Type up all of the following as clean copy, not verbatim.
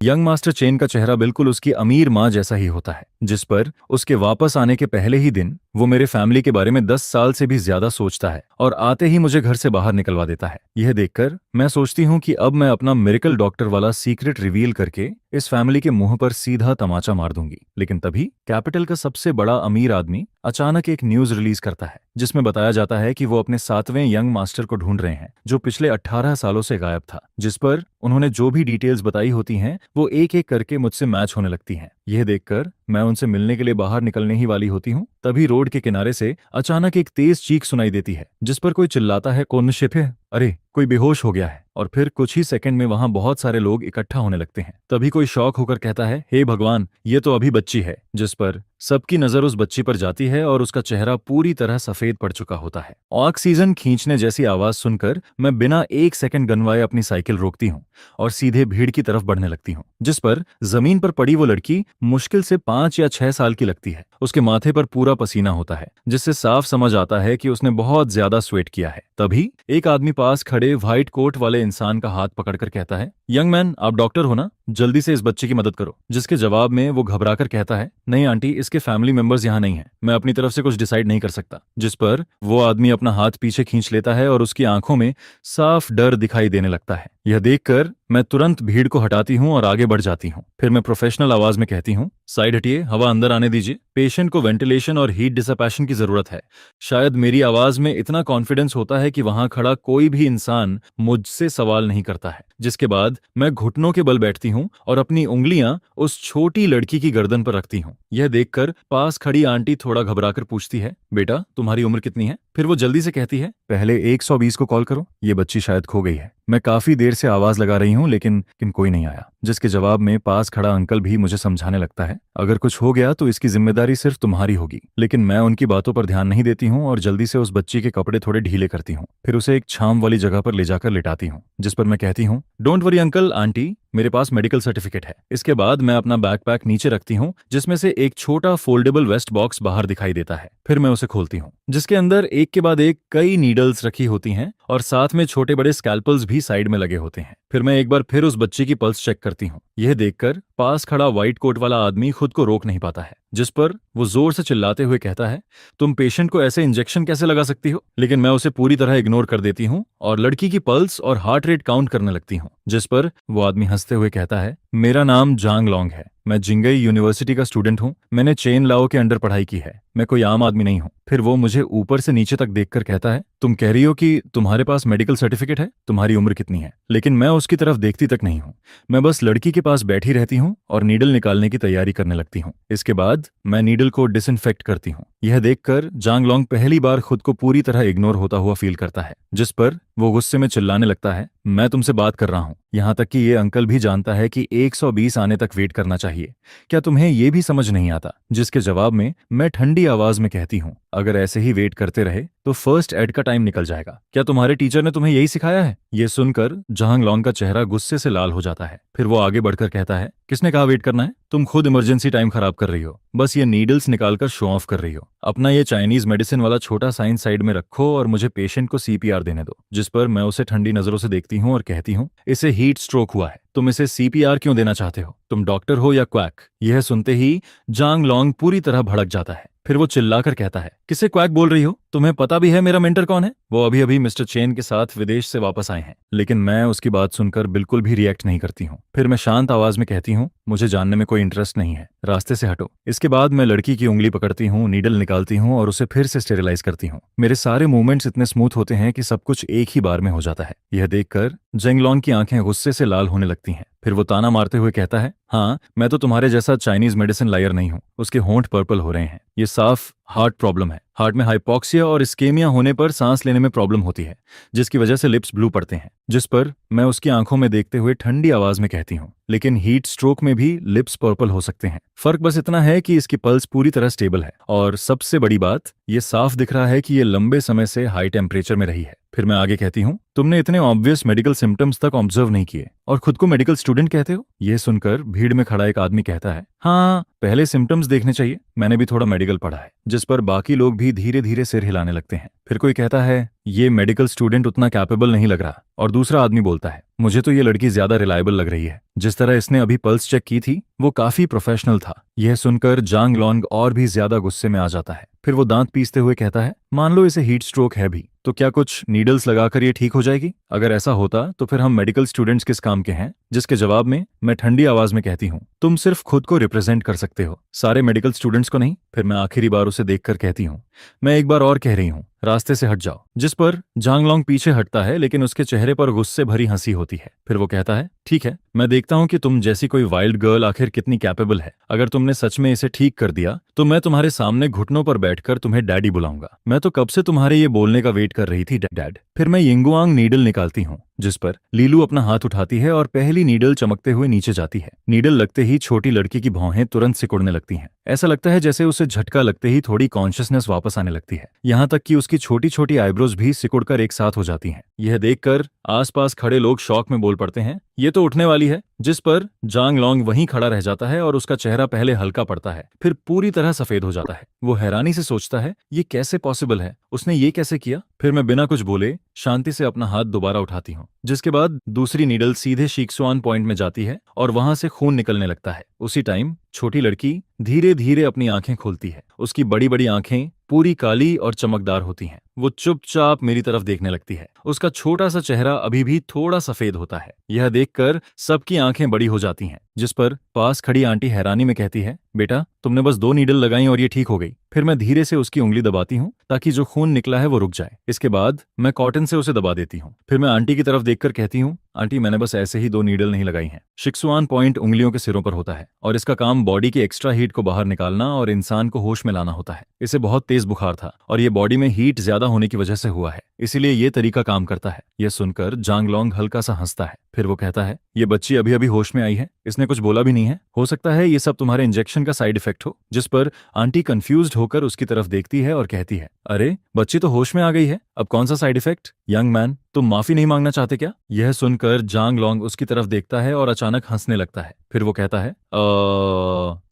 Young master chain का चेहरा बिल्कुल उसकी अमीर माँ जैसा ही होता है, जिस पर उसके वापस आने के पहले ही दिन वो मेरे फैमिली के बारे में 10 साल से भी ज्यादा सोचता है और आते ही मुझे घर से बाहर निकलवा देता है। यह देखकर मैं सोचती हूँ कि अब मैं अपना मिरेकल डॉक्टर वाला सीक्रेट रिवील करके इस फैमिली के मुंह पर सीधा तमाचा मार दूंगी। लेकिन तभी कैपिटल का सबसे बड़ा अमीर आदमी अचानक एक न्यूज रिलीज करता है जिसमें बताया जाता है कि वो अपने 7वें यंग मास्टर को ढूंढ रहे हैं जो पिछले 18 सालों से गायब था। जिस पर उन्होंने जो भी डिटेल्स बताई होती हैं वो एक एक करके मुझसे मैच होने लगती हैं। यह देखकर मैं उनसे मिलने के लिए बाहर निकलने ही वाली होती हूँ, तभी रोड के किनारे से अचानक एक तेज चीख सुनाई देती है जिस पर कोई चिल्लाता है, कौन शिप है, अरे कोई बेहोश हो गया है। और फिर कुछ ही सेकंड में वहां बहुत सारे लोग इकट्ठा होने लगते हैं। तभी कोई शॉक होकर कहता है, हे भगवान, ये तो अभी बच्ची है। जिस पर सबकी नजर उस बच्ची पर जाती है और उसका चेहरा पूरी तरह सफेद पड़ चुका होता है। ऑक्सीजन खींचने जैसी आवाज सुनकर मैं बिना एक सेकंड गनवाए अपनी साइकिल रोकती हूँ और सीधे भीड़ की तरफ बढ़ने लगती हूँ। जिस पर जमीन पर पड़ी वो लड़की मुश्किल से 5 या 6 साल की लगती है। उसके माथे पर पूरा पसीना होता है जिससे साफ समझ आता है कि उसने बहुत ज्यादा स्वेट किया है। तभी एक आदमी पास खड़े व्हाइट कोट वाले इंसान का हाथ पकड़कर कहता है, यंग मैन, आप डॉक्टर हो ना, जल्दी से इस बच्चे की मदद करो। जिसके जवाब में वो घबराकर कहता है, नहीं आंटी, इसके फैमिली मेंबर्स यहाँ नहीं है, मैं अपनी तरफ से कुछ डिसाइड नहीं कर सकता। जिस पर वो आदमी अपना हाथ पीछे खींच लेता है और उसकी आंखों में साफ डर दिखाई देने लगता है। यह देखकर मैं तुरंत भीड़ को हटाती हूँ और आगे बढ़ जाती हूँ। फिर मैं प्रोफेशनल आवाज में कहती हूँ, साइड हटिए, हवा अंदर आने दीजिए, पेशेंट को वेंटिलेशन और हीट डिसपैशन की जरूरत है। शायद मेरी आवाज में इतना कॉन्फिडेंस होता है कि वहां खड़ा कोई भी इंसान मुझसे सवाल नहीं करता है। जिसके बाद मैं घुटनों के बल बैठती हूँ और अपनी उंगलियां उस छोटी लड़की की गर्दन पर रखती हूँ। यह देखकर पास खड़ी आंटी थोड़ा घबराकर पूछती है, बेटा तुम्हारी उम्र कितनी है? फिर वो जल्दी से कहती है, पहले 120 को कॉल करो, ये बच्ची शायद खो गई है। मैं काफी देर से आवाज लगा रही हूँ लेकिन कोई नहीं आया। जिसके जवाब में पास खड़ा अंकल भी मुझे समझाने लगता है, अगर कुछ हो गया तो इसकी जिम्मेदारी सिर्फ तुम्हारी होगी। लेकिन मैं उनकी बातों पर ध्यान नहीं देती हूँ और जल्दी से उस बच्ची के कपड़े थोड़े ढीले करती हूँ। फिर उसे एक छांव वाली जगह पर ले जाकर लिटाती हूँ। जिस पर मैं कहती हूँ, डोंट वरी अंकल आंटी, मेरे पास मेडिकल सर्टिफिकेट है। इसके बाद मैं अपना बैकपैक नीचे रखती हूँ जिसमें से एक छोटा फोल्डेबल वेस्ट बॉक्स बाहर दिखाई देता है। फिर मैं उसे खोलती हूँ जिसके अंदर एक के बाद एक कई नीडल्स रखी होती हैं और साथ में छोटे बड़े स्कैल्पल्स भी साइड में लगे होते हैं। फिर मैं एक बार फिर उस बच्ची की पल्स चेक करती हूँ। यह देखकर पास खड़ा व्हाइट कोट वाला आदमी खुद को रोक नहीं पाता है। जिस पर वो जोर से चिल्लाते हुए कहता है, तुम पेशेंट को ऐसे इंजेक्शन कैसे लगा सकती हो? लेकिन मैं उसे पूरी तरह इग्नोर कर देती हूँ और लड़की की पल्स और हार्ट रेट काउंट करने लगती हूँ। जिस पर वो आदमी हंसते हुए कहता है, मेरा नाम जांग लॉन्ग है, मैं जिंगई यूनिवर्सिटी का स्टूडेंट हूँ, मैंने चेन लाओ के अंडर पढ़ाई की है, मैं कोई आम आदमी नहीं हूँ। फिर वो मुझे ऊपर से नीचे तक देखकर कहता है, तुम कह रही हो कि तुम्हारे पास मेडिकल सर्टिफिकेट है, तुम्हारी उम्र कितनी है? लेकिन मैं उसकी तरफ देखती तक नहीं हूँ। मैं बस लड़की के पास बैठी रहती हूँ और नीडल निकालने की तैयारी करने लगती हूँ। इसके बाद मैं नीडल को डिसइंफेक्ट करती हूँ। यह देखकर जांग लॉन्ग पहली बार खुद को पूरी तरह इग्नोर होता हुआ फील करता है। जिस पर वो गुस्से में चिल्लाने लगता है, मैं तुमसे बात कर रहा हूँ। यहाँ तक कि ये अंकल भी जानता है कि 120 आने तक वेट करना चाहिए, क्या तुम्हें ये भी समझ नहीं आता? जिसके जवाब में मैं ठंडी आवाज में कहती हूँ, अगर ऐसे ही वेट करते रहे तो फर्स्ट एड का टाइम निकल जाएगा। क्या तुम्हारे टीचर ने तुम्हें यही सिखाया है? ये सुनकर जांग लॉन्ग का चेहरा गुस्से से लाल हो जाता है। फिर वो आगे बढ़कर कहता है, किसने कहा वेट करना है? तुम खुद इमरजेंसी टाइम खराब कर रही हो, बस ये नीडल्स निकालकर शो ऑफ कर रही हो। अपना ये चाइनीज मेडिसिन वाला छोटा साइंस साइड में रखो और मुझे पेशेंट को सीपीआर देने दो। जिस पर मैं उसे ठंडी नजरों से देखती हूँ और कहती हूँ, इसे हीट स्ट्रोक हुआ है, तुम इसे सीपीआर क्यों देना चाहते हो? तुम डॉक्टर हो या क्वैक? यह सुनते ही जांग लॉन्ग पूरी तरह भड़क जाता है। फिर वो चिल्लाकर कहता है, किसे क्वैक बोल रही हो? तुम्हें पता भी है मेरा मेंटर कौन है? वो अभी अभी मिस्टर चेन के साथ विदेश से वापस आए हैं। लेकिन मैं उसकी बात सुनकर बिल्कुल भी रिएक्ट नहीं करती हूँ। फिर मैं शांत आवाज में कहती हूँ, मुझे जानने में कोई इंटरेस्ट नहीं है, रास्ते से हटो। इसके बाद मैं लड़की की उंगली पकड़ती हूँ, नीडल निकालती हूँ और उसे फिर से स्टेरिलाइज करती हूँ। मेरे सारे मूवमेंट्स इतने स्मूथ होते हैं कि सब कुछ एक ही बार में हो जाता है। यह देखकर जांग लॉन्ग की आंखें गुस्से से लाल होने लगती हैं। फिर वो ताना मारते हुए कहता है, हाँ, मैं तो तुम्हारे जैसा चाइनीज मेडिसिन लायर नहीं हूँ। उसके होंठ पर्पल हो रहे हैं, ये साफ हार्ट प्रॉब्लम है। हार्ट में हाइपोक्सिया और इस्केमिया होने पर सांस लेने में प्रॉब्लम होती है जिसकी वजह से लिप्स ब्लू पड़ते हैं। जिस पर मैं उसकी आंखों में देखते हुए ठंडी आवाज में कहती हूँ, लेकिन हीट स्ट्रोक में भी लिप्स पर्पल हो सकते हैं। फर्क बस इतना है कि इसकी पल्स पूरी तरह स्टेबल है और सबसे बड़ी बात, ये साफ दिख रहा है कि ये लंबे समय से हाई टेम्परेचर में रही है। फिर मैं आगे कहती हूँ, तुमने इतने ऑब्वियस मेडिकल सिम्टम्स तक ऑब्जर्व नहीं किए और खुद को मेडिकल स्टूडेंट कहते हो। यह सुनकर भीड़ में खड़ा एक आदमी कहता है, हाँ पहले सिम्टम्स देखने चाहिए, मैंने भी थोड़ा मेडिकल पढ़ा है। जिस पर बाकी लोग भी धीरे धीरे सिर हिलाने लगते हैं। फिर कोई कहता है, ये मेडिकल स्टूडेंट उतना कैपेबल नहीं लग रहा। और दूसरा आदमी बोलता है, मुझे तो ये लड़की ज्यादा रिलायबल लग रही है, जिस तरह इसने अभी पल्स चेक की थी वो काफी प्रोफेशनल था। यह सुनकर जांग लॉन्ग और भी ज्यादा गुस्से में आ जाता है। फिर वो दांत पीसते हुए कहता है, मान लो इसे हीट स्ट्रोक है भी, तो क्या कुछ नीडल्स लगाकर ये ठीक हो जाएगी? अगर ऐसा होता तो फिर हम मेडिकल स्टूडेंट्स किस काम के हैं? जिसके जवाब में मैं ठंडी आवाज में कहती हूँ, तुम सिर्फ खुद को रिप्रेजेंट कर सकते हो, सारे मेडिकल स्टूडेंट्स को नहीं। फिर मैं आखिरी बार उसे देखकर कहती हूँ, मैं एक बार और कह रही हूँ, रास्ते से हट जाओ। जिस पर जांग लॉन्ग पीछे हटता है, लेकिन उसके चेहरे पर गुस्से भरी हंसी होती है। फिर वो कहता है, ठीक है, मैं देखता हूँ कि तुम जैसी कोई वाइल्ड गर्ल आखिर कितनी कैपेबल है। अगर तुमने सच में इसे ठीक कर दिया तो मैं तुम्हारे सामने घुटनों पर बैठकर तुम्हें डैडी बुलाऊंगा। मैं तो कब से तुम्हारे ये बोलने का वेट कर रही थी डैड। फिर मैं यिंगुआंग नीडल निकालती हूँ, जिस पर लीलू अपना हाथ उठाती है और पहली नीडल चमकते हुए नीचे जाती है। नीडल लगते ही छोटी लड़की की भौहें तुरंत सिकुड़ने लगती हैं। ऐसा लगता है जैसे उसे झटका लगते ही थोड़ी कॉन्शियसनेस वापस आने लगती है। यहाँ तक कि उसकी छोटी छोटी आईब्रोज भी सिकुड़कर एक साथ हो जाती हैं। यह देखकर आसपास खड़े लोग शौक में बोल पड़ते हैं, ये तो उठने वाली है। जिस पर जांग लॉन्ग वहीं खड़ा रह जाता है और उसका चेहरा पहले हल्का पड़ता है, फिर पूरी तरह सफेद हो जाता है। वो हैरानी से सोचता है, ये कैसे पॉसिबल है, उसने ये कैसे किया? फिर मैं बिना कुछ बोले शांति से अपना हाथ दोबारा उठाती हूँ, जिसके बाद दूसरी नीडल सीधे शिक्सुआन पॉइंट में जाती है और वहां से खून निकलने लगता है। उसी टाइम छोटी लड़की धीरे धीरे अपनी आंखें खोलती है। उसकी बड़ी बड़ी आंखें पूरी काली और चमकदार होती हैं। वो चुपचाप मेरी तरफ देखने लगती है। उसका छोटा सा चेहरा अभी भी थोड़ा सफेद होता है। यह देखकर सबकी आंखें बड़ी हो जाती हैं, जिस पर पास खड़ी आंटी हैरानी में कहती है, बेटा तुमने बस 2 नीडल लगाई और ये ठीक हो गई। फिर मैं धीरे से उसकी उंगली दबाती हूँ ताकि जो खून निकला है वो रुक जाए। इसके बाद मैं कॉटन से उसे दबा देती हूँ। फिर मैं आंटी की तरफ देखकर कहती हूँ, आंटी मैंने बस ऐसे ही 2 नीडल नहीं लगाई हैं। शिक्सुआन पॉइंट उंगलियों के सिरों पर होता है और इसका काम बॉडी की एक्स्ट्रा हीट को बाहर निकालना और इंसान को होश में लाना होता है। इसे बहुत तेज बुखार था और ये बॉडी में हीट ज्यादा होने की वजह से हुआ है, इसीलिए ये तरीका काम करता है। यह सुनकर जांग लॉन्ग हल्का सा हंसता है। फिर वो कहता है, ये बच्ची अभी अभी होश में आई है, इसने कुछ बोला भी नहीं है, हो सकता है ये सब तुम्हारे इंजेक्शन का साइड इफेक्ट हो। जिस पर आंटी कंफ्यूज्ड होकर उसकी तरफ देखती है और कहती है, अरे बच्ची तो होश में आ गई है, अब कौन सा साइड इफेक्ट? यंग मैन, तुम माफी नहीं मांगना चाहते क्या? यह सुनकर जांग लॉन्ग उसकी तरफ देखता है और अचानक हंसने लगता है। फिर वो कहता है,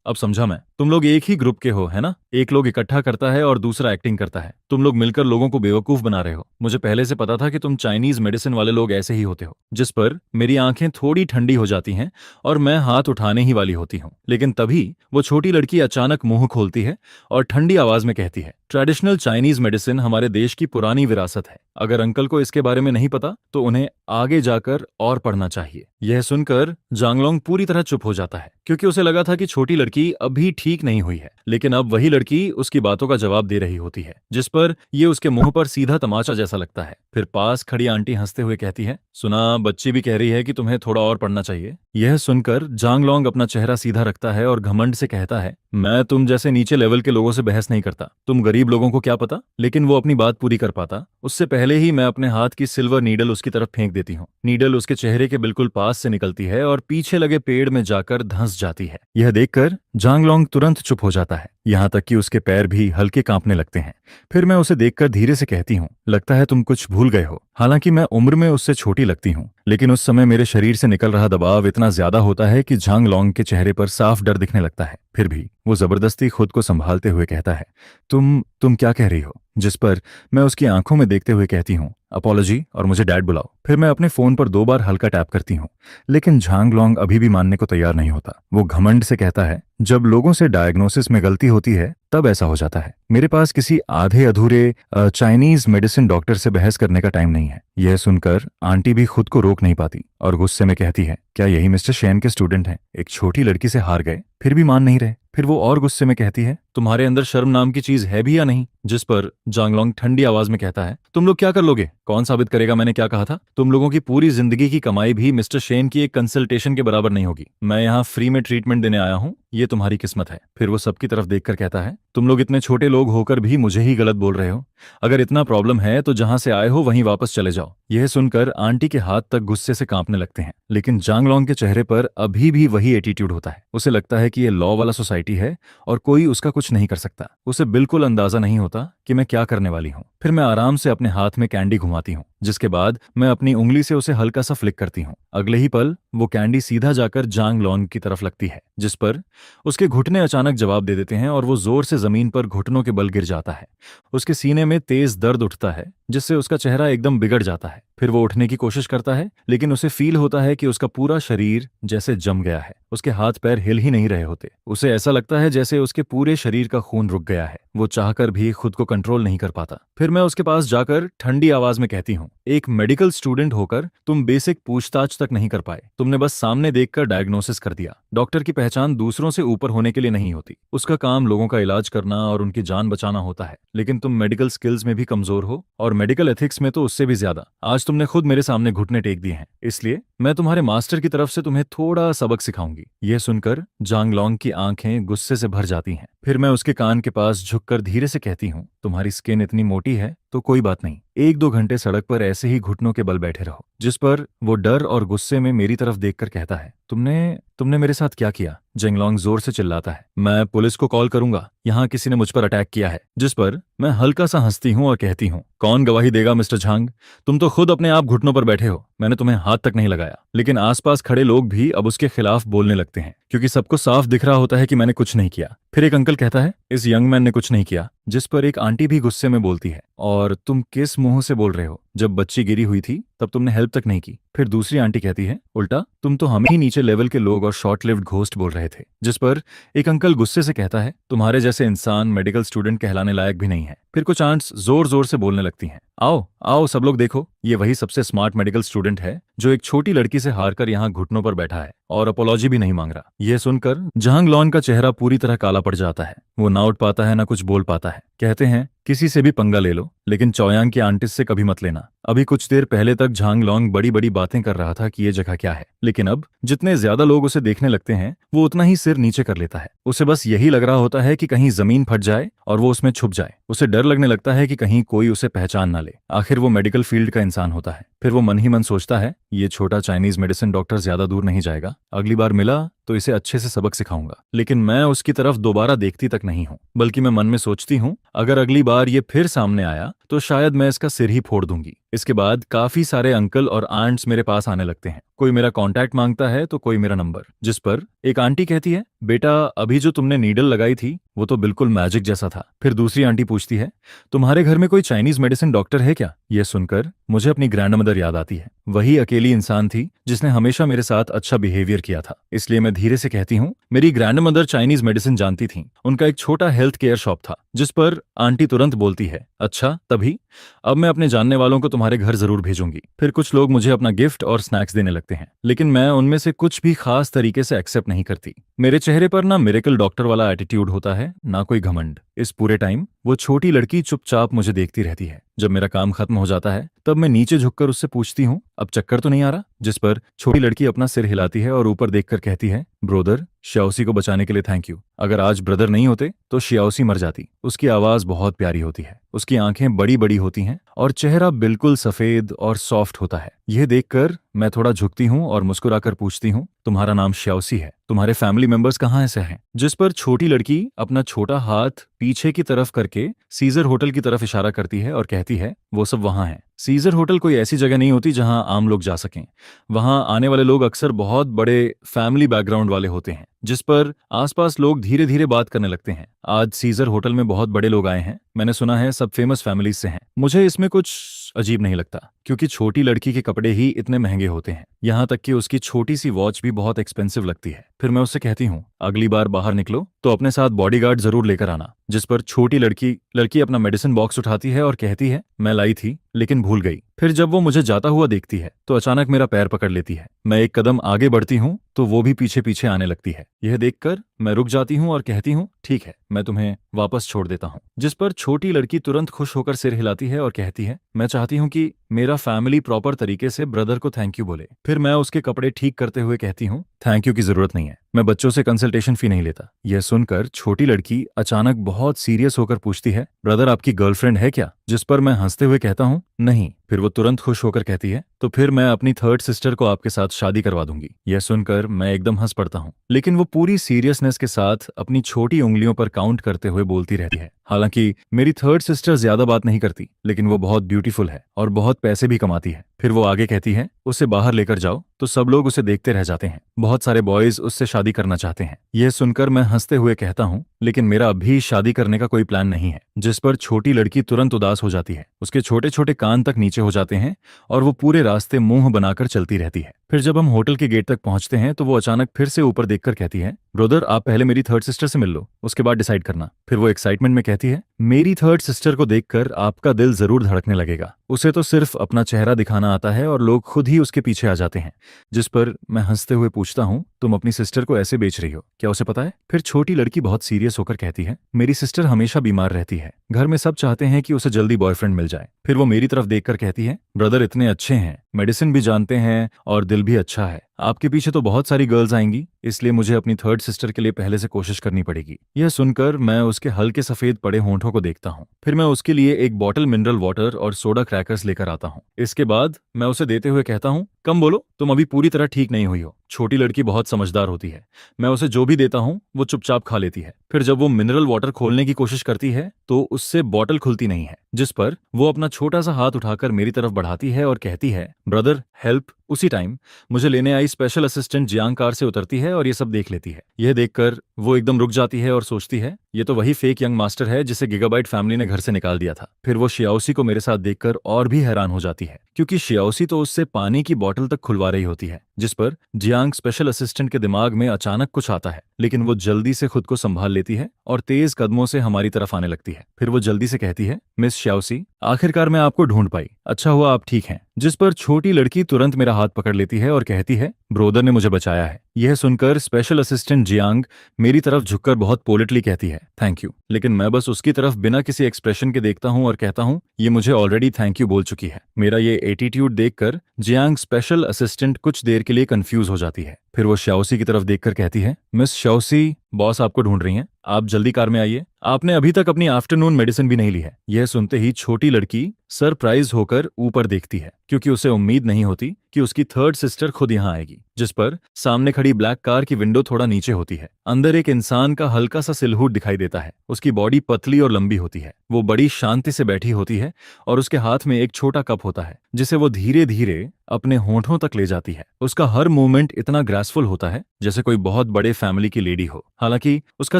अब समझा मैं, तुम लोग एक ही ग्रुप के हो, है ना? एक लोग इकट्ठा करता है और दूसरा एक्टिंग करता है। तुम लोग मिलकर लोगों को बेवकूफ बना रहे हो। मुझे पहले से पता था कि तुम चाइनीज मेडिसिन वाले लोग ऐसे ही होते हो। जिस पर मेरी आंखें थोड़ी ठंडी हो जाती हैं और मैं हाथ उठाने ही वाली होती हूँ, लेकिन तभी वो छोटी लड़की अचानक मुंह खोलती है और ठंडी आवाज में कहती है, ट्रेडिशनल चाइनीज मेडिसिन हमारे देश की पुरानी विरासत है। अगर अंकल को इसके बारे में नहीं पता तो उन्हें आगे जाकर और पढ़ना चाहिए। यह सुनकर जांग लॉन्ग पूरी तरह चुप हो जाता है, क्योंकि उसे लगा था कि छोटी लड़की अभी ठीक नहीं हुई है, लेकिन अब वही लड़की उसकी बातों का जवाब दे रही होती है, जिस पर ये उसके मुंह पर सीधा तमाचा जैसा लगता है। फिर पास खड़ी आंटी हंसते हुए कहती है, सुना, बच्ची भी कह रही है कि तुम्हें थोड़ा और पढ़ना चाहिए। यह सुनकर जांग लॉन्ग अपना चेहरा सीधा रखता है और घमंड से कहता है, मैं तुम जैसे नीचे लेवल के लोगों से बहस नहीं करता। तुम गरीब लोगों को क्या पता? लेकिन वो अपनी बात पूरी कर पाता उससे पहले ही मैं अपने हाथ की सिल्वर नीडल उसकी तरफ फेंक देती हूँ। नीडल उसके चेहरे के बिल्कुल पास से निकलती है और पीछे लगे पेड़ में जाकर धंस जाती है। यह देखकर जांग लॉन्ग तुरंत चुप हो जाता है, यहाँ तक कि उसके पैर भी हल्के कांपने लगते हैं। फिर मैं उसे देखकर धीरे से कहती हूँ, लगता है तुम कुछ भूल गए हो। हालांकि मैं उम्र में उससे छोटी लगती हूँ, लेकिन उस समय मेरे शरीर से निकल रहा दबाव इतना ज्यादा होता है कि जांग लॉन्ग के चेहरे पर साफ डर दिखने लगता है। फिर भी वो जबरदस्ती खुद को संभालते हुए कहता है, तुम क्या कह रही हो? जिस पर मैं उसकी आंखों में देखते हुए कहती हूँ, अपॉलॉजी और मुझे डैड बुलाओ। फिर मैं अपने फोन पर 2 बार हल्का टैप करती हूँ, लेकिन जांग लॉन्ग अभी भी मानने को तैयार नहीं होता। वो घमंड से कहता है, जब लोगों से डायग्नोसिस में गलती होती है तब ऐसा हो जाता है। मेरे पास किसी आधे अधूरे चाइनीज मेडिसिन डॉक्टर से बहस करने का टाइम नहीं है। यह सुनकर आंटी भी खुद को रोक नहीं पाती और गुस्से में कहती है, क्या यही मिस्टर शेन के स्टूडेंट हैं? एक छोटी लड़की से हार गए, फिर भी मान नहीं रहे। फिर वो और गुस्से में कहती है, तुम्हारे अंदर शर्म नाम की चीज है भी या नहीं? जिस पर जांग लॉन्ग ठंडी आवाज में कहता है, तुम लोग क्या कर लोगे? कौन साबित करेगा मैंने क्या कहा था? तुम लोगों की पूरी जिंदगी की कमाई भी मिस्टर शेन की एक कंसल्टेशन के बराबर नहीं होगी। मैं यहाँ फ्री में ट्रीटमेंट देने आया हूँ, ये तुम्हारी किस्मत है। फिर वो सबकी तरफ देखकर कहता है, तुम लोग इतने छोटे लोग होकर भी मुझे ही गलत बोल रहे हो। अगर इतना प्रॉब्लम है तो जहां से आए हो वहीं वापस चले जाओ। यह सुनकर आंटी के हाथ तक गुस्से से कांपने लगते हैं, लेकिन जांगलोंग के चेहरे पर अभी भी वही एटीट्यूड होता है। उसे लगता है कि यह लॉ वाला सोसाइटी है और कोई उसका कुछ नहीं कर सकता। उसे बिल्कुल अंदाजा नहीं होता कि मैं क्या करने वाली हूँ। फिर मैं आराम से अपने हाथ में कैंडी घुमाती हूँ, जिसके बाद मैं अपनी उंगली से उसे हल्का सा फ्लिक करती हूँ। अगले ही पल वो कैंडी सीधा जाकर जांगलोंग की तरफ लगती है, जिस पर उसके घुटने अचानक जवाब दे देते हैं और वो जोर से जमीन पर घुटनों के बल गिर जाता है। उसके सीने में तेज दर्द उठता है, जिससे उसका चेहरा एकदम बिगड़ जाता है। फिर वो उठने की कोशिश करता है, लेकिन उसे फील होता है कि उसका पूरा शरीर जैसे जम गया है। उसके हाथ पैर हिल ही नहीं रहे होते। उसे ऐसा लगता है जैसे उसके पूरे शरीर का खून रुक गया है। वो चाहकर भी खुद को कंट्रोल नहीं कर पाता। फिर मैं उसके पास जाकर ठंडी आवाज में कहती हूँ, एक मेडिकल स्टूडेंट होकर तुम बेसिक पूछताछ तक नहीं कर पाए। तुमने बस सामने देखकर डायग्नोसिस कर दिया। डॉक्टर की पहचान दूसरों से ऊपर होने के लिए नहीं होती। उसका काम लोगों का इलाज करना और उनकी जान बचाना होता है। लेकिन तुम मेडिकल स्किल्स में भी कमजोर हो और मेडिकल एथिक्स में तो उससे भी ज्यादा। आज तुमने खुद मेरे सामने घुटने टेक दिए हैं, इसलिए मैं तुम्हारे मास्टर की तरफ से तुम्हें थोड़ा सबक सिखाऊंगी। यह सुनकर जांगलोंग की आंखें गुस्से से भर जाती हैं। फिर मैं उसके कान के पास झुककर धीरे से कहती हूँ, तुम्हारी स्किन इतनी मोटी है तो कोई बात नहीं, 1-2 घंटे सड़क पर ऐसे ही घुटनों के बल बैठे रहो। जिस पर वो डर और गुस्से में मेरी तरफ देखकर कहता है, तुमने मेरे साथ क्या किया? जांगलोंग जोर से चिल्लाता है, मैं पुलिस को कॉल करूंगा, यहाँ किसी ने मुझ पर अटैक किया है। जिस पर मैं हल्का सा हंसती हूँ और कहती हूँ, कौन गवाही देगा मिस्टर झांग? तुम तो खुद अपने आप घुटनों पर बैठे हो, मैंने तुम्हें हाथ तक नहीं लगाया। लेकिन आसपास खड़े लोग भी अब उसके खिलाफ बोलने लगते हैं, क्योंकि सबको साफ दिख रहा होता है कि मैंने कुछ नहीं किया। फिर एक अंकल कहता है, इस यंग मैन ने कुछ नहीं किया। जिस पर एक आंटी भी गुस्से में बोलती है, और तुम किस मुंह से बोल रहे हो? जब बच्ची गिरी हुई थी तब तुमने हेल्प तक नहीं की। फिर दूसरी आंटी कहती है, उल्टा तुम तो हमें ही नीचे लेवल के लोग और शॉर्ट लिव्ड घोस्ट बोल रहे थे। जिस पर एक अंकल गुस्से से कहता है, तुम्हारे जैसे इंसान मेडिकल स्टूडेंट कहलाने लायक भी नहीं है। फिर कुछ आंट्स जोर जोर से बोलने लगती हैं, आओ आओ सब लोग देखो, ये वही सबसे स्मार्ट मेडिकल स्टूडेंट है जो एक छोटी लड़की से हारकर यहाँ घुटनों पर बैठा है और अपोलॉजी भी नहीं मांग रहा। यह सुनकर जांगलोंग का चेहरा पूरी तरह काला पड़ जाता है। वो ना उठ पाता है ना कुछ बोल पाता है। कहते हैं, किसी से भी पंगा ले लो, लेकिन चौयांग की आंटिस से कभी मत लेना। अभी कुछ देर पहले तक जांगलोंग बड़ी बड़ी बातें कर रहा था कि ये जगह क्या है, लेकिन अब जितने ज्यादा लोग उसे देखने लगते हैं वो उतना ही सिर नीचे कर लेता है। उसे बस यही लग रहा होता है कि कहीं जमीन फट जाए और वो उसमें छुप जाए। उसे डर लगने लगता है कि कहीं कोई उसे पहचान ना ले। आखिर वो मेडिकल फील्ड का इंसान होता है। फिर वो मन ही मन सोचता है, ये छोटा चाइनीज मेडिसिन डॉक्टर ज्यादा दूर नहीं जाएगा, अगली बार मिला तो इसे अच्छे से सबक सिखाऊंगा। लेकिन मैं उसकी तरफ दोबारा देखती तक नहीं हूं, बल्कि मैं मन में सोचती हूं, अगर अगली बार ये फिर सामने आया तो शायद मैं इसका सिर ही फोड़ दूंगी। इसके बाद काफी सारे अंकल और आंट्स मेरे पास आने लगते हैं। कोई मेरा कांटेक्ट मांगता है तो कोई मेरा नंबर। जिस पर एक आंटी कहती है, बेटा अभी जो तुमने नीडल लगाई थी वो तो बिल्कुल मैजिक जैसा था। फिर दूसरी आंटी पूछती है, तुम्हारे घर में कोई चाइनीज मेडिसिन डॉक्टर है क्या? यह सुनकर मुझे अपनी ग्रैंडमदर याद आती है। वही अकेली इंसान थी जिसने हमेशा मेरे साथ अच्छा बिहेवियर किया था। इसलिए मैं धीरे से कहती हूँ, मेरी ग्रैंडमदर चाइनीज मेडिसिन जानती थी, उनका एक छोटा हेल्थ केयर शॉप था। जिस पर आंटी तुरंत बोलती है, अच्छा तभी, अब मैं अपने जानने वालों को तुम्हारे घर जरूर भेजूंगी। फिर कुछ लोग मुझे अपना गिफ्ट और स्नैक्स देने लगते हैं, लेकिन मैं उनमें से कुछ भी खास तरीके से एक्सेप्ट नहीं करती। मेरे चेहरे पर ना मिरेकल डॉक्टर वाला एटीट्यूड होता है, ना कोई घमंड। इस पूरे टाइम वो छोटी लड़की चुपचाप मुझे देखती रहती है। जब मेरा काम खत्म हो जाता है तब मैं नीचे झुककर उससे पूछती हूँ, अब चक्कर तो नहीं आ रहा? जिस पर छोटी लड़की अपना सिर हिलाती है और ऊपर देखकर कहती है, ब्रोदर, श्याओसी को बचाने के लिए थैंक यू। अगर आज ब्रदर नहीं होते तो श्याओसी मर जाती। उसकी आवाज बहुत प्यारी होती है, उसकी आंखें बड़ी बड़ी होती हैं और चेहरा बिल्कुल सफेद और सॉफ्ट होता है। यह देखकर मैं थोड़ा झुकती हूँ और मुस्कुराकर पूछती हूँ, तुम्हारा नाम श्याओसी है, तुम्हारे फैमिली मेंबर्स कहाँ ऐसे हैं? जिस पर छोटी लड़की अपना छोटा हाथ पीछे की तरफ करके सीजर होटल की तरफ इशारा करती है और कहती है, वो सब वहां हैं। सीजर होटल कोई ऐसी जगह नहीं होती जहां आम लोग जा सकें। वहां आने वाले लोग अक्सर बहुत बड़े फैमिली बैकग्राउंड वाले होते हैं। जिस पर आसपास लोग धीरे धीरे बात करने लगते हैं। आज सीजर होटल में बहुत बड़े लोग आए हैं, मैंने सुना है सब फेमस फैमिलीज से हैं। मुझे इसमें कुछ अजीब नहीं लगता, क्योंकि छोटी लड़की के कपड़े ही इतने महंगे होते हैं। यहाँ तक कि उसकी छोटी सी वॉच भी बहुत एक्सपेंसिव लगती है। फिर मैं उससे कहती हूँ, अगली बार बाहर निकलो तो अपने साथ बॉडीगार्ड जरूर लेकर आना। जिस पर छोटी लड़की अपना मेडिसिन बॉक्स उठाती है और कहती है, मैं लाई थी लेकिन भूल गई। फिर जब वो मुझे जाता हुआ देखती है तो अचानक मेरा पैर पकड़ लेती है। मैं एक कदम आगे बढ़ती हूँ तो वो भी पीछे पीछे आने लगती है। यह देखकर मैं रुक जाती हूँ और कहती हूँ, ठीक है, मैं तुम्हें वापस छोड़ देता हूँ। जिस पर छोटी लड़की तुरंत खुश होकर सिर हिलाती है और कहती है, मैं चाहती हूँ कि मेरा फैमिली प्रॉपर तरीके से ब्रदर को थैंक यू बोले। फिर मैं उसके कपड़े ठीक करते हुए कहती हूँ, थैंक यू की जरूरत नहीं है, मैं बच्चों से कंसल्टेशन फी नहीं लेता। यह सुनकर छोटी लड़की अचानक बहुत सीरियस होकर पूछती है, ब्रदर आपकी गर्लफ्रेंड है क्या? जिस पर मैं हंसते हुए कहता हूँ, नहीं। फिर वो तुरंत खुश होकर कहती है, तो फिर मैं अपनी थर्ड सिस्टर को आपके साथ शादी करवा दूंगी। यह सुनकर मैं एकदम हंस पड़ता हूँ, लेकिन वो पूरी सीरियसनेस के साथ अपनी छोटी उंगलियों पर काउंट करते हुए बोलती रहती है। हालांकि मेरी थर्ड सिस्टर ज्यादा बात नहीं करती, लेकिन वो बहुत ब्यूटीफुल है और बहुत पैसे भी कमाती है। फिर वो आगे कहती है, उसे बाहर लेकर जाओ, तो सब लोग उसे देखते रह जाते हैं। बहुत सारे बॉयज उससे शादी करना चाहते हैं। यह सुनकर मैं हंसते हुए कहता हूँ, लेकिन मेरा अभी शादी करने का कोई प्लान नहीं है। जिस पर छोटी लड़की तुरंत उदास हो जाती है। उसके छोटे छोटे कान तक नीचे हो जाते हैं और वो पूरे रास्ते मुंह बनाकर चलती रहती है। फिर जब हम होटल के गेट तक पहुंचते हैं तो वो अचानक फिर से ऊपर देखकर कहती है, ब्रदर आप पहले मेरी थर्ड सिस्टर से मिल लो, उसके बाद डिसाइड करना। फिर वो एक्साइटमेंट में कहती है, मेरी थर्ड सिस्टर को देखकर आपका दिल जरूर धड़कने लगेगा। उसे तो सिर्फ अपना चेहरा दिखाना आता है और लोग खुद ही उसके पीछे आ जाते हैं। जिस पर मैं हंसते हुए पूछता हूँ, तुम अपनी सिस्टर को ऐसे बेच रही हो, क्या उसे पता है? फिर छोटी लड़की बहुत सीरियस होकर कहती है, मेरी सिस्टर हमेशा बीमार रहती है, घर में सब चाहते हैं कि उसे जल्दी बॉयफ्रेंड मिल जाए। फिर वो मेरी तरफ देखकर कहती है, ब्रदर इतने अच्छे हैं, मेडिसिन भी जानते हैं और दिल भी अच्छा है, आपके पीछे तो बहुत सारी गर्ल्स आएंगी, इसलिए मुझे अपनी थर्ड सिस्टर के लिए पहले से कोशिश करनी पड़ेगी। यह सुनकर मैं उसके हल्के सफेद पड़े होंठों को देखता हूँ। फिर मैं उसके लिए एक बॉटल मिनरल वाटर और सोडा क्रैकर्स लेकर आता हूँ। इसके बाद मैं उसे देते हुए कहता हूँ, कम बोलो, तुम अभी पूरी तरह ठीक नहीं हुई हो। छोटी लड़की बहुत समझदार होती है, मैं उसे जो भी देता हूँ वो चुपचाप खा लेती है। फिर जब वो मिनरल वाटर खोलने की कोशिश करती है तो उससे बॉटल खुलती नहीं है। जिस पर वो अपना छोटा सा हाथ उठाकर मेरी तरफ बढ़ाती है और कहती है, ब्रदर हेल्प। उसी टाइम मुझे लेने आई स्पेशल असिस्टेंट जियांग कार से उतरती है और ये सब देख लेती है। यह देखकर वो एकदम रुक जाती है और सोचती है, ये तो वही फेक यंग मास्टर है जिसे गीगाबाइट फैमिली ने घर से निकाल दिया था। फिर वो शियाओसी को मेरे साथ देखकर और भी हैरान हो जाती है, क्योंकि शियाओसी तो उससे पानी की बोतल तक खुलवा रही होती है। जिस पर जियांग स्पेशल असिस्टेंट के दिमाग में अचानक कुछ आता है, लेकिन वो जल्दी से खुद को संभाल लेती है और तेज कदमों से हमारी तरफ आने लगती है। फिर वो जल्दी से कहती है, मिस शियाओसी, आखिरकार मैं आपको ढूंढ पाई, अच्छा हुआ आप ठीक हैं। जिस पर छोटी लड़की तुरंत मेरा हाथ पकड़ लेती है और कहती है, ब्रोदर ने मुझे बचाया है। यह सुनकर स्पेशल असिस्टेंट जियांग मेरी तरफ झुककर बहुत पोलिटली कहती है, थैंक यू। लेकिन मैं बस उसकी तरफ बिना किसी एक्सप्रेशन के देखता हूं और कहता हूं, ये मुझे ऑलरेडी थैंक यू बोल चुकी है। मेरा ये एटीट्यूड देखकर जियांग स्पेशल असिस्टेंट कुछ देर के लिए कंफ्यूज हो जाती है। फिर वो शाओसी की तरफ देखकर कहती है, मिस शाओसी, बॉस आपको ढूंढ रही हैं, आप जल्दी कार में आइए, आपने अभी तक अपनी आफ्टरनून मेडिसिन भी नहीं ली है। यह सुनते ही छोटी लड़की सरप्राइज होकर ऊपर देखती है, क्योंकि उसे उम्मीद नहीं होती कि उसकी थर्ड सिस्टर खुद यहाँ आएगी। जिस पर सामने खड़ी ब्लैक कार की विंडो थोड़ा नीचे होती है। अंदर एक इंसान का हल्का सा सिलहूट दिखाई देता है। उसकी बॉडी पतली और लंबी होती है। वो बड़ी शांति से बैठी होती है और उसके हाथ में एक छोटा कप होता है, जिसे वो धीरे धीरे अपने होंठों तक ले जाती है। उसका हर मूवमेंट इतना ग्रेसफुल होता है जैसे कोई बहुत बड़े फैमिली की लेडी हो। हालांकि उसका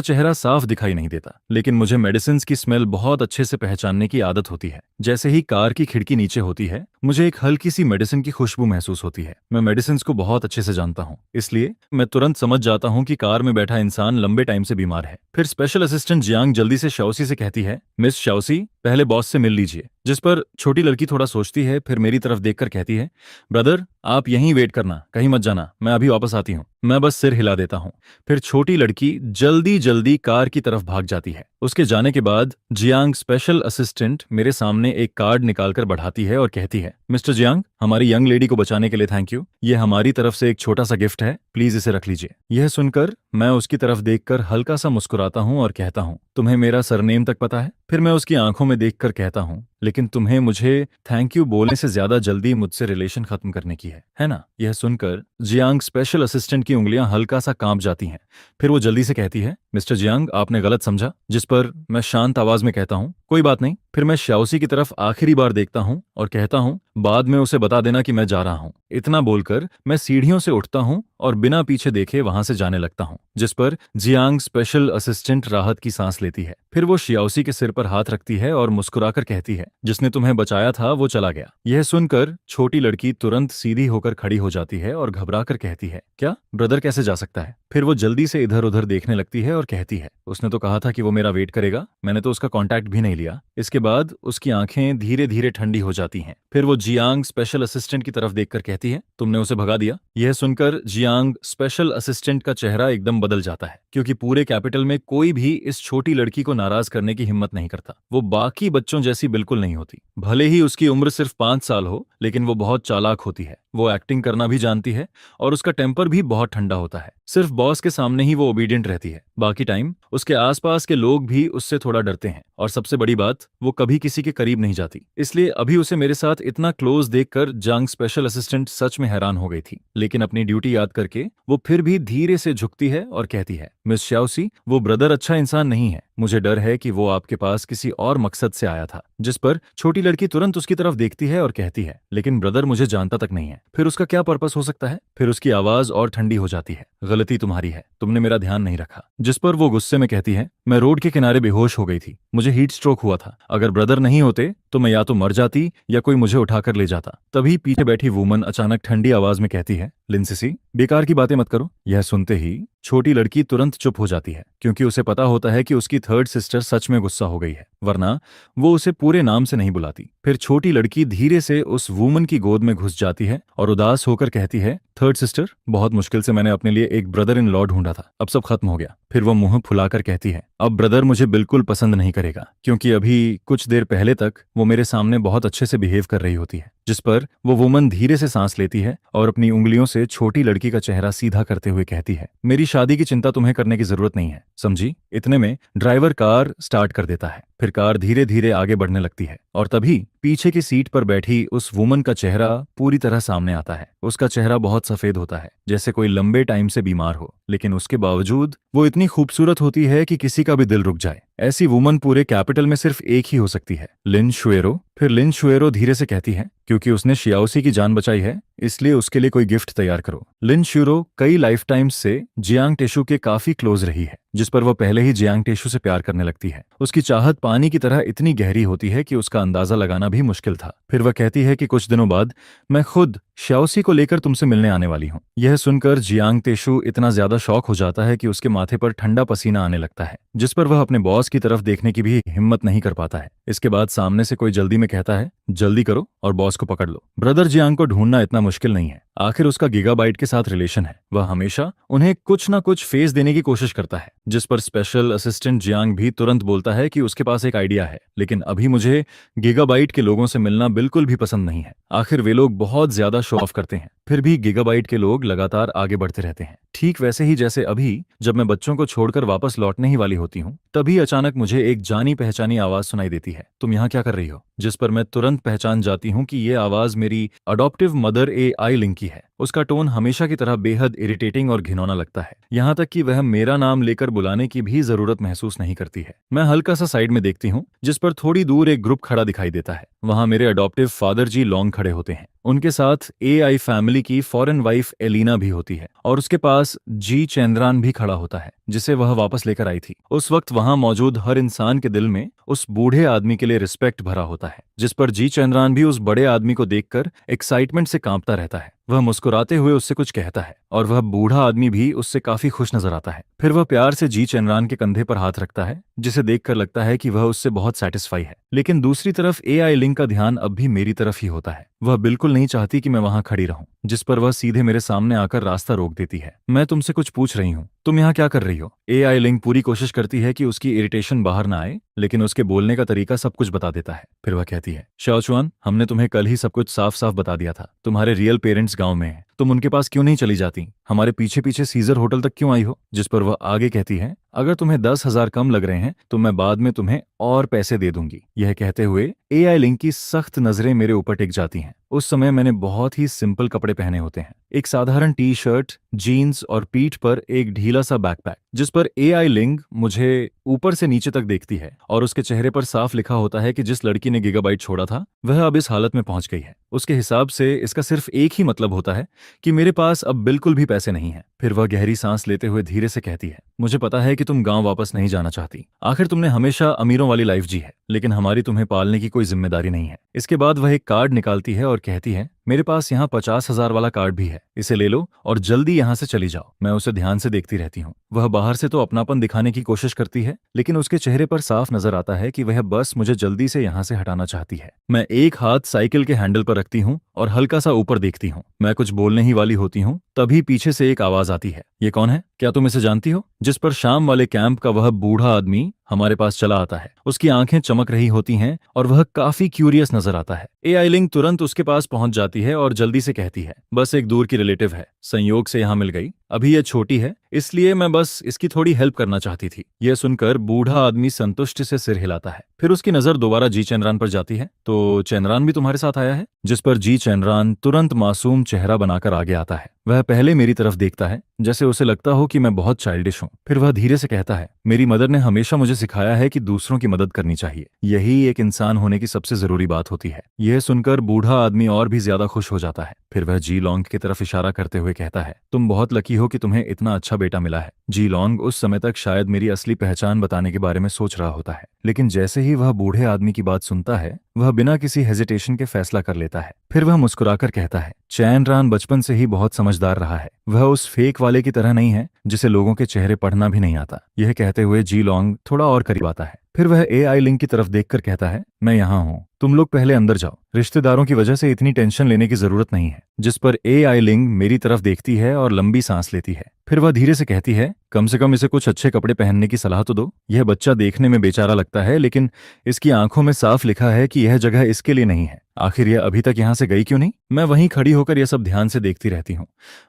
चेहरा साफ दिखाई नहीं देता, लेकिन मुझे मेडिसिन की स्मेल बहुत अच्छे से पहचानने की आदत होती है। जैसे ही कार की खिड़की नीचे होती है, मुझे एक हल्की सी मेडिसिन की खुशबू महसूस होती है। मैं मेडिसिन को बहुत अच्छे से जानता हूँ, इसलिए मैं तुरंत समझ जाता हूँ कि कार में बैठा इंसान लंबे टाइम से बीमार है। फिर स्पेशल असिस्टेंट जियांग जल्दी से शाओसी से कहती है, मिस शाओसी, पहले बॉस से मिल लीजिए। जिस पर छोटी लड़की थोड़ा सोचती है, फिर मेरी तरफ देखकर कहती है, ब्रदर आप यहीं वेट करना, कहीं मत जाना, मैं अभी वापस आती हूँ। मैं बस सिर हिला देता हूँ। फिर छोटी लड़की जल्दी जल्दी कार की तरफ भाग जाती है। उसके जाने के बाद जियांग स्पेशल असिस्टेंट मेरे सामने एक कार्ड निकालकर बढ़ाती है और कहती है, मिस्टर जियांग, हमारी यंग लेडी को बचाने के लिए थैंक यू। ये हमारी तरफ से एक छोटा सा गिफ्ट है, प्लीज इसे रख लीजिए। यह सुनकर मैं उसकी तरफ देखकर हल्का सा मुस्कुराता हूँ और कहता हूँ, तुम्हें मेरा सरनेम तक पता है? फिर मैं उसकी आंखों में देखकर कहता हूँ, लेकिन तुम्हें मुझे थैंक यू बोलने से ज्यादा जल्दी मुझसे रिलेशन खत्म करने की है ना? यह सुनकर जियांग स्पेशल असिस्टेंट की उंगलियां हल्का सा कांप जाती हैं। फिर वो जल्दी से कहती है, मिस्टर जियांग, आपने गलत समझा। जिस पर मैं शांत आवाज में कहता हूँ, कोई बात नहीं। फिर मैं शाओसी की तरफ आखिरी बार देखता हूँ और कहता हूँ, बाद में उसे बता देना कि मैं जा रहा हूँ। इतना बोलकर मैं सीढ़ियों से उठता हूँ और बिना पीछे देखे वहां से जाने लगता हूँ। जिस पर जियांग स्पेशल असिस्टेंट राहत की सांस लेती है। फिर वो शियाओसी के सिर पर हाथ रखती है और मुस्कुराकर कहती है, जिसने तुम्हें बचाया था वो चला गया। यह सुनकर छोटी लड़की तुरंत सीधी होकर खड़ी हो जाती है और घबराकर कहती है, क्या ब्रदर कैसे जा सकता है? फिर वो जल्दी से इधर उधर देखने लगती है और कहती है, उसने तो कहा था कि वो मेरा वेट करेगा, मैंने तो उसका कांटेक्ट भी नहीं लिया। लिया। इसके बाद उसकी आंखें धीरे धीरे ठंडी हो जाती हैं। फिर वो जियांग स्पेशल असिस्टेंट की तरफ देखकर कहती है, तुमने उसे भगा दिया। यह सुनकर जियांग स्पेशल असिस्टेंट का चेहरा एकदम बदल जाता है, क्योंकि पूरे कैपिटल में कोई भी इस छोटी लड़की को नाराज करने की हिम्मत नहीं करता। वो बाकी बच्चों जैसी बिल्कुल नहीं होती। भले ही उसकी उम्र सिर्फ 5 साल हो, लेकिन वो बहुत चालाक होती है। वो एक्टिंग करना भी जानती है और उसका टेम्पर भी बहुत ठंडा होता है। सिर्फ बॉस के सामने ही वो ओबीडियंट रहती है। बाकी टाइम उसके आसपास के लोग भी उससे थोड़ा डरते हैं, और सबसे बड़ी बात, वो कभी किसी के करीब नहीं जाती। इसलिए अभी उसे मेरे साथ इतना क्लोज देखकर जांग स्पेशल असिस्टेंट सच में हैरान हो गई थी। लेकिन अपनी ड्यूटी याद करके वो फिर भी धीरे से झुकती है और कहती है, मिस श्याओसी, वो ब्रदर अच्छा इंसान नहीं है। मुझे डर है कि वो आपके पास किसी और मकसद से आया था। जिस पर छोटी लड़की तुरंत उसकी तरफ देखती है और कहती है, लेकिन ब्रदर मुझे जानता तक नहीं है। फिर उसका क्या पर्पस हो सकता है? फिर उसकी आवाज और ठंडी हो जाती है, गलती तुम्हारी है, तुमने मेरा ध्यान नहीं रखा। जिस पर वो गुस्से में कहती है, मैं रोड के किनारे बेहोश हो गई थी, मुझे हीट स्ट्रोक हुआ था। अगर ब्रदर नहीं होते तो मैं या तो मर जाती या कोई मुझे उठाकर ले जाता। तभी पीछे बैठी वुमन अचानक ठंडी आवाज में कहती है, लिंसिसी, बेकार की बातें मत करो। यह सुनते ही छोटी लड़की तुरंत चुप हो जाती है, क्योंकि उसे पता होता है कि उसकी थर्ड सिस्टर सच में गुस्सा हो गई है, वरना वो उसे पूरे नाम से नहीं बुलाती। फिर छोटी लड़की धीरे से उस वुमन की गोद में घुस जाती है और उदास होकर कहती है, थर्ड सिस्टर, बहुत मुश्किल से मैंने अपने लिए एक ब्रदर इन लॉ ढूंढा था, अब सब खत्म हो गया। फिर वो मुंह फुलाकर कहती है, अब ब्रदर मुझे बिल्कुल पसंद नहीं करेगा, क्योंकि अभी कुछ देर पहले तक वो मेरे सामने बहुत अच्छे से बिहेव कर रही होती है। जिस पर वो वुमन धीरे से सांस लेती है और अपनी उंगलियों से छोटी लड़की का चेहरा सीधा करते हुए कहती है, मेरी शादी की चिंता तुम्हें करने की जरूरत नहीं है, समझी? इतने में ड्राइवर कार स्टार्ट कर देता है। फिर कार धीरे धीरे आगे बढ़ने लगती है और तभी पीछे की सीट पर बैठी उस वुमन का चेहरा पूरी तरह सामने आता है। उसका चेहरा बहुत सफेद होता है, जैसे कोई लंबे टाइम से बीमार हो, लेकिन उसके बावजूद वो इतनी खूबसूरत होती है कि किसी का भी दिल रुक जाए। ऐसी वुमन पूरे कैपिटल में सिर्फ एक ही हो सकती है, लिन शुएरो। फिर लिन शुएरो धीरे से कहती है, क्योंकि उसने शियाओसी की जान बचाई है, इसलिए उसके लिए कोई गिफ्ट तैयार करो। लिन शुएरो कई लाइफ टाइम्स से जियांग टेशु के काफी क्लोज रही है, जिस पर वह पहले ही जियांग टेशु से प्यार करने लगती है। उसकी चाहत पानी की तरह इतनी गहरी होती है कि उसका अंदाजा लगाना भी मुश्किल था। फिर वह कहती है कि कुछ दिनों बाद मैं खुद श्याओसी को लेकर तुमसे मिलने आने वाली हूँ। यह सुनकर जियांग टेशु इतना ज्यादा शॉक हो जाता है कि उसके माथे पर ठंडा पसीना आने लगता है, जिस पर वह अपने बॉस की तरफ देखने की भी हिम्मत नहीं कर पाता है। इसके बाद सामने से कोई जल्दी में कहता है, जल्दी करो और बॉस को पकड़ लो। ब्रदर जियांग को ढूंढना इतना मुश्किल नहीं है, आखिर उसका गीगाबाइट के साथ रिलेशन है। वह हमेशा उन्हें कुछ ना कुछ फेस देने की कोशिश करता है। जिस पर स्पेशल असिस्टेंट जियांग भी तुरंत बोलता है कि उसके पास एक आइडिया है, लेकिन अभी मुझे गीगाबाइट के लोगों से मिलना बिल्कुल भी पसंद नहीं है। आखिर वे लोग बहुत ज्यादा शो ऑफ करते हैं। फिर भी गीगाबाइट के लोग लगातार आगे बढ़ते रहते हैं, ठीक वैसे ही जैसे अभी जब मैं बच्चों को छोड़कर वापस लौटने ही वाली होती हूँ, तभी अचानक मुझे एक जानी पहचानी आवाज सुनाई देती है, तुम यहाँ क्या कर रही हो? जिस पर मैं तुरंत पहचान जाती हूँ कि ये आवाज मेरी अडॉप्टिव मदर AI लिंक की है। उसका टोन हमेशा की तरह बेहद इरिटेटिंग और घिनौना लगता है, यहाँ तक कि वह मेरा नाम लेकर बुलाने की भी जरूरत महसूस नहीं करती है। मैं हल्का सा साइड में देखती हूँ, जिस पर थोड़ी दूर एक ग्रुप खड़ा दिखाई देता है। वहां मेरे अडॉप्टिव फादर जी लॉन्ग खड़े होते हैं। उनके साथ AI फैमिली की फॉरेन वाइफ एलिना भी होती है, और उसके पास जी चेंद्रान भी खड़ा होता है, जिसे वह वापस लेकर आई थी। उस वक्त वहां मौजूद हर इंसान के दिल में उस बूढ़े आदमी के लिए रिस्पेक्ट भरा होता है, जिस पर जी चंद्रान भी उस बड़े आदमी को देखकर एक्साइटमेंट से कांपता रहता है। वह मुस्कुराते हुए उससे कुछ कहता है और वह बूढ़ा आदमी भी उससे काफी खुश नजर आता है। फिर वह प्यार से जी चंद्रान के कंधे पर हाथ रखता है, जिसे देखकर लगता है कि वह उससे बहुत सेटिस्फाई है। लेकिन दूसरी तरफ AI लिंक का ध्यान अब भी मेरी तरफ ही होता है। वह बिल्कुल नहीं चाहती कि मैं वहां खड़ी रहूं, जिस पर वह सीधे मेरे सामने आकर रास्ता रोक देती है। मैं तुमसे कुछ पूछ रही हूँ, तुम यहाँ क्या कर रही हो? AI लिंक पूरी कोशिश करती है कि उसकी इरिटेशन बाहर ना आए, लेकिन उसके बोलने का तरीका सब कुछ बता देता है। फिर वह कहती है, शाओचुआन, हमने तुम्हें कल ही सब कुछ साफ साफ बता दिया था। तुम्हारे रियल पेरेंट्स गांव में हैं, तुम उनके पास क्यों नहीं चली जाती? हमारे पीछे पीछे सीजर होटल तक क्यों आई हो? जिस पर वह आगे कहती है, अगर तुम्हें 10,000 कम लग रहे हैं तो मैं बाद में तुम्हें और पैसे दे दूंगी। यह कहते हुए AI लिंक की सख्त नजरें मेरे ऊपर टिक जाती हैं। उस समय मैंने बहुत ही सिंपल कपड़े पहने होते हैं, एक साधारण टी-शर्ट, जीन्स और पीठ पर एक ढीला सा बैकपैक, जिस पर AI लिंक मुझे ऊपर से नीचे तक देखती है और उसके चेहरे पर साफ लिखा होता है कि जिस लड़की ने गीगाबाइट छोड़ा था वह अब इस हालत में पहुंच गई है। उसके हिसाब से इसका सिर्फ एक ही मतलब होता है कि मेरे पास अब बिल्कुल भी पैसे नहीं हैं। फिर वह गहरी सांस लेते हुए धीरे से कहती है, मुझे पता है कि तुम गांव वापस नहीं जाना चाहती। आखिर तुमने हमेशा अमीरों वाली लाइफ जी है, लेकिन हमारी तुम्हें पालने की कोई जिम्मेदारी नहीं है। इसके बाद वह एक कार्ड निकालती है और कहती है, मेरे पास यहाँ 50,000 वाला कार्ड भी है, इसे ले लो और जल्दी यहाँ से चली जाओ। मैं उसे ध्यान से देखती रहती हूँ। वह बाहर से तो अपनापन दिखाने की कोशिश करती है, लेकिन उसके चेहरे पर साफ नजर आता है कि वह बस मुझे जल्दी से यहाँ से हटाना चाहती है। मैं एक हाथ साइकिल के हैंडल पर रखती हूँ और हल्का सा ऊपर देखती हूँ। मैं कुछ बोलने ही वाली होती हूँ, तभी पीछे से एक आवाज आती है। ये कौन है? क्या तुम इसे जानती हो? जिस पर शाम वाले कैंप का वह बूढ़ा आदमी हमारे पास चला आता है। उसकी आंखें चमक रही होती हैं और वह काफी क्यूरियस नजर आता है। एआई लिंक तुरंत उसके पास पहुंच जाती है और जल्दी से कहती है, बस एक दूर की रिलेटिव है, संयोग से यहाँ मिल गई। अभी यह छोटी है, इसलिए मैं बस इसकी थोड़ी हेल्प करना चाहती थी। यह सुनकर बूढ़ा आदमी संतुष्टि से सिर हिलाता है। फिर उसकी नजर दोबारा जी चैनरान पर जाती है। तो चैनरान भी तुम्हारे साथ आया है? जिस पर जी चैनरान तुरंत मासूम चेहरा बनाकर आगे आता है। वह पहले मेरी तरफ देखता है, जैसे उसे लगता हो कि मैं बहुत चाइल्डिश हूँ। फिर वह धीरे से कहता है, मेरी मदर ने हमेशा मुझे सिखाया है कि दूसरों की मदद करनी चाहिए, यही एक इंसान होने की सबसे जरूरी बात होती है। यह सुनकर बूढ़ा आदमी और भी ज्यादा खुश हो जाता है। फिर वह जी लॉन्ग की तरफ इशारा करते हुए कहता है, तुम बहुत लकी हो कि तुम्हें इतना अच्छा बेटा मिला है। जी लॉन्ग उस समय तक शायद मेरी असली पहचान बताने के बारे में सोच रहा होता है, लेकिन जैसे ही वह बूढ़े आदमी की बात सुनता है, वह बिना किसी हेजिटेशन के फैसला कर लेता है। फिर वह मुस्कुराकर कहता है, चैनरान बचपन से ही बहुत समझदार रहा है। वह उस फेक वाले की तरह नहीं है जिसे लोगों के चेहरे पढ़ना भी नहीं आता। यह कहते हुए जी लॉन्ग थोड़ा और करीब आता है। फिर वह एआई लिंक की तरफ देखकर कहता है, मैं यहाँ हूँ, तुम लोग पहले अंदर जाओ, रिश्तेदारों की वजह से इतनी टेंशन लेने की जरूरत नहीं है। जिस पर एआई लिंक मेरी तरफ देखती है और लंबी सांस लेती है। फिर वह धीरे से कहती है, कम से कम इसे कुछ अच्छे कपड़े पहनने की सलाह तो दो। यह बच्चा देखने में बेचारा लगता है, लेकिन इसकी आंखों में साफ लिखा है कि यह जगह इसके लिए नहीं है। आखिर यह अभी तक यहाँ से गई क्यों नहीं? मैं वहीं खड़ी होकर यह सब ध्यान से देखती रहती हूँ।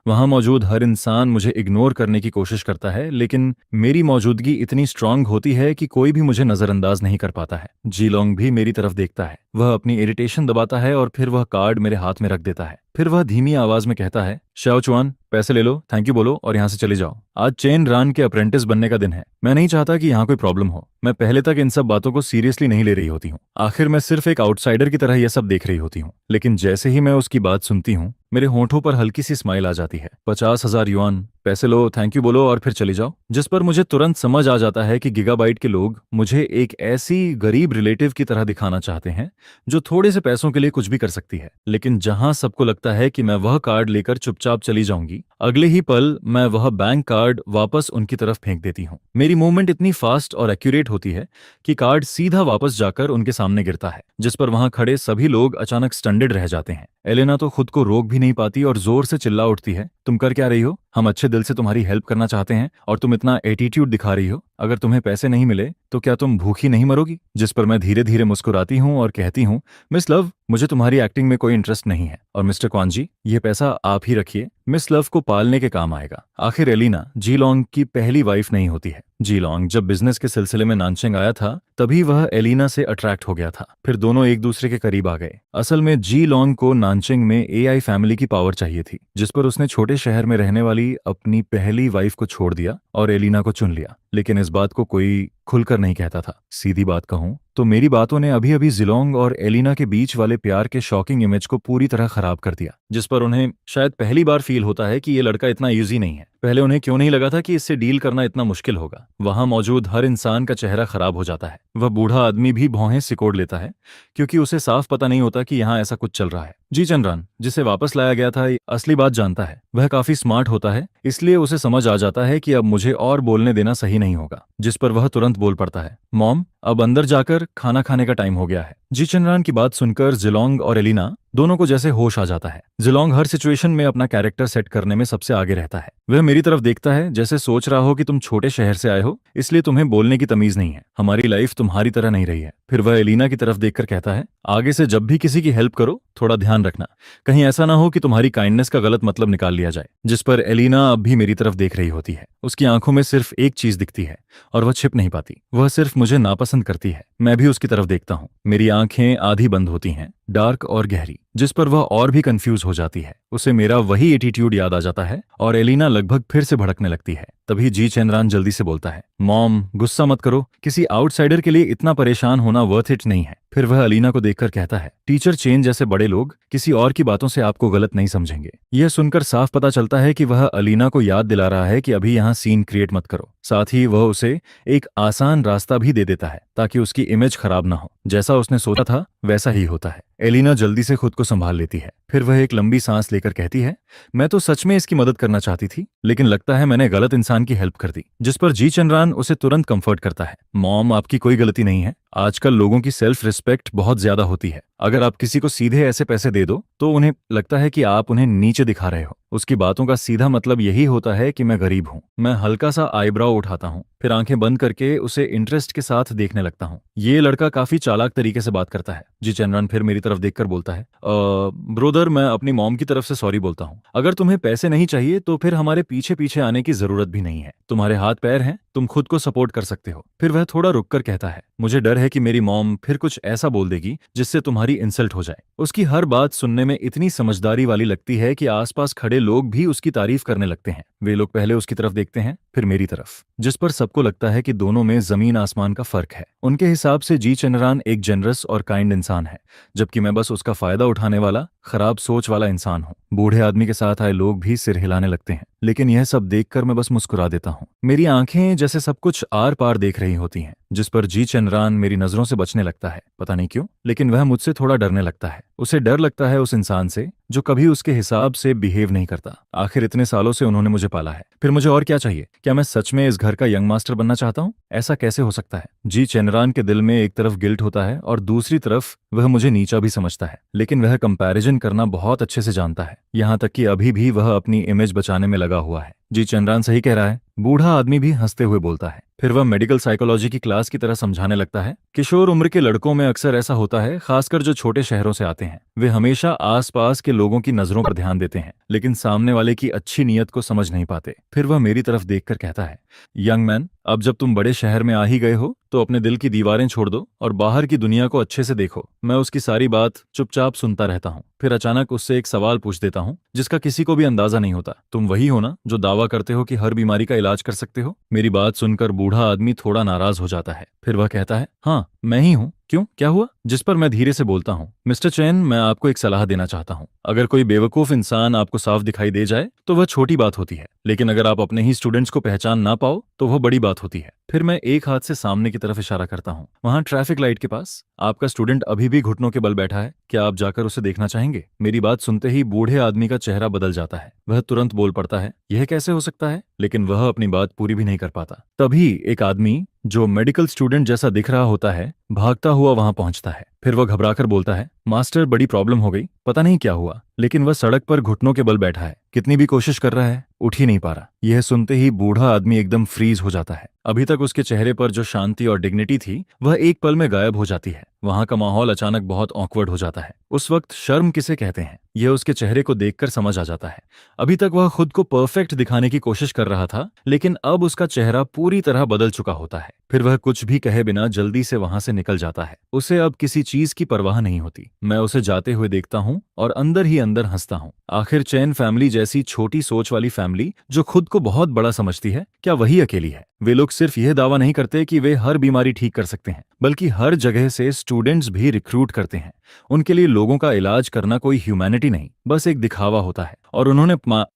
वहां मौजूद हर इंसान मुझे इग्नोर करने की कोशिश करता है, लेकिन मेरी मौजूदगी इतनी स्ट्रांग होती है कि कोई भी मुझे नजरअंदाज नहीं कर पाता है। जी लॉन्ग भी मेरी तरफ देखता है। वह अपनी इरिटेशन दबाता है और फिर वह कार्ड मेरे हाथ में रख देता है। फिर वह धीमी आवाज में कहता है, शाओचुआन, पैसे ले लो, थैंक यू बोलो और यहाँ से चले जाओ। आज चेन रान के अप्रेंटिस बनने का दिन है। मैं नहीं चाहता कि यहाँ कोई प्रॉब्लम हो। मैं पहले तक इन सब बातों को सीरियसली नहीं ले रही होती हूँ। आखिर मैं सिर्फ एक आउटसाइडर की तरह यह सब देख रही होती हूँ, लेकिन जैसे ही मैं उसकी बात सुनती हूँ, मेरे होंठों पर हल्की सी स्माइल आ जाती है। 50,000 युआन, पैसे लो, थैंक यू बोलो और फिर चली जाओ। जिस पर मुझे तुरंत समझ आ जाता है कि गीगाबाइट के लोग मुझे एक ऐसी गरीब रिलेटिव की तरह दिखाना चाहते हैं जो थोड़े से पैसों के लिए कुछ भी कर सकती है। लेकिन जहां सबको लगता है कि मैं वह कार्ड लेकर चुपचाप चली जाऊंगी, अगले ही पल मैं वह बैंक कार्ड वापस उनकी तरफ फेंक देती हूँ। मेरी मूवमेंट इतनी फास्ट और एक्यूरेट होती है कि कार्ड सीधा वापस जाकर उनके सामने गिरता है, जिस पर वहां खड़े सभी लोग अचानक स्टंडेड रह जाते हैं। एलेना तो खुद को रोक भी नहीं पाती और जोर से चिल्ला उठती है, तुम कर क्या रही हो? हम अच्छे दिल से तुम्हारी हेल्प करना चाहते हैं और तुम इतना एटीट्यूड दिखा रही हो। अगर तुम्हें पैसे नहीं मिले तो क्या तुम भूखी नहीं मरोगी? जिस पर मैं धीरे धीरे मुस्कुराती हूँ और कहती हूँ, मिस लव, मुझे तुम्हारी एक्टिंग में कोई इंटरेस्ट नहीं है, और मिस्टर क्वान जी, ये पैसा आप ही रखिए, मिस लव को पालने के काम आएगा। आखिर एलिना जी लॉन्ग की पहली वाइफ नहीं होती है। जी लॉन्ग जब बिजनेस के सिलसिले में नानचेंग आया था, तभी वह एलिना से अट्रैक्ट हो गया था। फिर दोनों एक दूसरे के करीब आ गए। असल में जी लॉन्ग को नानचेंग में एआई फैमिली की पावर चाहिए थी, जिस पर उसने छोटे शहर में रहने वाली अपनी पहली वाइफ को छोड़ दिया और एलिना को चुन लिया। लेकिन इस बात को कोई खुलकर नहीं कहता था। सीधी बात कहूं तो मेरी बातों ने अभी अभी जिलोंग और एलिना के बीच वाले प्यार के शॉकिंग इमेज को पूरी तरह खराब कर दिया, जिस पर उन्हें शायद पहली बार फील होता है कि ये लड़का इतना ईजी नहीं है। पहले उन्हें क्यों नहीं लगा था कि इससे डील करना इतना मुश्किल होगा। वहां मौजूद हर इंसान का चेहरा खराब हो जाता है। वह बूढ़ा आदमी भी भौहें सिकोड़ लेता है, क्योंकि उसे साफ पता नहीं होता कि यहाँ ऐसा कुछ चल रहा है। जी चंद्रान, जिसे वापस लाया गया था, असली बात जानता है। वह काफी स्मार्ट होता है, इसलिए उसे समझ आ जाता है कि अब मुझे और बोलने देना सही नहीं होगा। जिस पर वह तुरंत बोल पड़ता है, मॉम, अब अंदर जाकर खाना खाने का टाइम हो गया है। जी चंद्रान की बात सुनकर जिलोंग और एलिना दोनों को जैसे होश आ जाता है। जिलोंग हर सिचुएशन में अपना कैरेक्टर सेट करने में सबसे आगे रहता है। वह मेरी तरफ देखता है, जैसे सोच रहा हो कि तुम छोटे शहर से आए हो, इसलिए तुम्हें बोलने की तमीज नहीं है। हमारी लाइफ तुम्हारी तरह नहीं रही है। फिर वह एलिना की तरफ देखकर कहता है, आगे से जब भी किसी की हेल्प करो, थोड़ा ध्यान रखना, कहीं ऐसा ना हो कि तुम्हारी काइंडनेस का गलत मतलब निकाल लिया जाए। जिस पर एलिना अब भी मेरी तरफ देख रही होती है। उसकी आंखों में सिर्फ एक चीज दिखती है और वह छिप नहीं पाती। वह सिर्फ मुझे नापसंद करती है। मैं भी उसकी तरफ देखता हूँ। मेरी आंखें आधी बंद होती हैं, डार्क और गहरी, जिस पर वह और भी कंफ्यूज हो जाती है। उसे मेरा वही एटीट्यूड याद आ जाता है और एलिना लगभग फिर से भड़कने लगती है। तभी जी चंद्रान जल्दी से बोलता है, मॉम, गुस्सा मत करो, किसी आउटसाइडर के लिए इतना परेशान होना वर्थ इट नहीं है। फिर वह अलीना को देखकर कहता है, टीचर चेन जैसे बड़े लोग किसी और की बातों से आपको गलत नहीं समझेंगे। यह सुनकर साफ पता चलता है कि वह अलीना को याद दिला रहा है कि अभी यहाँ सीन क्रिएट मत करो। साथ ही वह उसे एक आसान रास्ता भी दे देता है ताकि उसकी इमेज खराब ना हो। जैसा उसने सोचा था वैसा ही होता है। एलिना जल्दी से खुद को संभाल लेती है। फिर वह एक लंबी सांस लेकर कहती है, मैं तो सच में इसकी मदद करना चाहती थी, लेकिन लगता है मैंने गलत इंसान की हेल्प कर दी। जिस पर जी चंद्रान उसे तुरंत कंफर्ट करता है, मॉम आपकी कोई गलती नहीं है। आजकल लोगों की सेल्फ रिस्पेक्ट बहुत ज्यादा होती है। अगर आप किसी को सीधे ऐसे पैसे दे दो तो उन्हें लगता है कि आप उन्हें नीचे दिखा रहे हो। उसकी बातों का सीधा मतलब यही होता है कि मैं गरीब हूँ। मैं हल्का सा आईब्राउ उठाता हूँ, फिर आंखें बंद करके उसे इंटरेस्ट के साथ देखने लगता हूँ। ये लड़का काफी चालाक तरीके से बात करता है। जी चंद्रन फिर मेरी तरफ देखकर बोलता है, ब्रोदर मैं अपनी मॉम की तरफ से सॉरी बोलता हूँ। अगर तुम्हें पैसे नहीं चाहिए तो फिर हमारे पीछे पीछे आने की जरूरत भी नहीं है। तुम्हारे हाथ पैर हैं, तुम खुद को सपोर्ट कर सकते हो। फिर वह थोड़ा रुककर कहता है, मुझे डर है कि मेरी मॉम फिर कुछ ऐसा बोल देगी जिससे तुम्हारी इंसल्ट हो जाए। उसकी हर बात सुनने में इतनी समझदारी वाली लगती है कि आसपास खड़े लोग भी उसकी तारीफ करने लगते हैं। वे लोग पहले उसकी तरफ देखते हैं, फिर मेरी तरफ, जिस पर सबको लगता है कि दोनों में जमीन आसमान का फर्क है। उनके हिसाब से जी चंद्रान एक जनरस और काइंड इंसान है, जबकि मैं बस उसका फायदा उठाने वाला खराब सोच वाला इंसान हूँ। बूढ़े आदमी के साथ आए लोग भी सिर हिलाने लगते हैं, लेकिन यह सब देखकर मैं बस मुस्कुरा देता हूँ। मेरी आंखें जैसे सब कुछ आर पार देख रही होती हैं, जिस पर जी चंद्रान मेरी नजरों से बचने लगता है। पता नहीं क्यों, लेकिन वह मुझसे थोड़ा डरने लगता है। उसे डर लगता है उस इंसान से जो कभी उसके हिसाब से बिहेव नहीं करता। आखिर इतने सालों से उन्होंने मुझे पाला है, फिर मुझे और क्या चाहिए? क्या मैं सच में इस घर का यंग मास्टर बनना चाहता हूँ? ऐसा कैसे हो सकता है? जी चंद्रान के दिल में एक तरफ गिल्ट होता है और दूसरी तरफ वह मुझे नीचा भी समझता है, लेकिन वह कंपैरिजन करना बहुत अच्छे से जानता है। यहाँ तक कि अभी भी वह अपनी इमेज बचाने में लगा हुआ है। जी चंद्रान सही कह रहा है, बूढ़ा आदमी भी हंसते हुए बोलता है। फिर वह मेडिकल साइकोलॉजी की क्लास की तरह समझाने लगता है, किशोर उम्र के लड़कों में अक्सर ऐसा होता है, खासकर जो छोटे शहरों से आते हैं। वे हमेशा आसपास के लोगों की नजरों पर ध्यान देते हैं, लेकिन सामने वाले की अच्छी नीयत को समझ नहीं पाते। फिर वह मेरी तरफ देखकर कहता है, यंग मैन, अब जब तुम बड़े शहर में आ ही गए हो तो अपने दिल की दीवारें छोड़ दो और बाहर की दुनिया को अच्छे से देखो। मैं उसकी सारी बात चुपचाप सुनता रहता हूँ, फिर अचानक उससे एक सवाल पूछ देता हूँ जिसका किसी को भी अंदाजा नहीं होता। तुम वही हो ना जो दावा करते हो कि हर बीमारी का इलाज कर सकते हो? मेरी बात सुनकर बूढ़ा आदमी थोड़ा नाराज हो जाता है। फिर वह कहता है, हाँ मैं ही हूँ। क्यों, क्या हुआ? जिस पर मैं धीरे से बोलता हूँ, मिस्टर चैन, मैं आपको एक सलाह देना चाहता हूँ। अगर कोई बेवकूफ इंसान आपको साफ दिखाई दे जाए तो वह छोटी बात होती है, लेकिन अगर आप अपने ही स्टूडेंट्स को पहचान ना पाओ तो वह बड़ी बात होती है। फिर मैं एक हाथ से सामने की तरफ इशारा करता हूँ, वहां ट्रैफिक लाइट के पास आपका स्टूडेंट अभी भी घुटनों के बल बैठा है। क्या आप जाकर उसे देखना चाहेंगे? मेरी बात सुनते ही बूढ़े आदमी का चेहरा बदल जाता है। वह तुरंत बोल पड़ता है, यह कैसे हो सकता है? लेकिन वह अपनी बात पूरी भी नहीं कर पाता। तभी एक आदमी जो मेडिकल स्टूडेंट जैसा दिख रहा होता है भागता हुआ वहां पहुंचता है। फिर वह घबराकर बोलता है, मास्टर बड़ी प्रॉब्लम हो गई, पता नहीं क्या हुआ, लेकिन वह सड़क पर घुटनों के बल बैठा है, कितनी भी कोशिश कर रहा है, उठ ही नहीं पा रहा। यह सुनते ही बूढ़ा आदमी एकदम फ्रीज हो जाता है। अभी तक उसके चेहरे पर जो शांति और डिग्निटी थी वह एक पल में गायब हो जाती है। वहां का माहौल अचानक बहुत ऑकवर्ड हो जाता है। उस वक्त शर्म किसे कहते हैं यह उसके चेहरे को देखकर समझ आ जाता है। अभी तक वह खुद को परफेक्ट दिखाने की कोशिश कर रहा था, लेकिन अब उसका चेहरा पूरी तरह बदल चुका होता है। फिर वह कुछ भी कहे बिना जल्दी से वहां से निकल जाता है। उसे अब किसी चीज की परवाह नहीं होती। मैं उसे जाते हुए देखता हूँ और अंदर ही अंदर हंसता हूँ। आखिर चैन फैमिली जैसी छोटी सोच वाली फैमिली जो खुद को बहुत बड़ा समझती है, क्या वही अकेली है? वे लोग सिर्फ यह दावा नहीं करते कि वे हर बीमारी ठीक कर सकते हैं, बल्कि हर जगह से स्टूडेंट्स भी रिक्रूट करते हैं। उनके लिए लोगों का इलाज करना कोई ह्यूमैनिटी नहीं, बस एक दिखावा होता है। और उन्होंने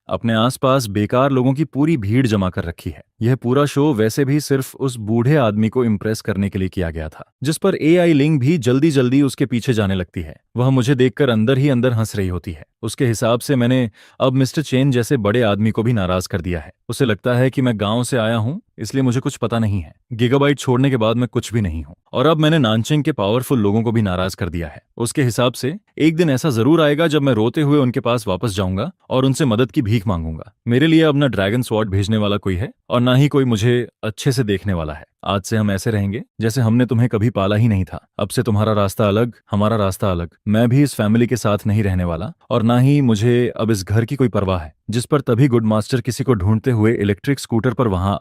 अपने आसपास बेकार लोगों की पूरी भीड़ जमा कर रखी है। यह पूरा शो वैसे भी सिर्फ उस बूढ़े आदमी को इम्प्रेस करने के लिए किया गया था, जिस पर एआई लिंग भी जल्दी जल्दी उसके पीछे जाने लगती है। वह मुझे देखकर अंदर ही अंदर हंस रही होती है। उसके हिसाब से मैंने अब मिस्टर चेन जैसे बड़े आदमी को भी नाराज कर दिया है। उसे लगता है कि मैं गांव से आया हूं, इसलिए मुझे कुछ पता नहीं है। गीगाबाइट छोड़ने के बाद मैं कुछ भी नहीं हूं। और अब मैंने नानचिंग के पावरफुल लोगों को भी नाराज कर दिया है। उसके हिसाब से एक दिन ऐसा जरूर आएगा जब मैं रोते हुए उनके पास वापस जाऊंगा और उनसे मदद की भीख मांगूंगा। मेरे लिए अब न ड्रैगन स्वॉर्ड भेजने वाला कोई है और ना ही कोई मुझे अच्छे से देखने वाला है। आज से हम ऐसे रहेंगे जैसे हमने तुम्हें कभी पाला ही नहीं था। अब से तुम्हारा रास्ता अलग, हमारा रास्ता अलग। मैं भी इस फैमिली के साथ नहीं रहने वाला और ना ही मुझे अब इस घर की कोई परवाह है। जिस पर तभी गुड मास्टर किसी को ढूंढते हुए इलेक्ट्रिक स्कूटर पर वहां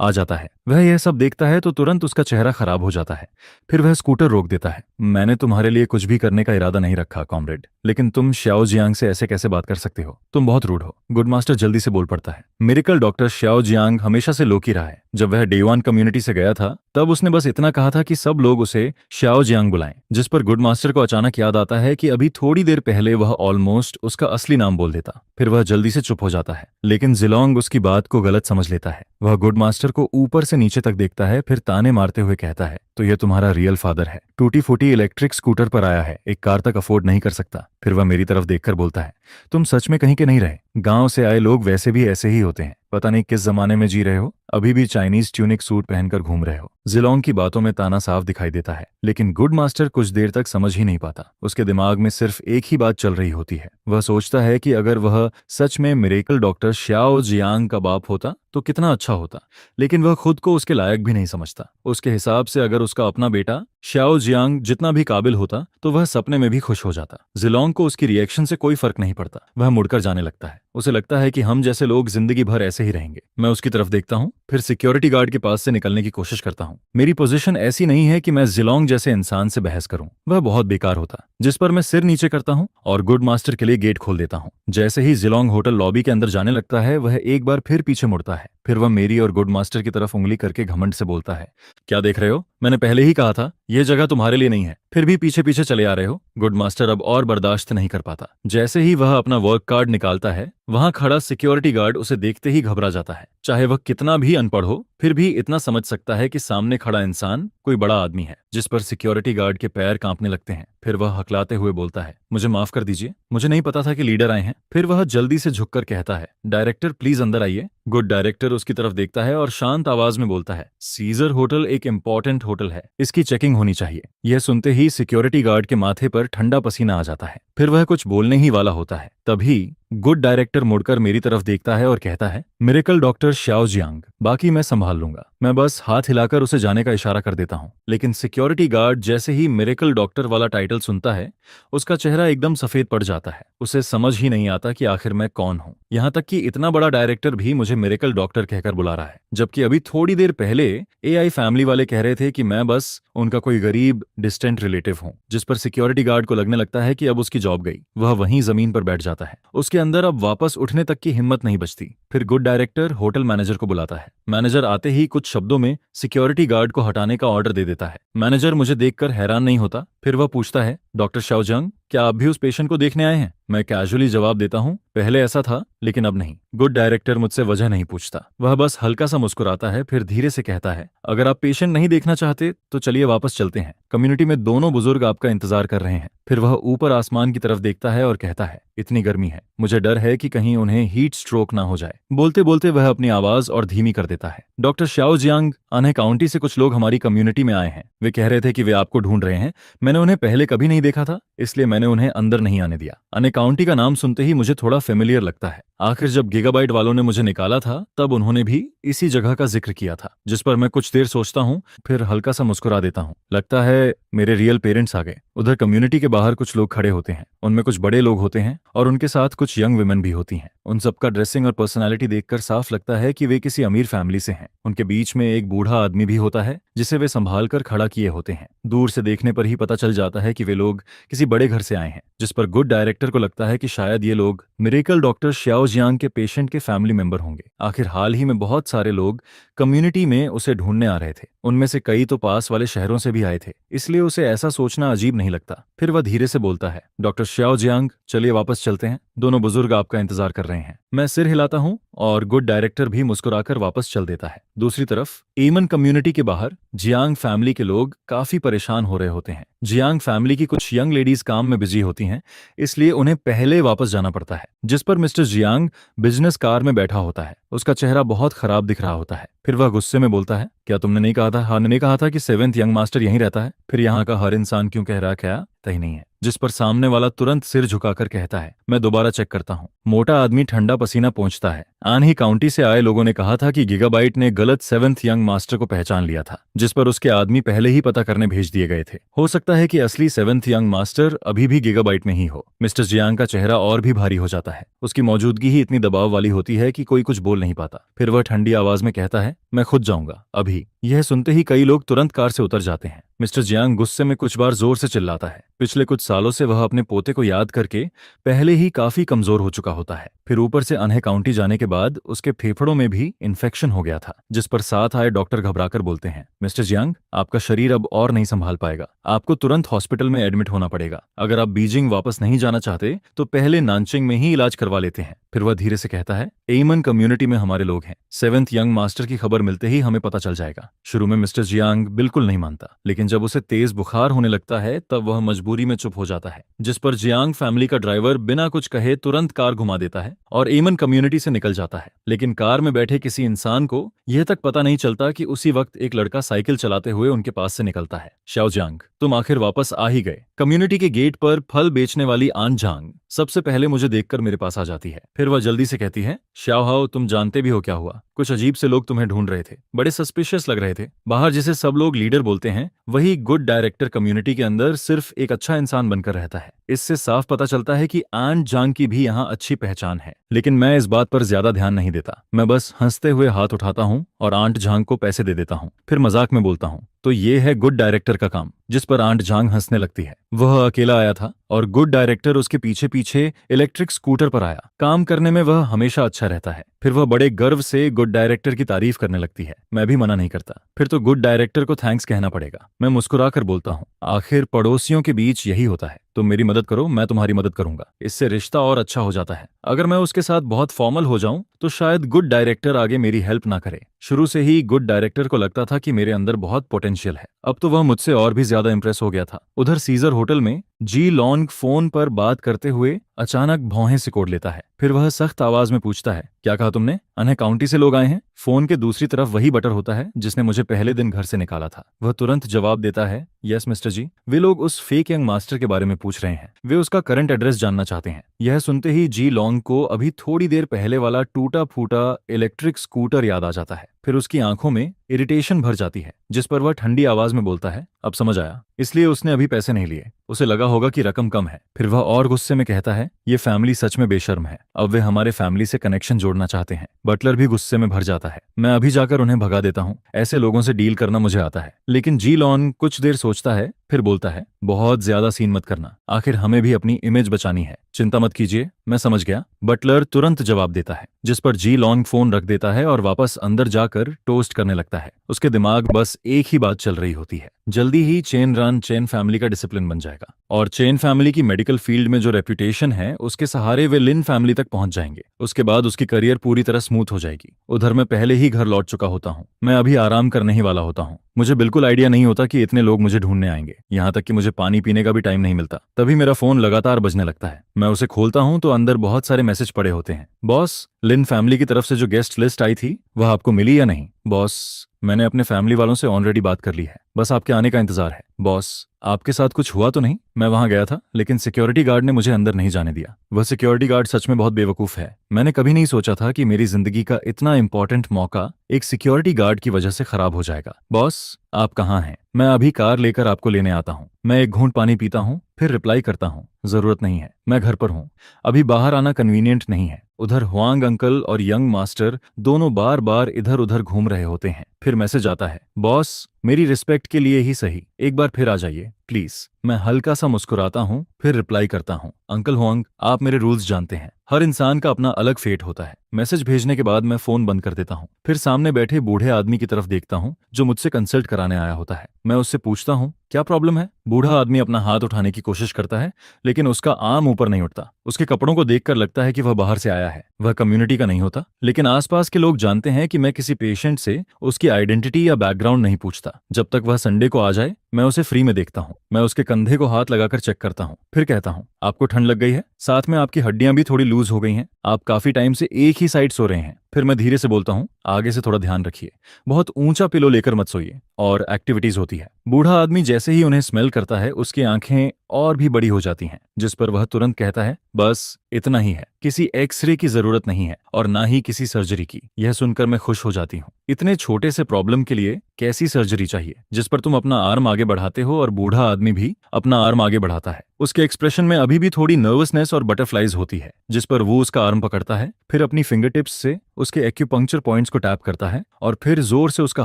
आ जाता है। वह यह सब देखता है तो तुरंत उसका चेहरा खराब हो जाता है। फिर वह स्कूटर रोक देता है। मैंने तुम्हारे लिए कुछ भी करने का इरादा नहीं रखा कॉमरेड, लेकिन तुम श्याओ जियांग से ऐसे कैसे बात कर सकते हो? तुम बहुत रूड हो। गुड मास्टर जल्दी से बोल पड़ता है। मिरेकल डॉक्टर श्याओ जियांग हमेशा से लोकी रहा है। जब वह डेवान कम्युनिटी से गया था तब उसने बस इतना कहा था कि सब लोग उसे श्याओ जियांग बुलाएं, जिस पर गुड मास्टर को अचानक याद आता है कि अभी थोड़ी देर पहले वह ऑलमोस्ट उसका असली नाम बोल देता। फिर वह जल्दी से चुप हो जाता है, लेकिन जिलोंग उसकी बात को गलत समझ लेता है। वह गुड मास्टर को ऊपर से नीचे तक देखता है, फिर ताने मारते हुए कहता है, तो यह तुम्हारा रियल फादर है, टूटी फूटी इलेक्ट्रिक स्कूटर पर आया है, एक कार तक अफोर्ड नहीं कर सकता। फिर वह मेरी तरफ देखकर बोलता है, तुम सच में कहीं के नहीं रहे, गांव से आए लोग वैसे भी ऐसे ही होते हैं, पता नहीं किस जमाने में जी रहे हो, अभी भी चाइनीज ट्यूनिक सूट पहनकर घूम रहे हो। जिलोंग की बातों में ताना साफ दिखाई देता है, लेकिन गुड मास्टर कुछ देर तक समझ ही नहीं पाता। उसके दिमाग में सिर्फ एक ही बात चल रही होती है। वह सोचता है कि अगर वह सच में मिरेकल डॉक्टर श्याओ जियांग का बाप होता तो कितना अच्छा होता, लेकिन वह खुद को उसके लायक भी नहीं समझता। उसके हिसाब से अगर उसका अपना बेटा श्याओ जियांग जितना भी काबिल होता तो वह सपने में भी खुश हो जाता। जिलोंग को उसकी रिएक्शन से कोई फर्क नहीं पड़ता। वह मुड़कर जाने लगता है। उसे लगता है कि हम जैसे लोग जिंदगी भर ऐसे ही रहेंगे। मैं उसकी तरफ देखता हूँ, फिर सिक्योरिटी गार्ड के पास से निकलने की कोशिश करता हूँ। मेरी पोजीशन ऐसी नहीं है कि मैं जिलोंग जैसे इंसान से बहस करूं, वह बहुत बेकार होता। जिस पर मैं सिर नीचे करता हूँ और गुड मास्टर के लिए गेट खोल देता हूँ। जैसे ही जिलोंग होटल लॉबी के अंदर जाने लगता है, वह एक बार फिर पीछे मुड़ता है। फिर वह मेरी और गुड मास्टर की तरफ उंगली करके घमंड से बोलता है, क्या देख रहे हो, मैंने पहले ही कहा था यह जगह तुम्हारे लिए नहीं है, फिर भी पीछे पीछे चले आ रहे हो। गुड मास्टर अब और बर्दाश्त नहीं कर पाता। जैसे ही वह अपना वर्क कार्ड निकालता है, वहां खड़ा सिक्योरिटी गार्ड उसे देखते ही घबरा जाता है। चाहे वह कितना भी अनपढ़ हो, फिर भी इतना समझ सकता है कि सामने खड़ा इंसान कोई बड़ा आदमी है। जिस पर सिक्योरिटी गार्ड के पैर कांपने लगते हैं। फिर वह हकलाते हुए बोलता है, मुझे माफ कर दीजिए, मुझे नहीं पता था कि लीडर आए हैं। फिर वह जल्दी से झुककर कहता है, डायरेक्टर प्लीज अंदर आइए। गुड डायरेक्टर उसकी तरफ देखता है और शांत आवाज में बोलता है, सीजर होटल एक इंपॉर्टेंट होटल है, इसकी चेकिंग होनी चाहिए। यह सुनते ही सिक्योरिटी गार्ड के माथे पर ठंडा पसीना आ जाता है। फिर वह कुछ बोलने ही वाला होता है, तभी गुड डायरेक्टर मुड़कर मेरी तरफ देखता है और कहता है, मिरेकल डॉक्टर श्याओ जियांग, बाकी मैं संभाल लूंगा। मैं बस हाथ हिलाकर उसे जाने का इशारा कर देता हूं, लेकिन सिक्योरिटी गार्ड जैसे ही मिरेकल डॉक्टर वाला टाइटल सुनता है, उसका चेहरा एकदम सफेद पड़ जाता है। उसे समझ ही नहीं आता कि आखिर मैं कौन हूं। यहां तक कि इतना बड़ा डायरेक्टर भी मुझे मिरेकल डॉक्टर कहकर बुला रहा है, जबकि अभी थोड़ी देर पहले एआई फैमिली वाले कह रहे थे कि मैं बस उनका कोई गरीब डिस्टेंट रिलेटिव हूं। जिस पर सिक्योरिटी गार्ड को लगने लगता है कि अब उसकी जॉब गई। वह वहीं जमीन पर बैठ जाता है। उसके अंदर अब वापस उठने तक की हिम्मत नहीं बचती। फिर गुड डायरेक्टर होटल मैनेजर को बुलाता है। मैनेजर आते ही कुछ शब्दों में सिक्योरिटी गार्ड को हटाने का ऑर्डर दे देता है। मैनेजर मुझे देखकर हैरान नहीं होता। फिर वह पूछता है, डॉक्टर श्याओ जियांग, क्या आप भी उस पेशेंट को देखने आए हैं? मैं कैजुअली जवाब देता हूँ, पहले ऐसा था लेकिन अब नहीं। गुड डायरेक्टर मुझसे वजह नहीं पूछता। वह बस हल्का सा मुस्कुराता है, फिर धीरे से कहता है, अगर आप पेशेंट नहीं देखना चाहते तो चलिए वापस चलते हैं। कम्युनिटी में दोनों बुजुर्ग आपका इंतजार कर रहे हैं। फिर वह ऊपर आसमान की तरफ देखता है और कहता है, इतनी गर्मी है, मुझे डर है कि कहीं उन्हें हीट स्ट्रोक ना हो जाए। बोलते बोलते वह अपनी आवाज और धीमी कर देता है। डॉक्टर श्याओ जियांग, अनहे काउंटी से कुछ लोग हमारी कम्युनिटी में आए हैं। वे कह रहे थे कि वे आपको ढूंढ रहे हैं। मैंने उन्हें पहले कभी नहीं देखा था, इसलिए मैंने उन्हें अंदर नहीं आने दिया। अनहे काउंटी का नाम सुनते ही मुझे थोड़ा फेमिलियर लगता है। आखिर जब गीगाबाइट वालों ने मुझे निकाला था तब उन्होंने भी इसी जगह का जिक्र किया था। जिस पर मैं कुछ देर सोचता हूँ, फिर हल्का सा मुस्कुरा देता हूँ। लगता है मेरे रियल पेरेंट्स आ गए। उधर कम्युनिटी के बाहर कुछ लोग खड़े होते हैं। उनमें कुछ बड़े लोग होते हैं और उनके साथ कुछ यंग वुमेन भी होती हैं। उन सबका ड्रेसिंग और पर्सनालिटी देखकर साफ लगता है कि वे किसी अमीर फैमिली से हैं। उनके बीच में एक बूढ़ा आदमी भी होता है जिसे वे संभाल कर खड़ा किए होते हैं। दूर से देखने पर ही पता चल जाता है कि वे लोग किसी बड़े घर से आए हैं। जिस पर गुड डायरेक्टर को लगता है कि शायद ये लोग मिरेकल डॉक्टर श्याओ जियांग के पेशेंट के फैमिली मेंबर होंगे। आखिर हाल ही में बहुत सारे लोग कम्युनिटी में उसे ढूंढने आ रहे थे। उनमें से कई तो पास वाले शहरों से भी आए थे, इसलिए उसे ऐसा सोचना अजीब नहीं लगता। फिर वह धीरे से बोलता है, डॉक्टर श्याओ जियांग, चलिए वापस चलते हैं, दोनों बुजुर्ग आपका इंतजार कर रहे हैं। मैं सिर हिलाता हूँ और गुड डायरेक्टर भी मुस्कुराकर वापस चल देता है। दूसरी तरफ एमन कम्युनिटी के बाहर जियांग फैमिली के लोग काफी परेशान हो रहे होते हैं। जियांग फैमिली की कुछ यंग लेडीज काम में बिजी होती हैं, इसलिए उन्हें पहले वापस जाना पड़ता है। जिस पर मिस्टर जियांग बिजनेस कार में बैठा होता है। उसका चेहरा बहुत खराब दिख रहा होता है। फिर वह गुस्से में बोलता है, क्या तुमने नहीं कहा था, हाँ ने कहा था कि 7th यंग मास्टर यहीं रहता है? फिर यहाँ का हर इंसान क्यों कह रहा, क्या तय नहीं है? जिस पर सामने वाला तुरंत सिर झुकाकर कहता है, मैं दोबारा चेक करता हूँ। मोटा आदमी ठंडा पसीना पोंछता है। आनही काउंटी से आए लोगों ने कहा था कि गीगाबाइट ने गलत 7th यंग मास्टर को पहचान लिया था, जिस पर उसके आदमी पहले ही पता करने भेज दिए गए थे। हो सकता है कि असली 7th यंग मास्टर अभी भी गीगाबाइट में ही हो। मिस्टर जियांग का चेहरा और भी भारी हो जाता है। उसकी मौजूदगी ही इतनी दबाव वाली होती है कि कोई कुछ बोल नहीं पाता। फिर वह ठंडी आवाज में कहता है, मैं खुद जाऊंगा अभी। यह सुनते ही कई लोग तुरंत कार से उतर जाते हैं। मिस्टर जियांग गुस्से में कुछ बार जोर से चिल्लाता है। पिछले कुछ सालों से वह अपने पोते को याद करके पहले ही काफी कमजोर हो चुका होता है। फिर ऊपर से अनहे काउंटी जाने के बाद उसके फेफड़ों में भी इन्फेक्शन हो गया था, जिस पर साथ आए डॉक्टर घबराकर बोलते हैं, मिस्टर जियांग, आपका शरीर अब और नहीं संभाल पाएगा, आपको तुरंत हॉस्पिटल में एडमिट होना पड़ेगा। अगर आप बीजिंग वापस नहीं जाना चाहते तो पहले नानचिंग में ही इलाज करवा लेते हैं। फिर वह धीरे से कहता है, एमन कम्युनिटी में हमारे लोग हैं, 7th यंग मास्टर की खबर मिलते ही हमें पता चल जाएगा। शुरू में मिस्टर जियांग बिल्कुल नहीं मानता, लेकिन जब उसे तेज बुखार होने लगता है तब वह मजबूरी में चुप हो जाता है, जिस पर जियांग फैमिली का ड्राइवर बिना कुछ कहे तुरंत कार घुमा देता है और एमन कम्युनिटी से निकल जाता है। लेकिन कार में बैठे किसी इंसान को यह तक पता नहीं चलता कि उसी वक्त एक लड़का साइकिल चलाते हुए उनके पास से निकलता है। शाओजियांग, तुम आखिर वापस आ ही गए। कम्युनिटी के गेट पर फल बेचने वाली आन झांग सबसे पहले मुझे देखकर मेरे पास आ जाती है। फिर वह जल्दी से कहती है, शाओहाओ, तुम जानते भी हो क्या हुआ। कुछ अजीब से लोग तुम्हें ढूंढ रहे थे, बड़े सस्पिशियस लग रहे थे। बाहर जिसे सब लोग लीडर बोलते हैं वही गुड डायरेक्टर कम्युनिटी के अंदर सिर्फ एक अच्छा इंसान बनकर रहता है। इससे साफ पता चलता है कि आन झांग की भी यहाँ अच्छी पहचान है। लेकिन मैं इस बात पर ज्यादा ध्यान नहीं देता। मैं बस हंसते हुए हाथ उठाता हूँ और आंट झांग को पैसे दे देता हूँ। फिर मजाक में बोलता हूँ, तो ये है गुड डायरेक्टर का काम। जिस पर आंट झांग हंसने लगती है। वह अकेला आया था और गुड डायरेक्टर उसके पीछे पीछे इलेक्ट्रिक स्कूटर पर आया। काम करने में वह हमेशा अच्छा रहता है। फिर वह बड़े गर्व से गुड डायरेक्टर की तारीफ करने लगती है। मैं भी मना नहीं करता। फिर तो गुड डायरेक्टर को थैंक्स कहना पड़ेगा। मैं मुस्कुराकर बोलता हूँ, आखिर पड़ोसियों के बीच यही होता है। तुम मेरी मदद करो, मैं तुम्हारी मदद करूंगा। इससे रिश्ता और अच्छा हो जाता है। अगर मैं उसके साथ बहुत फॉर्मल हो जाऊं तो शायद गुड डायरेक्टर आगे मेरी हेल्प ना करे। शुरू से ही गुड डायरेक्टर को लगता था कि मेरे अंदर बहुत पोटेंशियल है। अब तो वह मुझसे और भी ज्यादा इंप्रेस हो गया था। उधर सीजर होटल में जी लॉन्ग फोन पर बात करते हुए अचानक भौहें सिकोड़ लेता है। फिर वह सख्त आवाज में पूछता है, क्या कहा तुमने? अनहे काउंटी से लोग आए हैं। फोन के दूसरी तरफ वही बटर होता है जिसने मुझे पहले दिन घर से निकाला था। वह तुरंत जवाब देता है, यस मिस्टर जी, वे लोग उस फेक यंग मास्टर के बारे में पूछ रहे हैं। वे उसका करंट एड्रेस जानना चाहते हैं। यह सुनते ही जी लॉन्ग को अभी थोड़ी देर पहले वाला टूटा फूटा इलेक्ट्रिक स्कूटर याद आ जाता है। फिर उसकी आंखों में इरिटेशन भर जाती है, जिस पर वह ठंडी आवाज में बोलता है, अब समझ आया, इसलिए उसने अभी पैसे नहीं लिए। उसे लगा होगा कि रकम कम है। फिर वह और गुस्से में कहता है, ये फैमिली सच में बेशर्म है। अब वे हमारे फैमिली से कनेक्शन जोड़ना चाहते हैं। बटलर भी गुस्से में भर जाता है। मैं अभी जाकर उन्हें भगा देता हूँ। ऐसे लोगों से डील करना मुझे आता है। लेकिन जी लॉन कुछ देर सोचता है, फिर बोलता है, बहुत ज्यादा सीन मत करना, आखिर हमें भी अपनी इमेज बचानी है। चिंता मत कीजिए, मैं समझ गया। बटलर तुरंत जवाब देता है, जिस पर जी लॉन्ग फोन रख देता है और वापस अंदर जाकर टोस्ट करने लगता है। उसके दिमाग बस एक ही बात चल रही होती है, जल्दी ही चेन रन चेन फैमिली का डिसिप्लिन बन जाएगा और चेन फैमिली की मेडिकल फील्ड में जो रेप्यूटेशन है उसके सहारे वे लिन फैमिली तक पहुंच जाएंगे। उसके बाद उसकी करियर पूरी तरह स्मूथ हो जाएगी। उधर मैं पहले ही घर लौट चुका होता हूँ। मैं अभी आराम करने ही वाला होता हूँ। मुझे बिल्कुल आइडिया नहीं होता कि इतने लोग मुझे ढूंढने आएंगे। यहाँ तक कि मुझे पानी पीने का भी टाइम नहीं मिलता। तभी मेरा फोन लगातार बजने लगता है। मैं उसे खोलता हूँ तो अंदर बहुत सारे मैसेज पड़े होते हैं। बॉस, लिन फैमिली की तरफ से जो गेस्ट लिस्ट आई थी वह आपको मिली या नहीं? बॉस, मैंने अपने फैमिली वालों से ऑलरेडी बात कर ली है, बस आपके आने का इंतजार है। बॉस, आपके साथ कुछ हुआ तो नहीं? मैं वहां गया था लेकिन सिक्योरिटी गार्ड ने मुझे अंदर नहीं जाने दिया। वह सिक्योरिटी गार्ड सच में बहुत बेवकूफ है। मैंने कभी नहीं सोचा था कि मेरी जिंदगी का इतना इंपॉर्टेंट मौका एक सिक्योरिटी गार्ड की वजह से खराब हो जाएगा। बॉस, आप कहाँ हैं? मैं अभी कार लेकर आपको लेने आता हूँ। मैं एक घूंट पानी पीता हूँ, फिर रिप्लाई करता हूँ, जरूरत नहीं है, मैं घर पर हूँ, अभी बाहर आना कन्वीनियंट नहीं है। उधर हुआंग अंकल और यंग मास्टर दोनों बार बार इधर उधर घूम रहे होते हैं। फिर मैसेज आता है, बॉस, मेरी रिस्पेक्ट के लिए ही सही, एक बार फिर आ जाइए प्लीज। मैं हल्का सा मुस्कुराता हूँ, फिर रिप्लाई करता हूँ, अंकल हुआंग, आप मेरे रूल्स जानते हैं। हर इंसान का अपना अलग फेट होता है। मैसेज भेजने के बाद मैं फोन बंद कर देता हूँ। फिर सामने बैठे बूढ़े आदमी की तरफ देखता हूँ जो मुझसे कंसल्ट कराने आया होता है। मैं उससे पूछता हूँ, क्या प्रॉब्लम है? बूढ़ा आदमी अपना हाथ उठाने की कोशिश करता है लेकिन उसका आर्म ऊपर नहीं उठता। उसके कपड़ों को देखकर लगता है कि वह बाहर से आया है, वह कम्युनिटी का नहीं होता। लेकिन आसपास के लोग जानते हैं कि मैं किसी पेशेंट से उसकी आइडेंटिटी या बैकग्राउंड नहीं पूछता। जब तक वह संडे को आ जाए मैं उसे फ्री में देखता हूँ। मैं उसके कंधे को हाथ लगाकर चेक करता हूँ, फिर कहता हूँ, आपको ठंड लग गई है, साथ में आपकी हड्डियां भी थोड़ी लूज हो गई हैं, आप काफी टाइम से एक ही साइड सो रहे हैं। फिर मैं धीरे से बोलता हूँ, आगे से थोड़ा ध्यान रखिए, बहुत ऊंचा पिलो लेकर मत सोइए, और एक्टिविटीज होती है। बूढ़ा आदमी जैसे ही उन्हें स्मेल करता है उसकी आंखें और भी बड़ी हो जाती हैं, जिस पर वह तुरंत कहता है, बस इतना ही है, किसी एक्सरे की जरूरत नहीं है और ना ही किसी सर्जरी की। यह सुनकर मैं खुश हो जाती हूँ। इतने छोटे से प्रॉब्लम के लिए कैसी सर्जरी चाहिए? जिस पर तुम अपना आर्म आगे बढ़ाते हो और बूढ़ा आदमी भी अपना आर्म आगे बढ़ाता है। उसके एक्सप्रेशन में अभी भी थोड़ी नर्वसनेस और बटरफ्लाइज होती है, जिस पर वो उसका आर्म पकड़ता है, फिर अपनी फिंगर टिप्स से उसके एक्यूपंक्चर पॉइंट्स को टैप करता है और फिर जोर से उसका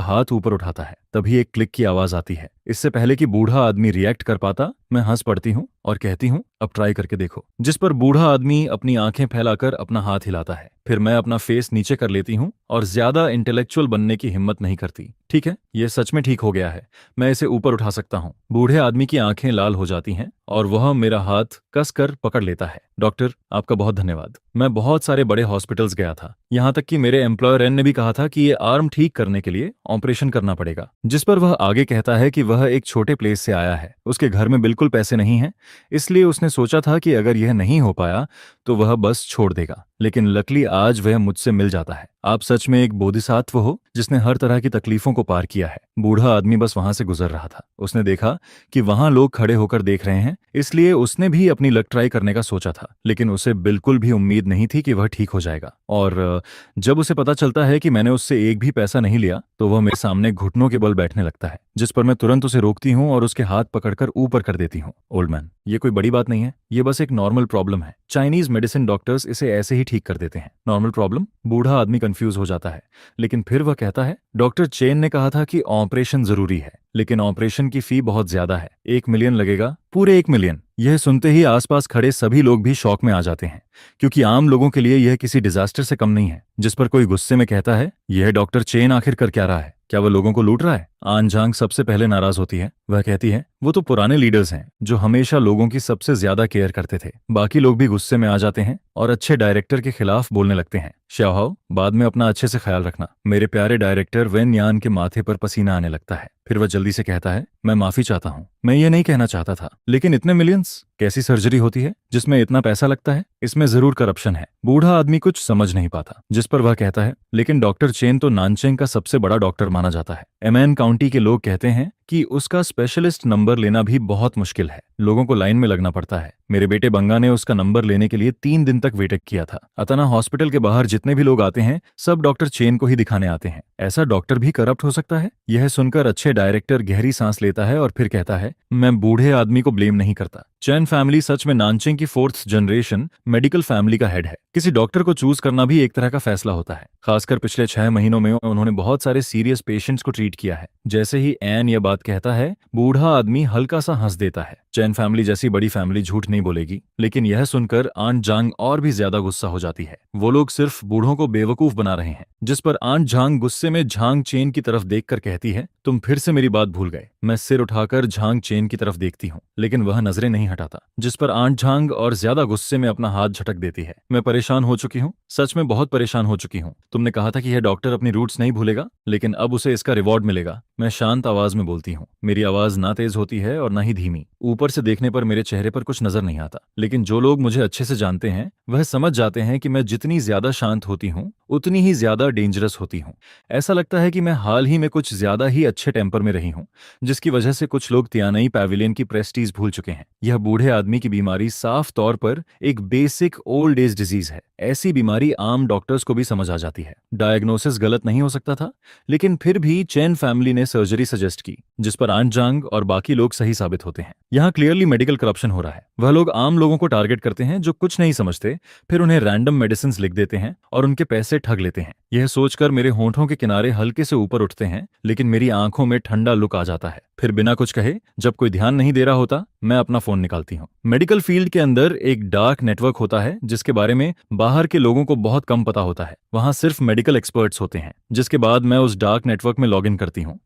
हाथ ऊपर उठाता है। तभी एक क्लिक की आवाज आती है। इससे पहले कि बूढ़ा आदमी रिएक्ट कर पाता, मैं हंस पड़ती हूँ और कहती हूँ, अब ट्राई करके देखो। जिस पर बूढ़ा आदमी अपनी आंखें फैलाकर अपना हाथ हिलाता है। फिर मैं अपना फेस नीचे कर लेती हूँ और ज्यादा इंटेलेक्चुअल बनने की हिम्मत नहीं करती। ठीक है, ये सच में ठीक हो गया है, मैं इसे ऊपर उठा सकता हूँ। बूढ़े आदमी की आंखें लाल हो जाती हैं और वह मेरा हाथ कसकर पकड़ लेता है। डॉक्टर, आपका बहुत धन्यवाद। मैं बहुत सारे बड़े हॉस्पिटल्स गया था, यहाँ तक कि मेरे एम्प्लॉयर एन ने भी कहा था कि ये आर्म ठीक करने के लिए ऑपरेशन करना पड़ेगा। जिस पर वह आगे कहता है कि वह एक छोटे प्लेस से आया है, उसके घर में बिल्कुल पैसे नहीं हैं, इसलिए उसने सोचा था कि अगर यह नहीं हो पाया तो वह बस छोड़ देगा। लेकिन लकली आज वह मुझसे मिल जाता है। आप सच में एक बोधिसत्व हो जिसने हर तरह की तकलीफों को पार किया है। बूढ़ा आदमी बस वहां से गुजर रहा था। उसने देखा कि वहां लोग खड़े होकर देख रहे हैं, इसलिए उसने भी अपनी लक ट्राई करने का सोचा था, लेकिन उसे बिल्कुल भी उम्मीद नहीं थी कि वह ठीक हो जाएगा। और जब उसे पता चलता है कि मैंने उससे एक भी पैसा नहीं लिया तो वह मेरे सामने घुटनों के बल बैठने लगता है, जिस पर मैं तुरंत उसे रोकती हूँ और उसके हाथ पकड़कर ऊपर कर देती हूँ। ओल्ड मैन, ये कोई बड़ी बात नहीं है, ये बस एक नॉर्मल प्रॉब्लम है। चाइनीज मेडिसिन डॉक्टर्स इसे ऐसे ही ठीक कर देते हैं। Normal problem? बूढ़ा आदमी कंफ्यूज हो जाता है, लेकिन फिर वह कहता है, डॉक्टर चेन ने कहा था कि ऑपरेशन जरूरी है, लेकिन ऑपरेशन की फी बहुत ज्यादा है। 1 मिलियन लगेगा, पूरे 1 मिलियन। यह सुनते ही आसपास खड़े सभी लोग भी शॉक में आ जाते हैं, क्योंकि आम लोगों के लिए यह किसी डिजास्टर से कम नहीं है। जिस पर कोई गुस्से में कहता है, यह डॉक्टर चेन आखिर कर क्या रहा है? क्या वह लोगों को लूट रहा है? आन जांग सबसे पहले नाराज होती है। वह कहती है, वो तो पुराने लीडर्स हैं जो हमेशा लोगों की सबसे ज्यादा केयर करते थे। बाकी लोग भी गुस्से में आ जाते हैं और अच्छे डायरेक्टर के खिलाफ बोलने लगते हैं। श्याओ, बाद में अपना अच्छे से ख्याल रखना। मेरे प्यारे डायरेक्टर वेन यान के माथे पर पसीना आने लगता है। फिर वह जल्दी से कहता है, मैं माफी चाहता हूँ, मैं ये नहीं कहना चाहता था, लेकिन इतने मिलियंस? कैसी सर्जरी होती है जिसमें इतना पैसा लगता है? इसमें जरूर करप्शन है। बूढ़ा आदमी कुछ समझ नहीं पाता, जिस पर वह कहता है, लेकिन डॉक्टर चेन तो नानचेंग का सबसे बड़ा डॉक्टर माना जाता है। एमएन काउंटी के लोग कहते हैं कि उसका स्पेशलिस्ट नंबर लेना भी बहुत मुश्किल है, लोगों को लाइन में लगना पड़ता है। मेरे बेटे बंगा ने उसका नंबर लेने के लिए 3 दिन तक वेट किया था। अतना हॉस्पिटल के बाहर जितने भी लोग आते हैं सब डॉक्टर चेन को ही दिखाने आते हैं। ऐसा डॉक्टर भी करप्ट हो सकता है? यह सुनकर अच्छे डायरेक्टर गहरी सांस लेता है और फिर कहता है, मैं बूढ़े आदमी को ब्लेम नहीं करता। चैन फैमिली सच में नानचेंग की 4th जनरेशन मेडिकल फैमिली का हेड है। किसी डॉक्टर को चूज करना भी एक तरह का फैसला होता है। खासकर पिछले 6 महीनों में उन्होंने बहुत सारे सीरियस पेशेंट्स को ट्रीट किया है। जैसे ही एन यह बात कहता है, बूढ़ा आदमी हल्का सा हंस देता है। चैन फैमिली जैसी बड़ी फैमिली झूठ नहीं बोलेगी, लेकिन यह सुनकर आंट जांग और भी ज्यादा गुस्सा हो जाती है। वो लोग सिर्फ बूढ़ों को बेवकूफ बना रहे हैं। जिस पर आंट जांग गुस्से में झांग चेन की तरफ देखकर कहती है, तुम फिर से मेरी बात भूल गए। मैं सिर उठाकर झांग चेन की तरफ देखती हूँ, लेकिन वह नजरें नहीं हटाता। जिस पर आंट झांग और ज्यादा गुस्से में अपना हाथ झटक देती है। मैं परेशान हो चुकी हूँ, सच में बहुत परेशान हो चुकी हूँ। तुमने कहा था कि यह डॉक्टर अपनी रूट्स नहीं भूलेगा, लेकिन अब उसे इसका रिवॉर्ड मिलेगा। मैं शांत आवाज में बोलती हूँ। मेरी आवाज ना तेज होती है और ना ही धीमी। ऊपर से देखने पर मेरे चेहरे पर कुछ नजर नहीं आता, लेकिन जो लोग मुझे अच्छे से जानते हैं वह समझ जाते हैं कि मैं जितनी ज्यादा शांत होती हूँ उतनी ही ज्यादा डेंजरस होती हूँ। ऐसा लगता है कि मैं हाल ही में कुछ ज्यादा ही अच्छे टेम्पर में रही हूँ, जिसकी वजह से कुछ लोग तियानई पैविलियन की प्रेस्टीज भूल चुके हैं। यह बूढ़े आदमी की बीमारी साफ तौर पर एक बेसिक ओल्ड एज डिजीज है। ऐसी बीमारी आम डॉक्टर्स को भी समझ आ जाती है। डायग्नोसिस गलत नहीं हो सकता था, लेकिन फिर भी चैन फैमिली ने सर्जरी सजेस्ट की, जिस पर आंट जांग और बाकी लोग सही साबित होते हैं। यहाँ क्लियरली मेडिकल करप्शन हो रहा है। वह लोग आम लोगों को टारगेट करते हैं जो कुछ नहीं समझते, फिर उन्हें रैंडम मेडिसिन लिख देते हैं और उनके पैसे ठग लेते हैं। यह सोचकर मेरे होंठों के किनारे हल्के से ऊपर उठते हैं, लेकिन मेरी आंखों में ठंडा लुक आ जाता है। फिर बिना कुछ कहे, जब कोई ध्यान नहीं दे रहा होता, मैं अपना फोन निकालती हूँ। मेडिकल फील्ड के अंदर एक डार्क नेटवर्क होता है जिसके बारे में बाहर के लोगों को बहुत कम पता होता है। वहां सिर्फ मेडिकल एक्सपर्ट्स होते हैं। जिसके बाद मैं उस डार्क नेटवर्क में लॉग इन करती हूँ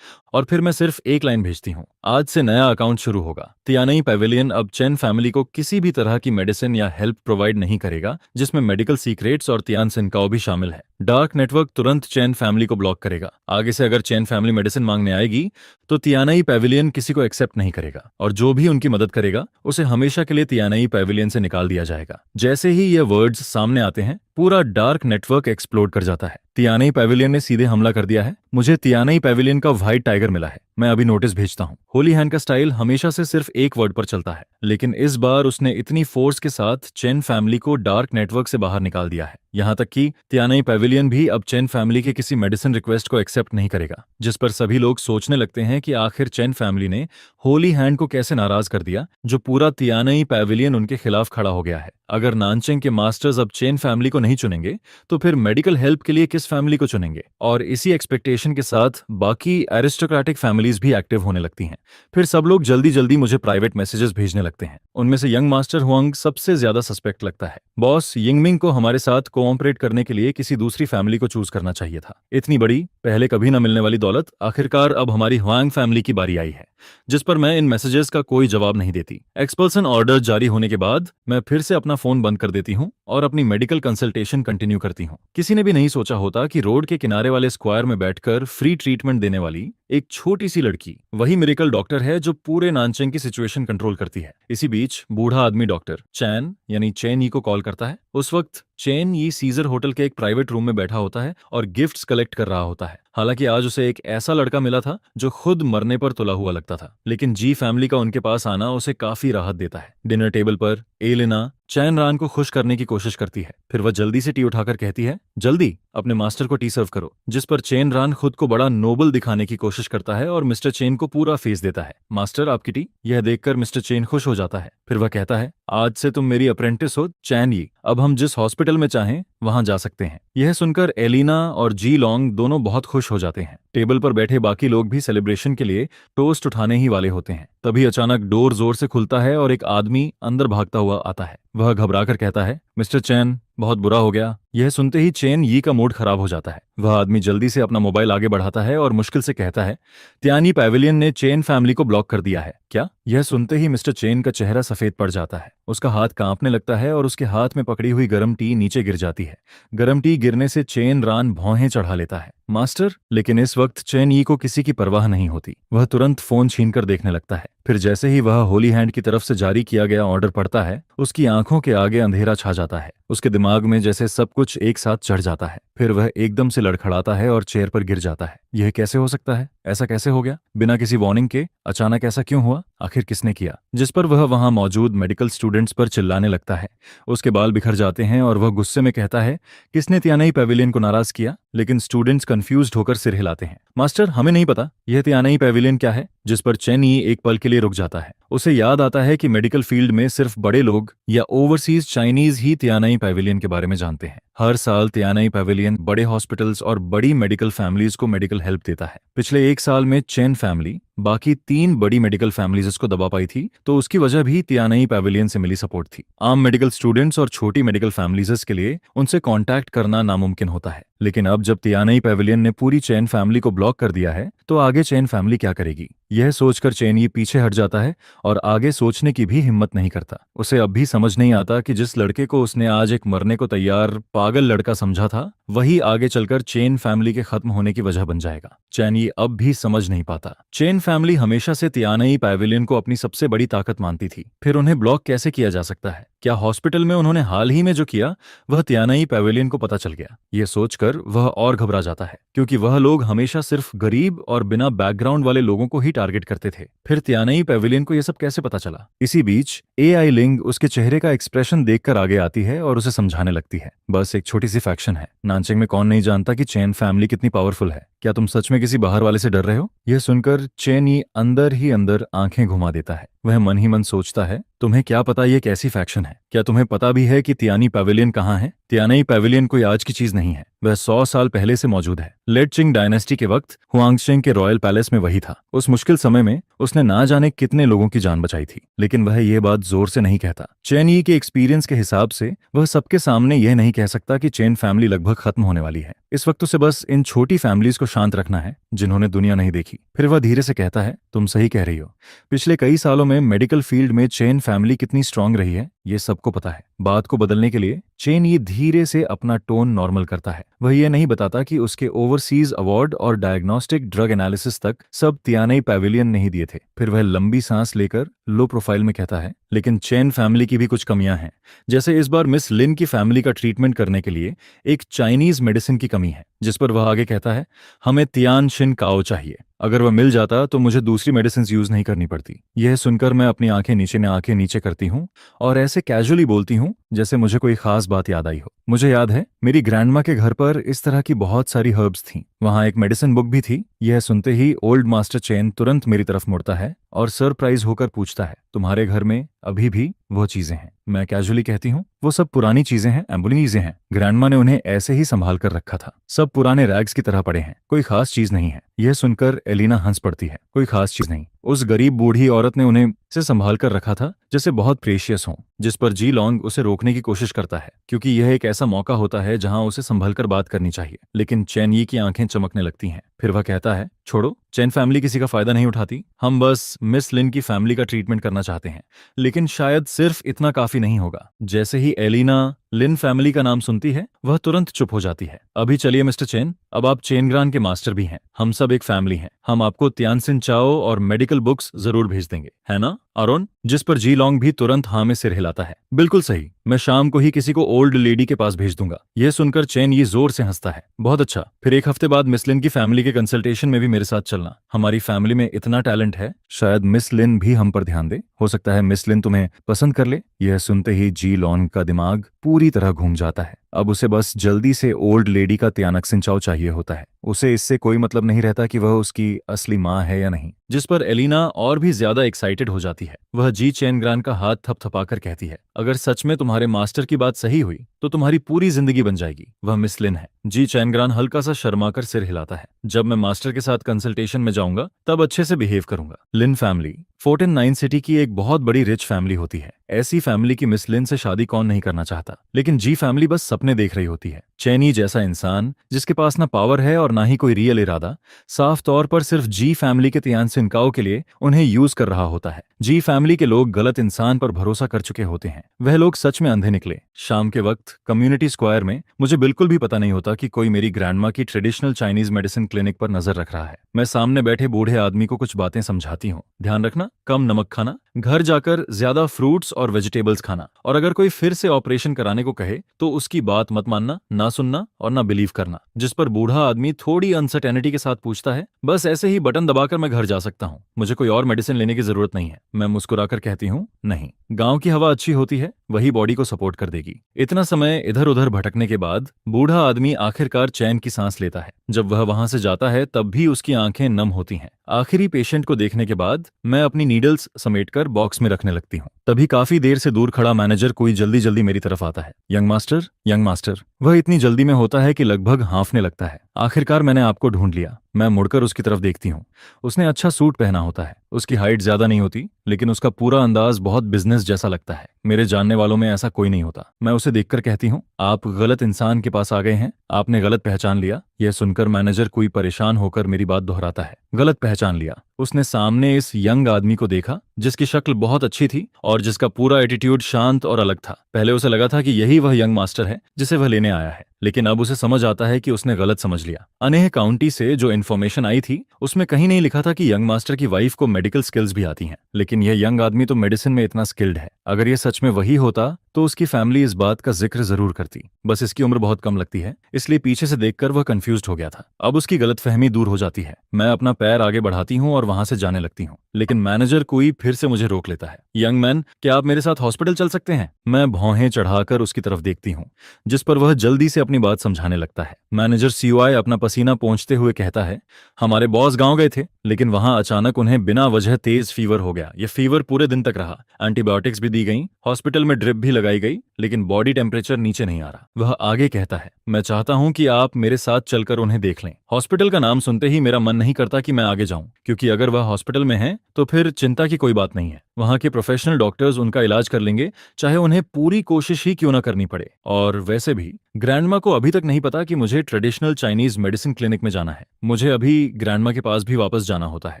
और फिर मैं सिर्फ एक लाइन भेजती हूँ, आज से नया अकाउंट शुरू होगा। तियानई पैविलियन अब चैन फैमिली को किसी भी तरह की मेडिसिन या हेल्प प्रोवाइड नहीं करेगा जिसमें मेडिकल सीक्रेट्स और तियान सिनकाओ भी शामिल है। डार्क नेटवर्क तुरंत चैन फैमिली को ब्लॉक करेगा। आगे से अगर चैन फैमिली मेडिसिन मांगने आएगी तो तियानई पैविलियन किसी को एक्सेप्ट नहीं करेगा, और जो भी उनकी मदद करेगा उसे हमेशा के लिए तियानई पैविलियन से निकाल दिया जाएगा। जैसे ही ये वर्ड्स सामने आते हैं, पूरा डार्क नेटवर्क एक्सप्लोड कर जाता है। तियानई पैविलियन ने सीधे हमला कर दिया है। मुझे तियानई पैविलियन का व्हाइट टाइगर मिला है। मैं अभी नोटिस भेजता हूँ। होली हैंड का स्टाइल हमेशा से सिर्फ एक वर्ड पर चलता है, लेकिन इस बार उसने इतनी फोर्स के साथ चेन फैमिली को डार्क नेटवर्क से बाहर निकाल दिया है। यहाँ तक कि तियानई पैविलियन भी अब चेन फैमिली के किसी मेडिसिन रिक्वेस्ट को एक्सेप्ट नहीं करेगा, जिस पर सभी लोग सोचने लगते हैं कि आखिर चेन फैमिली ने होली हैंड को कैसे नाराज कर दिया, जो पूरा तियानई पैविलियन उनके खिलाफ खड़ा हो गया है। अगर नानचेंग के मास्टर्स अब चेन फैमिली को नहीं चुनेंगे तो फिर मेडिकल हेल्प के लिए किस फैमिली को चुनेंगे? और इसी एक्सपेक्टेशन के साथ बाकी एरिस्टोक्रेटिक फैमिलीज भी एक्टिव होने लगती हैं। फिर सब लोग जल्दी जल्दी मुझे प्राइवेट मैसेजेस भेजने लगते हैं। उनमें से यंग मास्टर हुआंग सबसे ज्यादा सस्पेक्ट लगता है। बॉस, यिंगमिंग को हमारे साथ कोऑपरेट करने के लिए किसी दूसरी फैमिली को चूज करना चाहिए था। इतनी बड़ी, पहले कभी न मिलने वाली दौलत आखिरकार अब हमारी हुआंग फैमिली की बारी आई है, जिस पर मैं इन मैसेजेस का कोई जवाब नहीं देती। एक्सपल्सन ऑर्डर जारी होने के बाद मैं फिर से अपना फोन बंद कर देती हूँ और अपनी मेडिकल कंसल्टेशन कंटिन्यू करती हूँ। किसी ने भी नहीं सोचा होता कि रोड के किनारे वाले स्क्वायर में बैठकर फ्री ट्रीटमेंट देने वाली एक छोटी सी लड़की वही मिरेकल डॉक्टर है जो पूरे नानचेंग की सिचुएशन कंट्रोल करती है। इसी बीच बूढ़ा आदमी डॉक्टर चैन यानी चेन यी को कॉल करता है। उस वक्त चेन यी सीजर होटल के एक प्राइवेट रूम में बैठा होता है और गिफ्ट्स कलेक्ट कर रहा होता है। हालांकि आज उसे एक ऐसा लड़का मिला था जो खुद मरने पर तुला हुआ लगता था, लेकिन जी फैमिली का उनके पास आना उसे काफी राहत देता है। डिनर टेबल पर एलिना चैन रान को खुश करने की कोशिश करती है। फिर वह जल्दी से टी उठाकर कहती है, जल्दी अपने मास्टर को टी सर्व करो, जिस पर चेन रान खुद को बड़ा नोबल दिखाने की कोशिश करता है और मिस्टर चेन को पूरा फेस देता है। मास्टर, आपकी टी। यह देखकर मिस्टर चेन खुश हो जाता है। फिर वह कहता है, आज से तुम मेरी अप्रेंटिस हो चैन यी। अब हम जिस हॉस्पिटल में चाहें वहां जा सकते हैं। यह सुनकर एलिना और जी लॉन्ग दोनों बहुत खुश हो जाते हैं। टेबल पर बैठे बाकी लोग भी सेलिब्रेशन के लिए टोस्ट उठाने ही वाले होते हैं। तभी अचानक डोर जोर से खुलता है और एक आदमी अंदर भागता हुआ आता है। वह घबराकर कहता है, मिस्टर चैन, बहुत बुरा हो गया। यह सुनते ही चेन यी का मूड खराब हो जाता है। वह आदमी जल्दी से अपना मोबाइल आगे बढ़ाता है और मुश्किल से कहता है, तियानी पैविलियन ने चेन फैमिली को ब्लॉक कर दिया है क्या? यह सुनते ही मिस्टर चेन का चेहरा सफेद पड़ जाता है। उसका हाथ कांपने लगता है और उसके हाथ में पकड़ी हुई गर्म टी नीचे गिर जाती है। गर्म टी गिरने से चेन रान भौहें चढ़ा लेता है। मास्टर, लेकिन इस वक्त चेन यी को किसी की परवाह नहीं होती। वह तुरंत फोन छीनकर देखने लगता है। फिर जैसे ही वह होली हैंड की तरफ से जारी किया गया ऑर्डर पढ़ता है, उसकी आंखों के आगे अंधेरा छा जाता है। उसके दिमाग में जैसे सब कुछ एक साथ चढ़ जाता है। फिर वह एकदम से लड़खड़ाता है और चेयर पर गिर जाता है। यह कैसे हो सकता है? ऐसा कैसे हो गया? बिना किसी वार्निंग के अचानक ऐसा क्यों हुआ? आखिर किसने किया? जिस पर वह वहां मौजूद मेडिकल स्टूडेंट्स पर चिल्लाने लगता है। उसके बाल बिखर जाते हैं और वह गुस्से में कहता है, किसने तियानई पैविलियन को नाराज किया? लेकिन स्टूडेंट्स कंफ्यूज्ड होकर सिर हिलाते हैं। मास्टर, हमें नहीं पता यह तियानई पैविलियन क्या है। जिस पर चेन यी एक पल के लिए रुक जाता है। उसे याद आता है कि मेडिकल फील्ड में सिर्फ बड़े लोग या ओवरसीज चाइनीज ही तियानई पैविलियन के बारे में जानते हैं। हर साल तियानई पैविलियन बड़े हॉस्पिटल्स और बड़ी मेडिकल फैमिलीज को मेडिकल हेल्प देता है। पिछले एक साल में चेन फैमिली बाकी 3 बड़ी मेडिकल फैमिलीज को दबा पाई थी, तो उसकी वजह भी तियानई पैविलियन से मिली सपोर्ट थी। आम मेडिकल स्टूडेंट्स और छोटी मेडिकल फैमिलीज के लिए उनसे कांटेक्ट करना नामुमकिन होता है। लेकिन अब जब तियानई पैविलियन ने पूरी चेन फैमिली को ब्लॉक कर दिया है, तो आगे चेन फैमिली क्या करेगी? यह सोचकर चेन यी पीछे हट जाता है और आगे सोचने की भी हिम्मत नहीं करता। उसे अब भी समझ नहीं आता कि जिस लड़के को उसने आज एक मरने को तैयार पागल लड़का समझा था, वही आगे चलकर चेन फैमिली के खत्म होने की वजह बन जाएगा। चेन यी अब भी समझ नहीं पाता। चेन फैमिली हमेशा से तियानई पैविलियन को अपनी सबसे बड़ी ताकत मानती थी। फिर उन्हें ब्लॉक कैसे किया जा सकता है? क्या हॉस्पिटल में उन्होंने हाल ही में जो किया वह तियानई पैविलियन को पता चल गया? यह सोचकर वह और घबरा जाता है, क्योंकि वह लोग हमेशा सिर्फ गरीब और बिना बैकग्राउंड वाले लोगों को ही टारगेट करते थे। फिर तियानई पैविलियन को यह सब कैसे पता चला? इसी बीच एआई लिंग उसके चेहरे का एक्सप्रेशन देखकर आगे आती है और उसे समझाने लगती है, बस एक छोटी सी फैक्शन है। नानचेंग में कौन नहीं जानता कि चेन फैमिली कितनी पावरफुल है। क्या तुम सच में किसी बाहर वाले से डर रहे हो? यह सुनकर चेन यी अंदर ही अंदर आंखें घुमा देता है। वह मन ही मन सोचता है, तुम्हें क्या पता यह कैसी फैक्शन है? क्या तुम्हें पता भी है कि तियानी पैविलियन कहाँ है? तियानई पैविलियन कोई आज की चीज नहीं है, वह 100 साल पहले से मौजूद है। लेट चिंग डायनेस्टी के वक्त हुआंगशेंग के रॉयल पैलेस में वही था। उस मुश्किल समय में उसने ना जाने कितने लोगों की जान बचाई थी, लेकिन वह यह बात जोर से नहीं कहता। चेन यी के एक्सपीरियंस के हिसाब से वह सबके सामने यह नहीं कह सकता कि चेन फैमिली लगभग खत्म होने वाली है। इस वक्त उसे बस इन छोटी फैमिलीज को शांत रखना है जिन्होंने दुनिया नहीं देखी। फिर वह धीरे से कहता है, तुम सही कह रही हो। पिछले कई सालों में मेडिकल फील्ड में चेन फैमिली कितनी स्ट्रांग रही है, ये सबको पता है। बात को बदलने के लिए चेन ये धीरे से अपना टोन नॉर्मल करता है। वह ये नहीं बताता कि उसके ओवरसीज अवार्ड और डायग्नोस्टिक ड्रग एनालिसिस तक सब तियानई पैविलियन नहीं दिए थे। फिर वह लंबी सांस लेकर लो प्रोफाइल में कहता है, लेकिन चेन फैमिली की भी कुछ कमियां हैं। जैसे इस बार मिस लिन की फैमिली का ट्रीटमेंट करने के लिए एक चाइनीज मेडिसिन की कमी है। जिस पर वह आगे कहता है, हमें तियान शिन काओ चाहिए। अगर वह मिल जाता तो मुझे दूसरी मेडिसिन यूज नहीं करनी पड़ती। यह सुनकर मैं अपनी आंखें नीचे करती हूँ और ऐसे कैजुअली बोलती हूँ जैसे मुझे कोई खास बात याद आई हो। मुझे याद है मेरी ग्रैंडमा के घर पर इस तरह की बहुत सारी हर्ब्स थीं। वहां एक मेडिसिन बुक भी थी। यह सुनते ही ओल्ड मास्टर चेन तुरंत मेरी तरफ मुड़ता है और सरप्राइज होकर पूछता है, तुम्हारे घर में अभी भी वो चीजें हैं? मैं कैजुअली कहती हूँ, वो सब पुरानी चीजें हैं, एम्बुलेंस हैं। ग्रैंडमा ने उन्हें ऐसे ही संभाल कर रखा था। सब पुराने रैग्स की तरह पड़े हैं, कोई खास चीज नहीं है। यह सुनकर एलिना हंस पड़ती है। कोई खास चीज नहीं। उस गरीब बूढ़ी औरत ने उन्हें से संभाल कर रखा था जैसे बहुत प्रेशियस हो। जिस पर जी लॉन्ग उसे रोकने की कोशिश करता है, क्योंकि यह एक ऐसा मौका होता है जहां उसे संभल कर बात करनी चाहिए। लेकिन चेन यी की आंखें चमकने लगती हैं। फिर वह कहता है, छोड़ो, चेन फैमिली किसी का फायदा नहीं उठाती। हम बस मिस लिन की फैमिली का ट्रीटमेंट करना चाहते हैं। लेकिन शायद सिर्फ इतना काफी नहीं होगा। जैसे ही एलिना लिन फैमिली का नाम सुनती है, वह तुरंत चुप हो जाती है। अभी चलिए मिस्टर चेन, अब आप चेन ग्रान के मास्टर भी हैं। हम सब एक फैमिली हैं। हम आपको तियानसिन चाओ और मेडिकल बुक्स जरूर भेज देंगे, है ना आरोन? जिस पर जी लॉन्ग भी तुरंत हाँ में सिर हिलाता है। बिल्कुल सही, मैं शाम को ही किसी को ओल्ड लेडी के पास भेज दूंगा। यह सुनकर चेन ये जोर से हंसता है। बहुत अच्छा, फिर एक हफ्ते बाद मिस लिन की फैमिली के कंसल्टेशन में भी मेरे साथ चलना। हमारी फैमिली में इतना टैलेंट है, शायद मिस लिन भी हम पर ध्यान दे। हो सकता है मिस लिन तुम्हें पसंद कर ले। यह सुनते ही जी लॉन्ग का दिमाग पूरी तरह घूम जाता है। अब उसे बस जल्दी से ओल्ड लेडी का त्यानक सिंचाओ चाहिए होता है। उसे इससे कोई मतलब नहीं रहता कि वह उसकी असली माँ है या नहीं। जिस पर एलिना और भी ज्यादा एक्साइटेड हो जाती है। वह जी चेन ग्रान का हाथ थपथपाकर कहती है, अगर सच में तुम्हारे मास्टर की बात सही हुई तो तुम्हारी पूरी जिंदगी बन जाएगी। वह मिस लिन है। जी चेन ग्रान हल्का सा शर्माकर सिर हिलाता है। जब मैं मास्टर के साथ कंसल्टेशन में जाऊंगा तब अच्छे से बिहेव करूंगा। लिन फैमिली फोर्ट इन 9 सिटी की एक बहुत बड़ी रिच फैमिली होती है। ऐसी फैमिली की मिस लिन से शादी कौन नहीं करना चाहता, लेकिन जी फैमिली बस सपने देख रही होती है। चैनी जैसा इंसान जिसके पास ना पावर है और ना ही कोई रियल इरादा, साफ तौर पर सिर्फ जी फैमिली के तियानसिन काओ के लिए उन्हें यूज कर रहा होता है। जी फैमिली के लोग गलत इंसान पर भरोसा कर चुके होते हैं। वह लोग सच में अंधे निकले। शाम के वक्त कम्युनिटी स्क्वायर में मुझे बिल्कुल भी पता नहीं होता कि कोई मेरी ग्रैंडमा की ट्रेडिशनल चाइनीज मेडिसिन क्लिनिक पर नजर रख रहा है। मैं सामने बैठे बूढ़े आदमी को कुछ बातें समझाती हूँ। ध्यान रखना, कम नमक खाना, घर जाकर ज्यादा फ्रूट्स और वेजिटेबल्स खाना, और अगर कोई फिर से ऑपरेशन कराने को कहे तो उसकी बात मत मानना, ना सुनना और ना बिलीव करना। जिस पर बूढ़ा आदमी थोड़ी अनसर्टेनिटी के साथ पूछता है, बस ऐसे ही बटन दबाकर मैं घर जा सकता हूँ? मुझे कोई और मेडिसिन लेने की जरूरत नहीं है। मैं मुस्कुराकर कहती हूँ, नहीं, गांव की हवा अच्छी होती है, वही बॉडी को सपोर्ट कर देगी। इतना समय इधर उधर भटकने के बाद बूढ़ा आदमी आखिरकार चैन की सांस लेता है। जब वह वहां से जाता है तब भी उसकी आंखें नम होती हैं। आखिरी पेशेंट को देखने के बाद मैं अपनी नीडल्स समेटकर बॉक्स में रखने लगती हूँ। तभी काफी देर से दूर खड़ा मैनेजर कोई जल्दी जल्दी मेरी तरफ आता है। Young master, young master. वह इतनी जल्दी में होता है कि लगभग हाँफने लगता है। आखिरकार मैंने आपको ढूंढ लिया। मैं मुड़कर उसकी तरफ देखती हूँ। उसने अच्छा सूट पहना होता है। उसकी हाइट ज्यादा नहीं होती, लेकिन उसका पूरा अंदाज बहुत बिजनेस जैसा लगता है। मेरे जानने वालों में ऐसा कोई नहीं होता। मैं उसे देखकर कहती हूँ, आप गलत इंसान के पास आ गए हैं, आपने गलत पहचान लिया। यह सुनकर मैनेजर कोई परेशान होकर मेरी बात दोहराता है, गलत पहचान लिया। उसने सामने इस यंग आदमी को देखा जिसकी शक्ल बहुत अच्छी थी और जिसका पूरा एटीट्यूड शांत और अलग था। पहले उसे लगा था कि यही वह यंग मास्टर है जिसे वह लेने आया है, लेकिन अब उसे समझ आता है कि उसने गलत समझ लिया। अनेह काउंटी से जो इन्फॉर्मेशन आई थी उसमें कहीं नहीं लिखा था कि यंग मास्टर की वाइफ को मेडिकल स्किल्स भी आती हैं, लेकिन यह यंग आदमी तो मेडिसिन में इतना स्किल्ड है। अगर यह सच में वही होता तो उसकी फैमिली इस बात का जिक्र जरूर करती। बस इसकी उम्र बहुत कम लगती है, इसलिए पीछे से देखकर वह कंफ्यूज्ड हो गया था। अब उसकी गलतफहमी दूर हो जाती है। मैं अपना पैर आगे बढ़ाती हूँ और वहां से जाने लगती हूँ, लेकिन मैनेजर कोई फिर से मुझे रोक लेता है। यंग मैन, क्या आप मेरे साथ हॉस्पिटल चल सकते हैं? मैं भौहें चढ़ाकर उसकी तरफ देखती हूँ, जिस पर वह जल्दी से अपनी बात समझाने लगता है। मैनेजर सीओआई अपना पसीना पोंछते हुए कहता है, हमारे बॉस गांव गए थे, लेकिन वहां अचानक उन्हें बिना वजह तेज फीवर हो गया। यह फीवर पूरे दिन तक रहा। एंटीबायोटिक्स भी दी गई, हॉस्पिटल में ड्रिप भी लगाई गई, लेकिन बॉडी टेम्परेचर नीचे नहीं आ रहा। वह आगे कहता है, मैं चाहता हूं कि आप मेरे साथ चलकर उन्हें देख लें। हॉस्पिटल का नाम सुनते ही मेरा मन नहीं करता कि मैं आगे जाऊं, क्योंकि अगर वह हॉस्पिटल में है तो फिर चिंता की कोई बात नहीं है। वहां के प्रोफेशनल डॉक्टर्स उनका इलाज कर लेंगे, चाहे उन्हें पूरी कोशिश ही क्यों ना करनी पड़े। और वैसे भी ग्रैंडमा को अभी तक नहीं पता कि मुझे ट्रेडिशनल चाइनीज मेडिसिन क्लिनिक में जाना है। मुझे अभी ग्रैंडमा के पास भी वापस जाना होता है।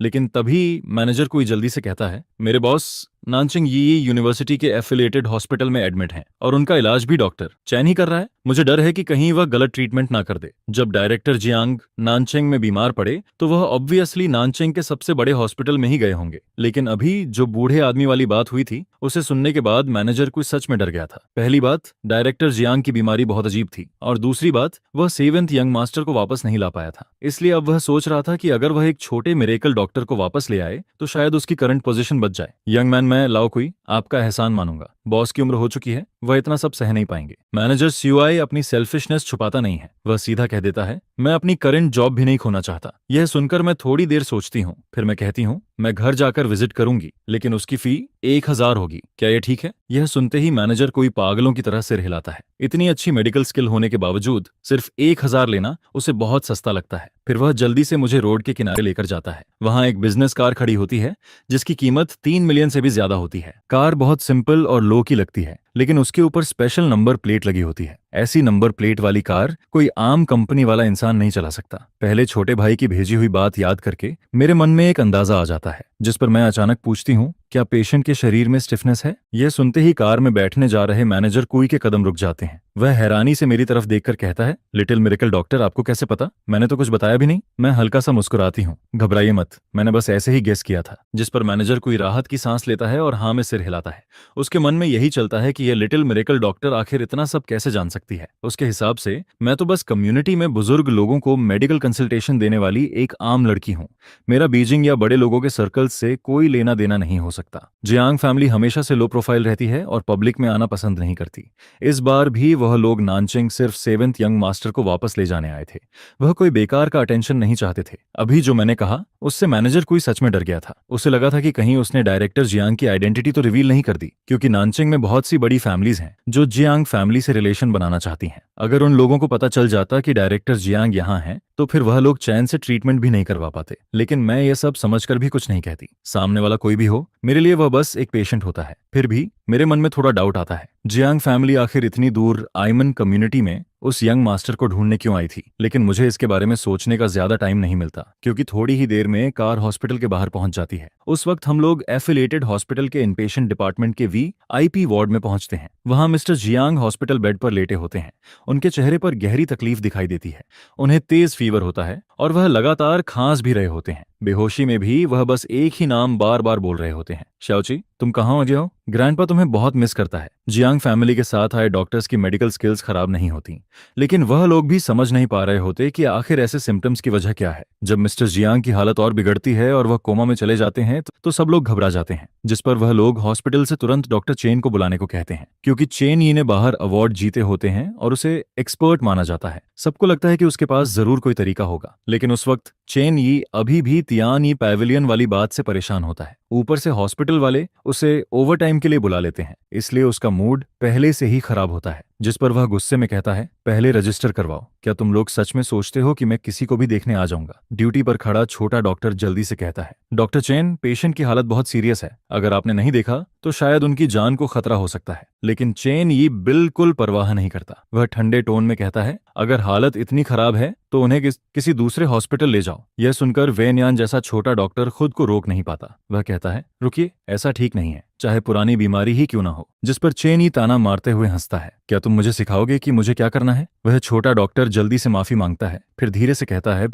लेकिन तभी मैनेजर कोई जल्दी से कहता है, मेरे बॉस नानचिंग यी यूनिवर्सिटी के एफिलिएटेड हॉस्पिटल में एडमिट हैं और उनका इलाज भी डॉक्टर चैन ही कर रहा है। मुझे डर है कि कहीं वह गलत ट्रीटमेंट ना कर दे। जब डायरेक्टर जियांग नानचेंग में बीमार पड़े तो वह ऑब्वियसली नानचेंग के सबसे बड़े हॉस्पिटल में ही गए होंगे। लेकिन अभी जो बूढ़े आदमी वाली बात हुई थी उसे सुनने के बाद मैनेजर कुछ सच में डर गया था। पहली बात, डायरेक्टर जियांग की बीमारी बहुत अजीब थी और दूसरी बात, वह 7th यंग मास्टर को वापस नहीं ला पाया था। इसलिए अब वह सोच रहा था कि अगर वह एक छोटे मिरेकल डॉक्टर को वापस ले आए तो शायद उसकी करंट पोजीशन बच जाए। यंग मैन, मैं लाओ कोई आपका एहसान मानूंगा। बॉस की उम्र हो चुकी है, वह इतना सब सह नहीं पाएंगे। मैनेजर सीओआई अपनी सेल्फिशनेस छुपाता नहीं है। वह सीधा कह देता है, मैं अपनी करंट जॉब भी नहीं खोना चाहता। यह सुनकर मैं थोड़ी देर सोचती हूँ, फिर मैं कहती हूँ मैं घर जाकर विजिट करूंगी, लेकिन उसकी फी 1000 होगी। क्या यह ठीक है? यह सुनते ही मैनेजर कोई पागलों की तरह सिर हिलाता है। इतनी अच्छी मेडिकल स्किल होने के बावजूद सिर्फ 1000 लेना उसे बहुत सस्ता लगता है। फिर वह जल्दी से मुझे रोड के किनारे लेकर जाता है। वहां एक बिजनेस कार खड़ी होती है जिसकी कीमत 3 मिलियन से भी ज्यादा होती है। कार बहुत सिंपल और लो की लगती है, लेकिन उसके ऊपर स्पेशल नंबर प्लेट लगी होती है। ऐसी नंबर प्लेट वाली कार कोई आम कंपनी वाला इंसान नहीं चला सकता। पहले छोटे भाई की भेजी हुई बात याद करके मेरे मन में एक अंदाजा आ जाता है, जिस पर मैं अचानक पूछती हूँ, क्या पेशेंट के शरीर में स्टिफनेस है? यह सुनते ही कार में बैठने जा रहे मैनेजर कुई के कदम रुक जाते हैं। वह हैरानी से मेरी तरफ देखकर कहता है, लिटिल मिरेकल डॉक्टर, आपको कैसे पता? मैंने तो कुछ बताया भी नहीं। मैं हल्का सा मुस्कुराती हूँ, घबराइए मत, मैंने बस ऐसे ही गेस किया था। जिस पर मैनेजर कोई राहत की सांस लेता है और हाँ में सिर हिलाता है। उसके मन में यही चलता है कि यह लिटिल मिरेकल डॉक्टर आखिर इतना सब कैसे जान सकती है। उसके हिसाब से मैं तो बस कम्युनिटी में बुजुर्ग लोगों को मेडिकल कंसल्टेशन देने वाली एक आम लड़की हूँ। मेरा बीजिंग या बड़े लोगों के सर्कल से कोई लेना देना नहीं हो सकता। जियांग फैमिली हमेशा से लो प्रोफाइल रहती है और पब्लिक में आना पसंद नहीं करती। इस बार भी वह लोग नानचिंग सिर्फ 7th यंग मास्टर को वापस ले जाने आए थे। वह कोई बेकार का अटेंशन नहीं चाहते थे। अभी जो मैंने कहा उससे मैनेजर कोई सच में डर गया था। उसे लगा था कि कहीं उसने डायरेक्टर जियांग की आइडेंटिटी तो रिवील नहीं कर दी, क्योंकि नानचिंग में बहुत सी बड़ी फैमिलीज हैं जो जियांग फैमिली से रिलेशन बनाना चाहती हैं। अगर उन लोगों को पता चल जाता कि डायरेक्टर जियांग यहाँ हैं, तो फिर वह लोग चैन से ट्रीटमेंट भी नहीं करवा पाते। लेकिन मैं ये सब समझकर भी कुछ नहीं कहती। सामने वाला कोई भी हो, मेरे लिए वह बस एक पेशेंट होता है। फिर भी मेरे मन में थोड़ा डाउट आता है, जियांग फैमिली आखिर इतनी दूर आइमन कम्युनिटी में उस यंग मास्टर को ढूंढने क्यों आई थी? लेकिन मुझे इसके बारे में सोचने का ज्यादा टाइम नहीं मिलता, क्योंकि थोड़ी ही देर में कार हॉस्पिटल के बाहर पहुंच जाती है। उस वक्त हम लोग एफिलिएटेड हॉस्पिटल के इनपेशेंट डिपार्टमेंट के VIP वार्ड में पहुंचते हैं। वहां मिस्टर जियांग हॉस्पिटल बेड पर लेटे होते हैं। उनके चेहरे पर गहरी तकलीफ दिखाई देती है। उन्हें तेज फीवर होता है और वह लगातार खांस भी रहे होते हैं। बेहोशी में भी वह बस एक ही नाम बार बार बोल रहे होते हैं, शाओची, तुम कहाँ हो हो? ग्रैंडपा तुम्हें बहुत मिस करता है। जियांग फैमिली के साथ आए डॉक्टर्स की मेडिकल स्किल्स खराब नहीं होती, लेकिन वह लोग भी समझ नहीं पा रहे होते कि आखिर ऐसे सिम्टम्स की वजह क्या है। जब मिस्टर जियांग की हालत और बिगड़ती है और वह कोमा में चले जाते हैं तो सब लोग घबरा जाते हैं, जिस पर वह लोग हॉस्पिटल से तुरंत डॉक्टर चेन को बुलाने को कहते हैं, क्योंकि चेन ही ने बाहर अवार्ड जीते होते हैं और उसे एक्सपर्ट माना जाता है। सबको लगता है कि उसके पास जरूर कोई तरीका होगा, लेकिन उस वक्त चेन यी अभी भी तियान यी पैविलियन वाली बात से परेशान होता है। ऊपर से हॉस्पिटल वाले उसे ओवर टाइम के लिए बुला लेते हैं, इसलिए उसका मूड पहले से ही खराब होता है। जिस पर वह गुस्से में कहता है, पहले रजिस्टर करवाओ। क्या तुम लोग सच में सोचते हो कि मैं किसी को भी देखने आ जाऊंगा? ड्यूटी पर खड़ा छोटा डॉक्टर जल्दी से कहता है, डॉक्टर चेन, पेशेंट की हालत बहुत सीरियस है। अगर आपने नहीं देखा तो शायद उनकी जान को खतरा हो सकता है। लेकिन चेन ये बिल्कुल परवाह नहीं करता। वह ठंडे टोन में कहता है, अगर हालत इतनी खराब है तो उन्हें किसी दूसरे हॉस्पिटल ले जाओ। यह सुनकर वेनयान जैसा छोटा डॉक्टर खुद को रोक नहीं पाता। वह कहता है, रुकिए, ऐसा ठीक नहीं है, चाहे पुरानी बीमारी ही क्यों ना हो। जिस पर चेन ही ताना मारते हुए हंसता है, क्या तुम मुझे सिखाओगे कि मुझे क्या करना है? वह छोटा डॉक्टर जल्दी से माफी मांगता है, फिर धीरे से कहता है,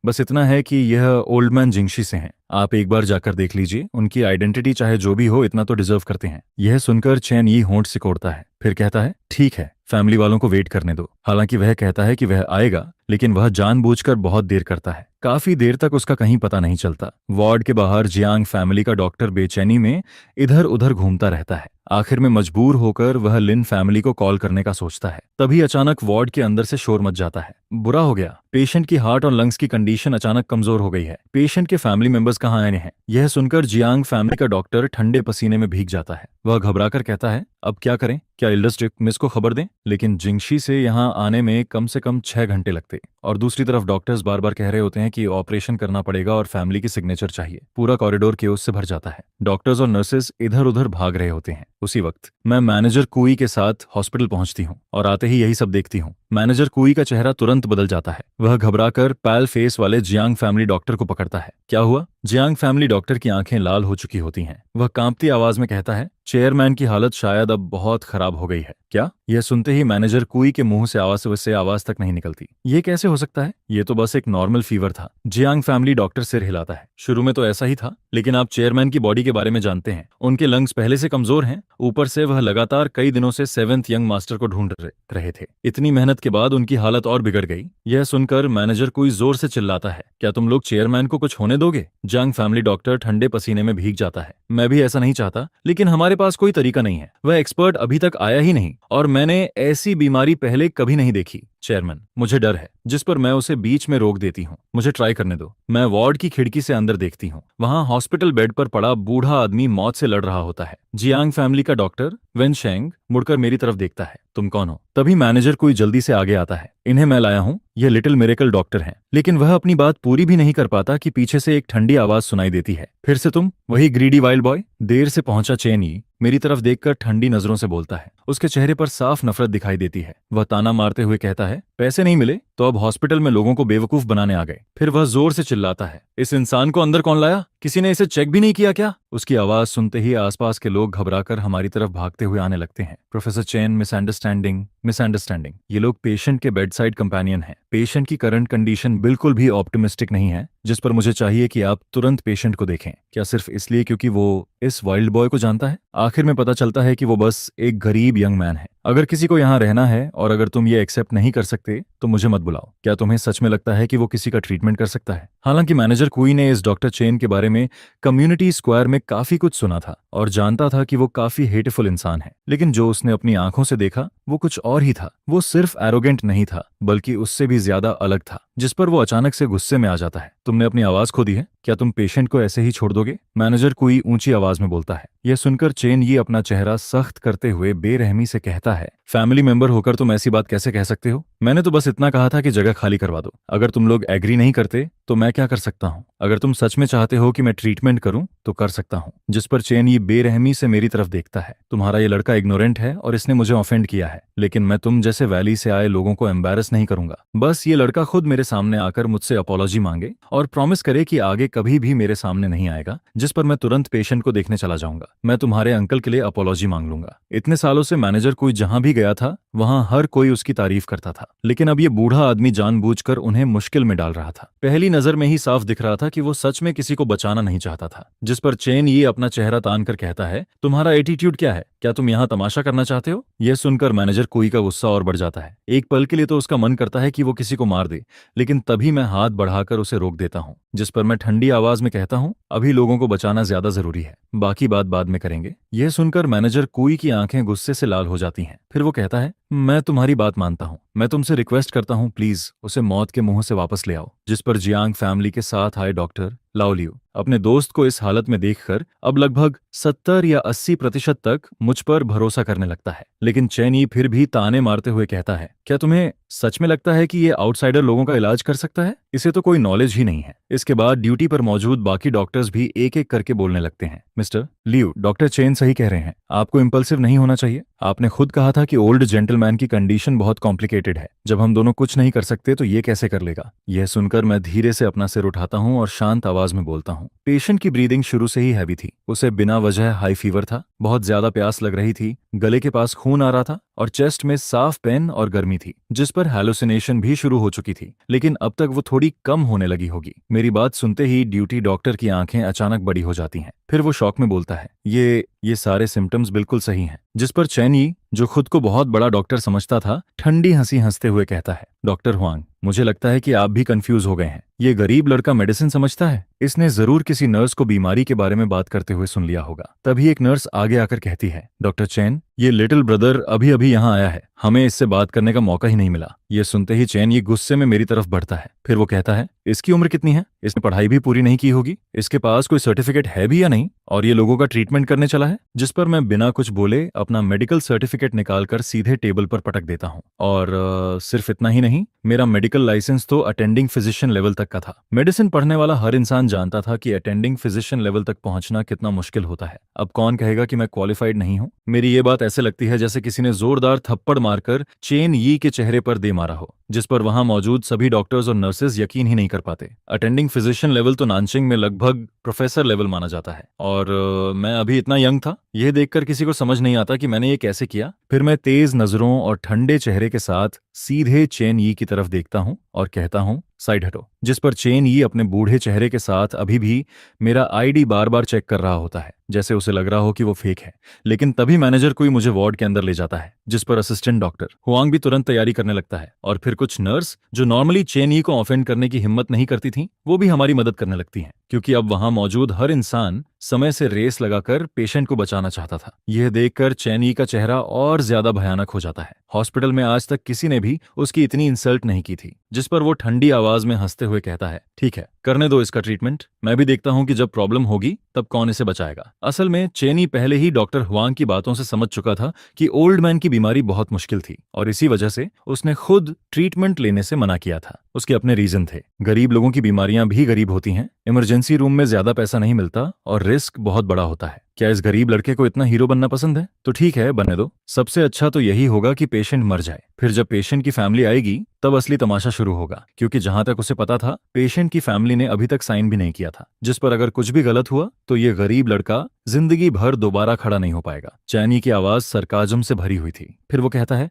बस इतना है कि यह ओल्ड मैन जिंगशी से हैं। आप एक बार जाकर देख लीजिए, उनकी आइडेंटिटी चाहे जो भी हो इतना तो डिजर्व करते हैं। यह सुनकर चेन यी होंठ सिकोड़ता है, फिर कहता है, ठीक है, फैमिली वालों को वेट करने दो। हालांकि वह कहता है कि वह आएगा, लेकिन वह जानबूझकर बहुत देर करता है। काफी देर तक उसका कहीं पता नहीं चलता। वार्ड के बाहर जियांग फैमिली का डॉक्टर बेचैनी में इधर उधर घूमता रहता है। आखिर में मजबूर होकर वह लिन फैमिली को कॉल करने का सोचता है। तभी अचानक वार्ड के अंदर से शोर मच जाता है। बुरा हो गया, पेशेंट की हार्ट और लंग्स की कंडीशन अचानक कमजोर हो गई है। पेशेंट के फैमिली मेंबर्स कहाँ आए हैं? यह सुनकर जियांग फैमिली का डॉक्टर ठंडे पसीने में भीग जाता है। वह घबराकर कहता है, अब क्या करें? क्या इल्डस्ट्रिक मिस को खबर दें? लेकिन जिंगशी से यहाँ आने में कम से कम 6 घंटे लगते, और दूसरी तरफ डॉक्टर्स बार बार कह रहे होते हैं कि ऑपरेशन करना पड़ेगा और फैमिली की सिग्नेचर चाहिए। पूरा कॉरिडोर केओस से भर जाता है। डॉक्टर्स और नर्सेज इधर उधर भाग रहे होते हैं। उसी वक्त मैं मैनेजर कुई के साथ हॉस्पिटल पहुंचती हूँ और आते ही यही सब देखती हूँ। मैनेजर कुई का चेहरा तुरंत बदल जाता है। वह घबराकर पैल फेस वाले जियांग फैमिली डॉक्टर को पकड़ता है। क्या हुआ? जियांग फैमिली डॉक्टर की आंखें लाल हो चुकी होती हैं। वह कांपती आवाज में कहता है, चेयरमैन की हालत शायद अब बहुत खराब हो गई है। क्या? यह सुनते ही मैनेजर कुई के मुंह से आवाज तक नहीं निकलती। ये कैसे हो सकता है? ये तो बस एक नॉर्मल फीवर था। जियांग फैमिली डॉक्टर सिर हिलाता है। शुरू में तो ऐसा ही था, लेकिन आप चेयरमैन की बॉडी के बारे में जानते हैं। उनके लंग्स पहले से कमजोर हैं। ऊपर से वह लगातार कई दिनों से 7th यंग मास्टर को ढूंढ रहे थे। इतनी मेहनत के बाद उनकी हालत और बिगड़ गई। यह सुनकर मैनेजर कुई जोर से चिल्लाता है, क्या तुम लोग चेयरमैन को कुछ होने दोगे? जियांग फैमिली डॉक्टर ठंडे पसीने में भीग जाता है। मैं भी ऐसा नहीं चाहता, लेकिन हमारे पास कोई तरीका नहीं है। वह एक्सपर्ट अभी तक आया ही नहीं, और मैंने ऐसी बीमारी पहले कभी नहीं देखी। चेयरमैन, मुझे डर है। जिस पर मैं उसे बीच में रोक देती हूँ। मुझे ट्राई करने दो। मैं वार्ड की खिड़की से अंदर देखती हूँ। वहां हॉस्पिटल बेड पर पड़ा बूढ़ा आदमी मौत से लड़ रहा होता है। जियांग फैमिली का डॉक्टर वेन शेंग मुड़कर मेरी तरफ देखता है। तुम कौन हो? तभी मैनेजर कोई जल्दी से आगे आता है। इन्हें मैं लाया हूँ, यह लिटिल मिरेकल डॉक्टर हैं। लेकिन वह अपनी बात पूरी भी नहीं कर पाता कि पीछे से एक ठंडी आवाज सुनाई देती है। फिर से तुम? वही ग्रीडी वाइल्ड बॉय? देर से पहुंचा चेन यी मेरी तरफ देखकर ठंडी नजरों से बोलता है। उसके चेहरे पर साफ नफरत दिखाई देती है। वह ताना मारते हुए कहता है, पैसे नहीं मिले तो अब हॉस्पिटल में लोगों को बेवकूफ बनाने आ गए। फिर वह जोर से चिल्लाता है, इस इंसान को अंदर कौन लाया? किसी ने इसे चेक भी नहीं किया क्या? उसकी आवाज सुनते ही आसपास के लोग घबराकर हमारी तरफ भागते हुए आने लगते हैं। Professor chain, misunderstanding. ये लोग पेशेंट के बेड साइड कंपेनियन हैं। पेशेंट की करंट कंडीशन बिल्कुल भी ऑप्टिमिस्टिक नहीं है, जिस पर मुझे चाहिए कि आप तुरंत पेशेंट को देखें। क्या सिर्फ इसलिए क्योंकि वो इस वाइल्ड बॉय को जानता है? आखिर में पता चलता है कि वो बस एक गरीब यंग मैन है। अगर किसी को यहाँ रहना है और अगर तुम ये एक्सेप्ट नहीं कर सकते तो मुझे मत बुलाओ। क्या तुम्हें सच में लगता है कि वो किसी का ट्रीटमेंट कर सकता है? हालांकि मैनेजर कुई ने इस डॉक्टर चेन के बारे में कम्युनिटी स्क्वायर में काफी कुछ सुना था और जानता था कि वो काफी हेटफुल इंसान है, लेकिन जो उसने अपनी आंखों से देखा वो कुछ और ही था। वो सिर्फ एरोगेंट नहीं था, बल्कि उससे भी ज्यादा अलग था, जिस पर वो अचानक से गुस्से में आ जाता है। तुमने अपनी आवाज खो दी है। क्या तुम पेशेंट को ऐसे ही छोड़ दोगे? मैनेजर कुई ऊंची आवाज में बोलता है। यह सुनकर चेन ये अपना चेहरा सख्त करते हुए बेरहमी से कहता है, फैमिली मेंबर होकर तुम ऐसी बात कैसे कह सकते हो? मैंने तो बस इतना कहा था कि जगह खाली करवा दो। अगर तुम लोग एग्री नहीं करते तो मैं क्या कर सकता हूँ? अगर तुम सच में चाहते हो कि मैं ट्रीटमेंट करूं तो कर सकता हूँ। जिस पर चेन ये बेरहमी से मेरी तरफ देखता है। तुम्हारा ये लड़का इग्नोरेंट है और इसने मुझे ऑफेंड किया है, लेकिन मैं तुम जैसे वैली से आए लोगों को एम्बैरस नहीं करूंगा। बस ये लड़का खुद मेरे सामने आकर मुझसे अपॉलॉजी मांगे और प्रॉमिस करे कि आगे कभी भी मेरे सामने नहीं आएगा, जिस पर मैं तुरंत पेशेंट को देखने चला जाऊंगा। मैं तुम्हारे अंकल के लिए अपॉलॉजी मांग लूंगा। इतने सालों से मैनेजर कोई जहां भी गया था वहां हर कोई उसकी तारीफ करता था, लेकिन अब ये बूढ़ा आदमी जानबूझकर उन्हें मुश्किल में डाल रहा था। पहली नजर में ही साफ दिख रहा था कि वो सच में किसी को बचाना नहीं चाहता था। जिस पर चेन ये अपना चेहरा तान कर कहता है, तुम्हारा एटीट्यूड क्या है? क्या तुम यहाँ तमाशा करना चाहते हो? यह सुनकर मैनेजर कोई का गुस्सा और बढ़ जाता है। एक पल के लिए तो उसका मन करता है कि वो किसी को मार दे, लेकिन तभी मैं हाथ बढ़ाकर उसे रोक देता हूँ। जिस पर मैं ठंडी आवाज में कहता हूँ, अभी लोगों को बचाना ज्यादा जरूरी है, बाकी बात बाद में करेंगे। यह सुनकर मैनेजर कोई की आंखें गुस्से से लाल हो जाती हैं। फिर वो कहता है, मैं तुम्हारी बात मानता हूँ। मैं तुमसे रिक्वेस्ट करता हूँ, प्लीज उसे मौत के मुंह से वापस ले आओ। जिस पर जियांग फैमिली के साथ आए डॉक्टर लाओलियो अपने दोस्त को इस हालत में देखकर अब लगभग 70 या 80% तक मुझ पर भरोसा करने लगता है। लेकिन चेनी फिर भी ताने मारते हुए कहता है, क्या तुम्हें सच में लगता है कि ये आउटसाइडर लोगों का इलाज कर सकता है? इसे तो कोई नॉलेज ही नहीं है। इसके बाद ड्यूटी पर मौजूद बाकी डॉक्टर्स भी एक एक करके बोलने लगते हैं, मिस्टर लियू, डॉक्टर चेन सही कह रहे हैं। आपको इम्पल्सिव नहीं होना चाहिए। आपने खुद कहा था कि ओल्ड जेंटलमैन की कंडीशन बहुत कॉम्प्लिकेटेड है। जब हम दोनों कुछ नहीं कर सकते तो ये कैसे कर लेगा? यह सुनकर मैं धीरे से अपना सिर उठाता हूँ और शांत आवाज में बोलता हूँ, पेशेंट की ब्रीदिंग शुरू से ही हैवी थी। उसे बिना वजह हाई फीवर था, बहुत ज्यादा प्यास लग रही थी, गले के पास खून आ रहा था और चेस्ट में साफ पेन और गर्मी थी, जिस पर हैलुसिनेशन भी शुरू हो चुकी थी, लेकिन अब तक वो थोड़ी कम होने लगी होगी। मेरी बात सुनते ही ड्यूटी डॉक्टर की आंखें अचानक बड़ी हो जाती हैं। फिर वो शॉक में बोलता है, ये सारे सिम्टम्स बिल्कुल सही हैं। जिस पर चैनी, जो खुद को बहुत बड़ा डॉक्टर समझता था, ठंडी हंसी हंसते हुए कहता है, डॉक्टर हुआंग, मुझे लगता है कि आप भी कंफ्यूज हो गए हैं। ये गरीब लड़का मेडिसिन समझता है। इसने जरूर किसी नर्स को बीमारी के बारे में बात करते हुए सुन लिया होगा। तभी एक नर्स आगे आकर कहती है, डॉक्टर चैन, ये लिटिल ब्रदर अभी अभी यहाँ आया है, हमें इससे बात करने का मौका ही नहीं मिला। ये सुनते ही चैन ये गुस्से में मेरी तरफ बढ़ता है। फिर वो कहता है, इसकी उम्र कितनी है? इसने पढ़ाई भी पूरी नहीं की होगी, इसके पास कोई सर्टिफिकेट है भी या नहीं, और ये लोगों का ट्रीटमेंट करने चला है। जिस पर मैं बिना कुछ बोले अपना मेडिकल सर्टिफिकेट निकालकर सीधे टेबल पर पटक देता हूँ। और सिर्फ इतना ही नहीं, मेरा मेडिकल लाइसेंस तो अटेंडिंग फिजिशियन लेवल तक का था। मेडिसिन पढ़ने वाला हर इंसान जानता था कि अटेंडिंग फिजिशियन लेवल तक पहुंचना कितना मुश्किल होता है। अब कौन कहेगा कि मैं क्वालिफाइड नहीं हूं? मेरी ये बात ऐसे लगती है जैसे किसी ने जोरदार थप्पड़ मारकर चेन यी के चेहरे पर दे मारा हो। जिस पर वहां मौजूद सभी डॉक्टर्स और नर्सेज यकीन ही नहीं कर पाते। अटेंडिंग फिजिशियन लेवल तो नानचिंग में लगभग प्रोफेसर लेवल माना जाता है, और मैं अभी इतना यंग था। यह देखकर किसी को समझ नहीं आता कि मैंने ये कैसे किया। फिर मैं तेज नजरों और ठंडे चेहरे के साथ सीधे चेन यी की तरफ देखता हूं और कहता हूं, साइड हटो। जिस पर चेन यी अपने बूढ़े चेहरे के साथ अभी भी मेरा आईडी बार बार चेक कर रहा होता है, जैसे उसे लग रहा हो कि वो फेक है। लेकिन तभी मैनेजर कोई मुझे वार्ड के अंदर ले जाता है, जिस पर असिस्टेंट डॉक्टर हुआंग भी तुरंत तैयारी करने लगता है, और फिर कुछ नर्स जो नॉर्मली चेन यी को ऑफेंड करने की हिम्मत नहीं करती थीं, वो भी हमारी मदद करने लगती हैं, क्योंकि अब वहां मौजूद हर इंसान समय से रेस लगाकर पेशेंट को बचाना चाहता था। यह देखकर चेन यी का चेहरा और ज्यादा भयानक हो जाता है। हॉस्पिटल में आज तक किसी ने भी उसकी इतनी इंसल्ट नहीं की थी। जिस पर वो ठंडी आवाज में हंसते हुए कहता है, ठीक है, करने दो इसका ट्रीटमेंट, मैं भी देखता हूं कि जब प्रॉब्लम होगी तब कौन इसे बचाएगा। असल में चेन यी पहले ही डॉक्टर हुआंग की बातों से समझ चुका था कि ओल्ड मैन की बीमारी बहुत मुश्किल थी, और इसी वजह से उसने खुद ट्रीटमेंट लेने से मना किया था। उसके अपने रीजन थे। गरीब लोगों की बीमारियां भी गरीब होती हैं, इमरजेंसी रूम में ज्यादा पैसा नहीं मिलता और रिस्क बहुत बड़ा होता है। क्या इस गरीब लड़के को इतना हीरो बनना पसंद है? तो ठीक है, बनने दो। सबसे अच्छा तो यही होगा कि पेशेंट मर जाए। फिर जब पेशेंट की फैमिली आएगी तब असली तमाशा शुरू होगा, क्योंकि जहां तक उसे पता था, पेशेंट की फैमिली ने अभी तक साइन भी नहीं किया था। जिस पर अगर कुछ भी गलत हुआ तो ये गरीब लड़का जिंदगी भर दोबारा खड़ा नहीं हो पाएगा। चैन यी की आवाज सरकाजम से भरी हुई थी। फिर वो कहता है,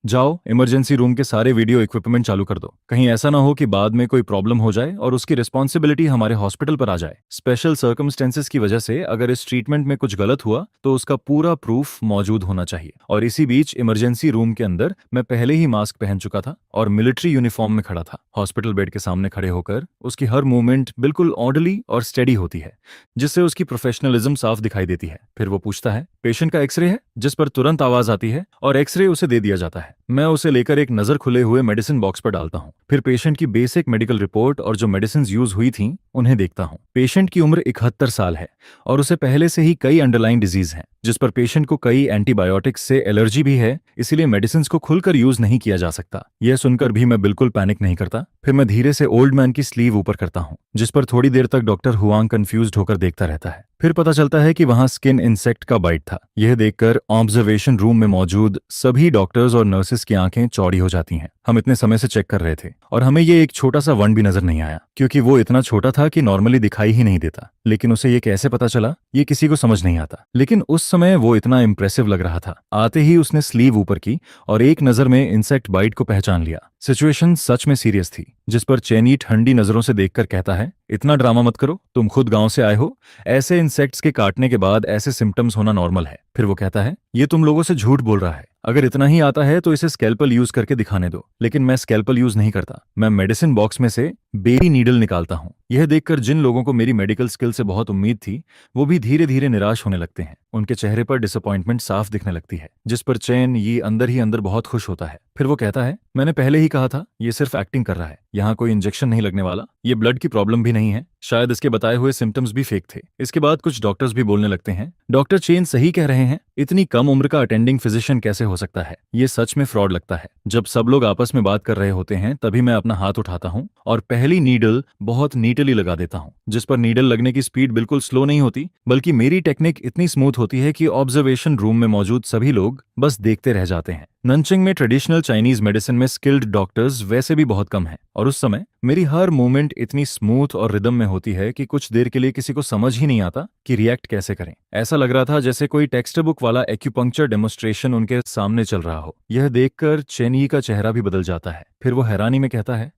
जाओ इमरजेंसी रूम के सारे वीडियो इक्विपमेंट चालू कर दो। कहीं ऐसा ना हो कि बाद में कोई प्रॉब्लम हो जाए और उसकी रिस्पॉन्सिबिलिटी हमारे हॉस्पिटल पर आ जाए। स्पेशल सर्कमस्टेंसेस की वजह से अगर इस ट्रीटमेंट में कुछ गलत हुआ तो उसका पूरा प्रूफ मौजूद होना चाहिए। और इसी बीच इमरजेंसी रूम के अंदर मैं पहले ही मास्क पहन चुका था और मिलिट्री यूनिफॉर्म में खड़ा था। हॉस्पिटल बेड के सामने खड़े होकर उसकी हर मूवमेंट बिल्कुल ऑर्डरली और स्टेडी होती है, जिससे उसकी प्रोफेशनलिज्म साफ दिखाई देती है। फिर वो पूछता है, पेशेंट का एक्सरे है? जिस पर तुरंत आवाज आती है और एक्सरे उसे दे दिया जाता है। मैं उसे लेकर एक नजर खुले हुए मेडिसिन बॉक्स पर डालता हूँ। फिर पेशेंट की बेसिक मेडिकल रिपोर्ट और जो मेडिसिन यूज हुई थी उन्हें देखता हूँ। पेशेंट की उम्र 71 साल है और उसे पहले से ही कई अंडरलाइन डिजीज हैं, जिस पर पेशेंट को कई एंटीबायोटिक्स से एलर्जी भी है, इसीलिए मेडिसिन को खुलकर यूज नहीं किया जा सकता। यह सुनकर भी मैं बिल्कुल पैनिक नहीं करता। फिर मैं धीरे से ओल्ड मैन की स्लीव ऊपर करता हूँ, जिस पर थोड़ी देर तक डॉक्टर हुआंग कंफ्यूज्ड होकर देखता रहता है। फिर पता चलता है कि वहां स्किन इंसेक्ट का बाइट था। यह देखकर ऑब्जर्वेशन रूम में मौजूद सभी डॉक्टर्स और नर्सेस की आंखें चौड़ी हो जाती हैं। हम इतने समय से चेक कर रहे थे और हमें ये एक छोटा सा वंड भी नजर नहीं आया, क्योंकि वो इतना छोटा था कि नॉर्मली दिखाई ही नहीं देता। लेकिन उसे ये कैसे पता चला, ये किसी को समझ नहीं आता। लेकिन उस समय वो इतना इंप्रेसिव लग रहा था। आते ही उसने स्लीव ऊपर की और एक नजर में इंसेक्ट बाइट को पहचान लिया। सिचुएशन सच में सीरियस थी। जिस पर चेन यी ठंडी नजरों से देखकर कहता है, इतना ड्रामा मत करो, तुम खुद गांव से आए हो। ऐसे इंसेक्ट्स के काटने के बाद ऐसे सिम्टम्स होना नॉर्मल है। फिर वो कहता है, ये तुम लोगों से झूठ बोल रहा है। अगर इतना ही आता है तो इसे स्कैल्पल यूज करके दिखाने दो। लेकिन मैं स्कैल्पल यूज नहीं करता। मैं मेडिसिन बॉक्स में से बेबी नीडल निकालता हूँ। यह देखकर जिन लोगों को मेरी मेडिकल स्किल से बहुत उम्मीद थी, वो भी धीरे धीरे निराश होने लगते हैं। उनके चेहरे पर डिसअपॉइंटमेंट साफ दिखने लगती है। जिस पर चैन यी अंदर ही अंदर बहुत खुश होता है। फिर वो कहता है, मैंने पहले ही कहा था, ये सिर्फ एक्टिंग कर रहा है। यहाँ कोई इंजेक्शन नहीं लगने वाला। ये ब्लड की प्रॉब्लम भी नहीं है। शायद इसके बताए हुए सिम्टम्स भी फेक थे। इसके बाद कुछ डॉक्टर्स भी बोलने लगते हैं, डॉक्टर चेन सही कह रहे हैं, इतनी कम उम्र का अटेंडिंग फिजिशियन कैसे हो सकता है? ये सच में फ्रॉड लगता है। जब सब लोग आपस में बात कर रहे होते हैं तभी मैं अपना हाथ उठाता हूँ और पहली नीडल बहुत नीटली लगा देता हूँ। जिस पर नीडल लगने की स्पीड बिल्कुल स्लो नहीं होती, बल्कि मेरी टेक्निक इतनी स्मूथ होती है कि ऑब्जर्वेशन रूम में मौजूद सभी लोग बस देखते रह जाते हैं। ननचिंग में ट्रेडिशनल चाइनीज मेडिसिन में स्किल्ड डॉक्टर्स वैसे भी बहुत कम हैं, और उस समय मेरी हर मूवमेंट इतनी स्मूथ और रिदम में होती है कि कुछ देर के लिए किसी को समझ ही नहीं आता कि रिएक्ट कैसे करें। ऐसा लग रहा था जैसे कोई टेक्स्ट बुक वाला एक्यूपंक्चर डेमोन्स्ट्रेशन उनके सामने चल रहा हो। यह देखकर चेन यी का चेहरा भी बदल जाता है। फिर वो हैरानी में कहता है,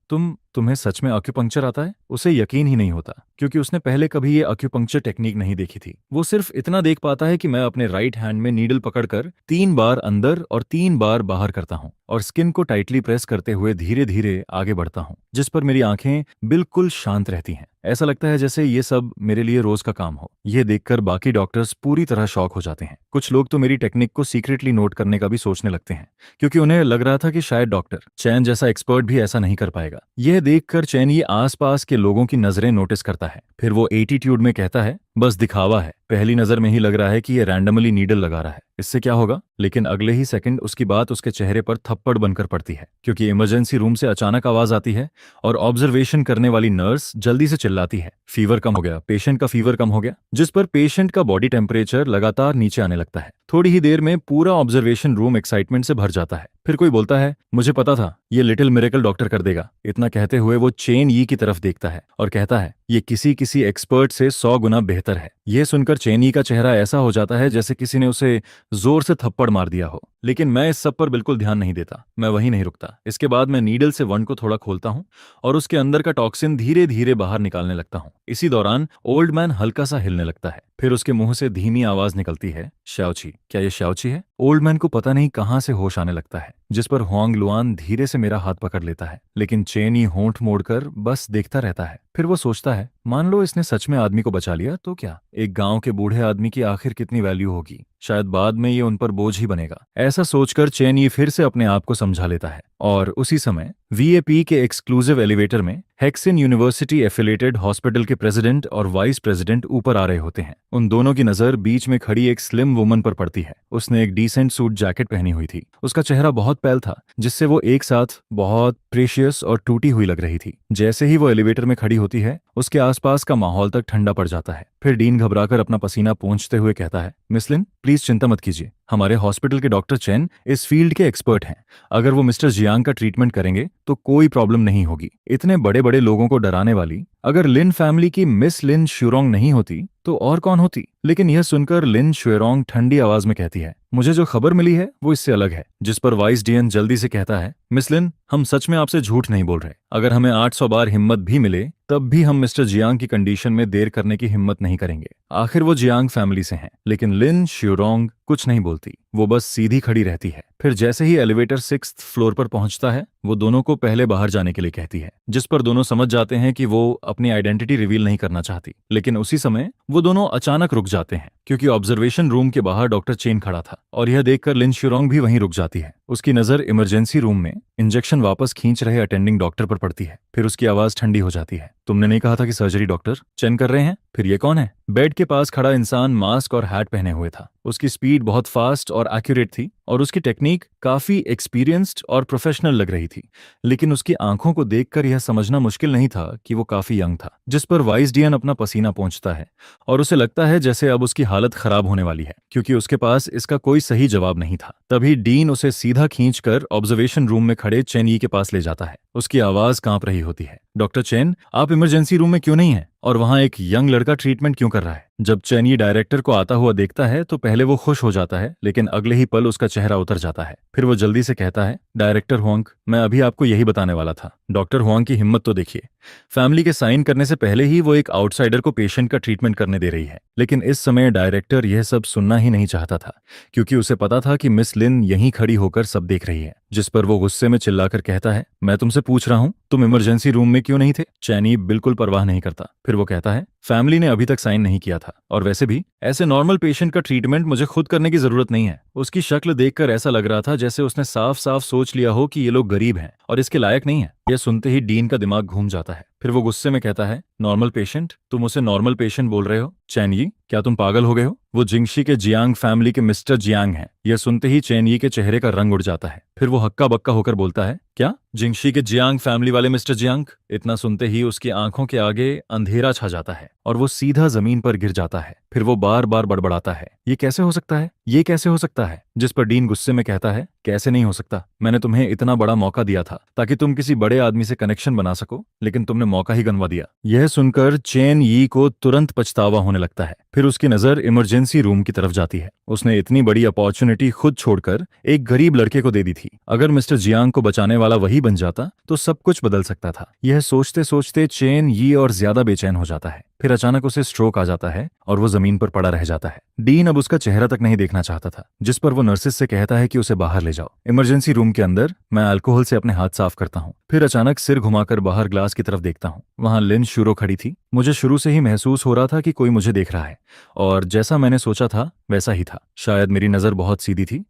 तुम्हें सच में एक्यूपंक्चर आता है? उसे यकीन ही नहीं होता, क्योंकि उसने पहले कभी ये एक्यूपंक्चर टेक्निक नहीं देखी थी। वो सिर्फ इतना देख पाता है कि मैं अपने राइट हैंड में नीडल पकड़कर 3 बार अंदर और 3 बार बाहर करता हूँ और स्किन को टाइटली प्रेस करते हुए धीरे धीरे आगे बढ़ता हूँ, जिस पर मेरी आंखें बिल्कुल शांत रहती हैं। ऐसा लगता है जैसे ये सब मेरे लिए रोज का काम हो। यह देखकर बाकी डॉक्टर्स पूरी तरह शॉक हो जाते हैं। कुछ लोग तो मेरी टेक्निक को सीक्रेटली नोट करने का भी सोचने लगते हैं, क्योंकि उन्हें लग रहा था कि शायद डॉक्टर चैन जैसा एक्सपर्ट भी ऐसा नहीं कर पाएगा। यह देखकर चैन ये आसपास के लोगों की नजरें नोटिस करता है। फिर वो एटीट्यूड में कहता है, बस दिखावा है। पहली नजर में ही लग रहा है कि ये रैंडमली नीडल लगा रहा है, इससे क्या होगा? लेकिन अगले ही सेकंड उसकी बात उसके चेहरे पर थप्पड़ बनकर पड़ती है, क्योंकि इमरजेंसी रूम से अचानक आवाज आती है और ऑब्जर्वेशन करने वाली नर्स जल्दी से चिल्लाती है, फीवर कम हो गया, पेशेंट का फीवर कम हो गया। जिस पर पेशेंट का बॉडी टेम्परेचर लगातार नीचे आने लगता है। थोड़ी ही देर में पूरा ऑब्जर्वेशन रूम एक्साइटमेंट से भर जाता है। फिर कोई बोलता है, मुझे पता था ये लिटिल मिरेकल डॉक्टर कर देगा। इतना कहते हुए वो चेन यी की तरफ देखता है और कहता है, ये किसी किसी एक्सपर्ट से 100 गुना बेहतर है। यह सुनकर चेन यी का चेहरा ऐसा हो जाता है जैसे किसी ने उसे जोर से थप्पड़ मार दिया हो। लेकिन मैं इस सब पर बिल्कुल ध्यान नहीं देता, मैं वहीं नहीं रुकता। इसके बाद मैं नीडल से वंड को थोड़ा खोलता हूँ और उसके अंदर का टॉक्सिन धीरे धीरे बाहर निकालने लगता हूँ। इसी दौरान ओल्ड मैन हल्का सा हिलने लगता है। फिर उसके मुंह से धीमी आवाज निकलती है, शाओची। क्या ये शाओची है? ओल्ड मैन को पता नहीं कहां से होश आने लगता है, जिस पर हुआंग लुआन धीरे से मेरा हाथ पकड़ लेता है। लेकिन चेन यी होंठ मोड़कर बस देखता रहता है। फिर वो सोचता है, मान लो इसने सच में आदमी को बचा लिया तो क्या? एक गांव के बूढ़े आदमी की आखिर कितनी वैल्यू होगी? शायद बाद में ये उन पर बोझ ही बनेगा। ऐसा सोचकर चेन यी फिर से अपने आप को समझा लेता है और उसी समय वीएपी के एक्सक्लूसिव एलिवेटर में हेक्सिन यूनिवर्सिटी एफिलेटेड हॉस्पिटल के प्रेसिडेंट और वाइस प्रेसिडेंट ऊपर आ रहे होते हैं। उन दोनों की नजर बीच में खड़ी एक स्लिम वुमन पर पड़ती है। उसने एक डिसेंट सूट जैकेट पहनी हुई थी। उसका चेहरा बहुत पैल था, जिससे वो एक साथ बहुत प्रेशियस और टूटी हुई लग रही थी। जैसे ही वो एलिवेटर में खड़ी होती है, उसके आसपास का माहौल तक ठंडा पड़ जाता है। फिर डीन घबराकर अपना पसीना पोंछते हुए कहता है, मिस लिन, प्लीज चिंता मत कीजिए। हमारे हॉस्पिटल के डॉक्टर चेन इस फील्ड के एक्सपर्ट हैं। अगर वो मिस्टर जियांग का ट्रीटमेंट करेंगे तो कोई प्रॉब्लम नहीं होगी। इतने बड़े बड़े लोगों को डराने वाली अगर लिन फैमिली की मिस लिन शुरोंग नहीं होती तो और कौन होती? लेकिन यह सुनकर लिन शुरोंग ठंडी आवाज में कहती है, मुझे जो खबर मिली है वो इससे अलग है। जिस पर वाइस डीएन जल्दी से कहता है, मिस लिन, हम सच में आपसे झूठ नहीं बोल रहे। अगर हमें 800 बार हिम्मत भी मिले तब भी हम मिस्टर जियांग की कंडीशन में देर करने की हिम्मत नहीं करेंगे। आखिर वो जियांग फैमिली से हैं। लेकिन लिन शुरोंग कुछ नहीं बोलती, वो बस सीधी खड़ी रहती है। फिर जैसे ही एलिवेटर 6th फ्लोर पर पहुंचता है, वो दोनों को पहले बाहर जाने के लिए कहती है, जिस पर दोनों समझ जाते हैं कि वो अपनी आइडेंटिटी रिवील नहीं करना चाहती। लेकिन उसी समय वो दोनों अचानक रुक जाते हैं, क्योंकि ऑब्जर्वेशन रूम के बाहर डॉक्टर चेन खड़ा था और यह देखकर लिन शुरोंग भी वहीं रुक जाती है। उसकी नजर इमरजेंसी रूम में इंजेक्शन वापस खींच रहे अटेंडिंग डॉक्टर पर पड़ती है। फिर उसकी आवाज ठंडी हो जाती है, तुमने नहीं कहा था कि सर्जरी डॉक्टर चेन कर रहे हैं? फिर ये कौन है? बेड के पास खड़ा इंसान मास्क और हैट पहने हुए था। उसकी स्पीड बहुत फास्ट और एक्यूरेट थी और उसकी टेक्निक काफी एक्सपीरियंस्ड और प्रोफेशनल लग रही थी। लेकिन उसकी आंखों को देखकर यह समझना मुश्किल नहीं था कि वो काफी यंग था। जिस पर वाइस डीएन अपना पसीना पोंछता है और उसे लगता है जैसे अब उसकी हालत खराब होने वाली है, क्योंकि उसके पास इसका कोई सही जवाब नहीं था। तभी डीन उसे सीधा खींचकर ऑब्जर्वेशन रूम में खड़े चेन यी के पास ले जाता है। उसकी आवाज कांप रही होती है, डॉक्टर चेन, आप इमरजेंसी रूम में क्यों नहीं हैं? और वहां एक यंग लड़का ट्रीटमेंट क्यों कर रहा है? जब चेन यी डायरेक्टर को आता हुआ देखता है तो पहले वो खुश हो जाता है, लेकिन अगले ही पल उसका चेहरा उतर जाता है। फिर वो जल्दी से कहता है, डायरेक्टर हुआंग, मैं अभी आपको यही बताने वाला था। डॉक्टर हुआंग की हिम्मत तो देखिए। फैमिली के साइन करने से पहले ही वो एक आउटसाइडर को पेशेंट का ट्रीटमेंट करने दे रही है। लेकिन इस समय डायरेक्टर यह सब सुनना ही नहीं चाहता था, क्योंकि उसे पता था कि मिस लिन यहीं खड़ी होकर सब देख रही है। जिस पर वो गुस्से में चिल्लाकर कहता है, मैं तुमसे पूछ रहा हूं, तुम इमरजेंसी रूम में क्यों नहीं थे? चेन यी बिल्कुल परवाह नहीं करता। फिर वो कहता है, फैमिली ने अभी तक साइन नहीं किया था, और वैसे भी ऐसे नॉर्मल पेशेंट का ट्रीटमेंट मुझे खुद करने की जरूरत नहीं है। उसकी शक्ल देखकर ऐसा लग रहा था जैसे उसने साफ साफ सोच लिया हो कि ये लोग गरीब हैं और इसके लायक नहीं है। यह सुनते ही डीन का दिमाग घूम जाता है। फिर वो गुस्से में कहता है, नॉर्मल पेशेंट? तुम उसे नॉर्मल पेशेंट बोल रहे हो? चेन यी, क्या तुम पागल हो गए हो? वो जिंगशी के जियांग फैमिली के मिस्टर जियांग हैं। यह सुनते ही चेन यी के चेहरे का रंग उड़ जाता है। फिर वो हक्का बक्का होकर बोलता है, क्या जिंगशी के जियांग फैमिली वाले मिस्टर जियांग? इतना सुनते ही उसकी आंखों के आगे अंधेरा छा जाता है और वो सीधा जमीन पर गिर जाता है। फिर वो बार बार बड़बड़ाता है, ये कैसे हो सकता है, ये कैसे हो सकता है? जिस पर डीन गुस्से में कहता है, कैसे नहीं हो सकता? मैंने तुम्हें इतना बड़ा मौका दिया था ताकि तुम किसी बड़े आदमी से कनेक्शन बना सको, लेकिन तुमने मौका ही गंवा दिया। यह सुनकर चेन यी को तुरंत पछतावा होने लगता है। फिर उसकी नजर इमरजेंसी रूम की तरफ जाती है। उसने इतनी बड़ी अपॉर्चुनिटी खुद छोड़कर एक गरीब लड़के को दे दी थी। अगर मिस्टर जियांग को बचाने वाला वही बन जाता तो सब कुछ बदल सकता था। यह सोचते सोचते चेन यी और ज्यादा बेचैन हो जाता है। फिर अचानक उसे स्ट्रोक आ जाता है और वो जमीन पर पड़ा रह जाता है। डीन अब उसका चेहरा तक नहीं देखना चाहता था, जिस पर वो नर्सिस से कहता है कि उसे बाहर ले जाओ। इमरजेंसी रूम के अंदर मैं अल्कोहल से अपने हाथ साफ करता हूँ। फिर अचानक सिर घुमाकर बाहर ग्लास की तरफ देखता हूँ। वहां लिन शुरो खड़ी थी। मुझे शुरू से ही महसूस हो रहा था कि कोई मुझे देख रहा है, और जैसा मैंने सोचा था वैसा ही था। शायद मेरी नजर बहुत सीधी थी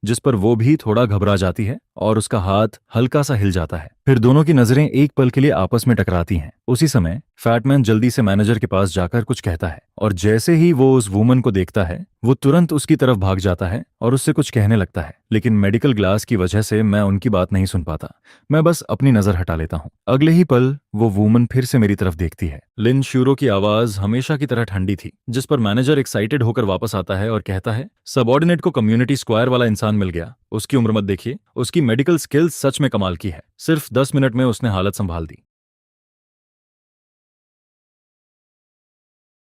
जिस पर वो भी थोड़ा घबरा जाती है और उसका हाथ हल्का सा हिल जाता है। फिर दोनों की नजरें एक पल के लिए आपस में टकराती हैं। उसी समय फैटमैन जल्दी से मैनेजर के पास जाकर कुछ कहता है, और जैसे ही वो उस वुमन को देखता है वो तुरंत उसकी तरफ भाग जाता है और उससे कुछ कहने लगता है। लेकिन मेडिकल ग्लास की वजह से मैं उनकी बात नहीं सुन पाता। मैं बस अपनी नजर हटा लेता हूँ। अगले ही पल वो वुमन फिर से मेरी तरफ देखती है। लिन शुरो की आवाज हमेशा की तरह ठंडी थी। जिस पर मैनेजर एक्साइटेड होकर वापस आता है और कहता है, सबऑर्डिनेट को कम्युनिटी स्क्वायर वाला इंसान मकान मिल गया। उसकी उम्र मत देखिए, उसकी मेडिकल स्किल्स सच में कमाल की है। सिर्फ 10 मिनट में उसने हालत संभाल दी।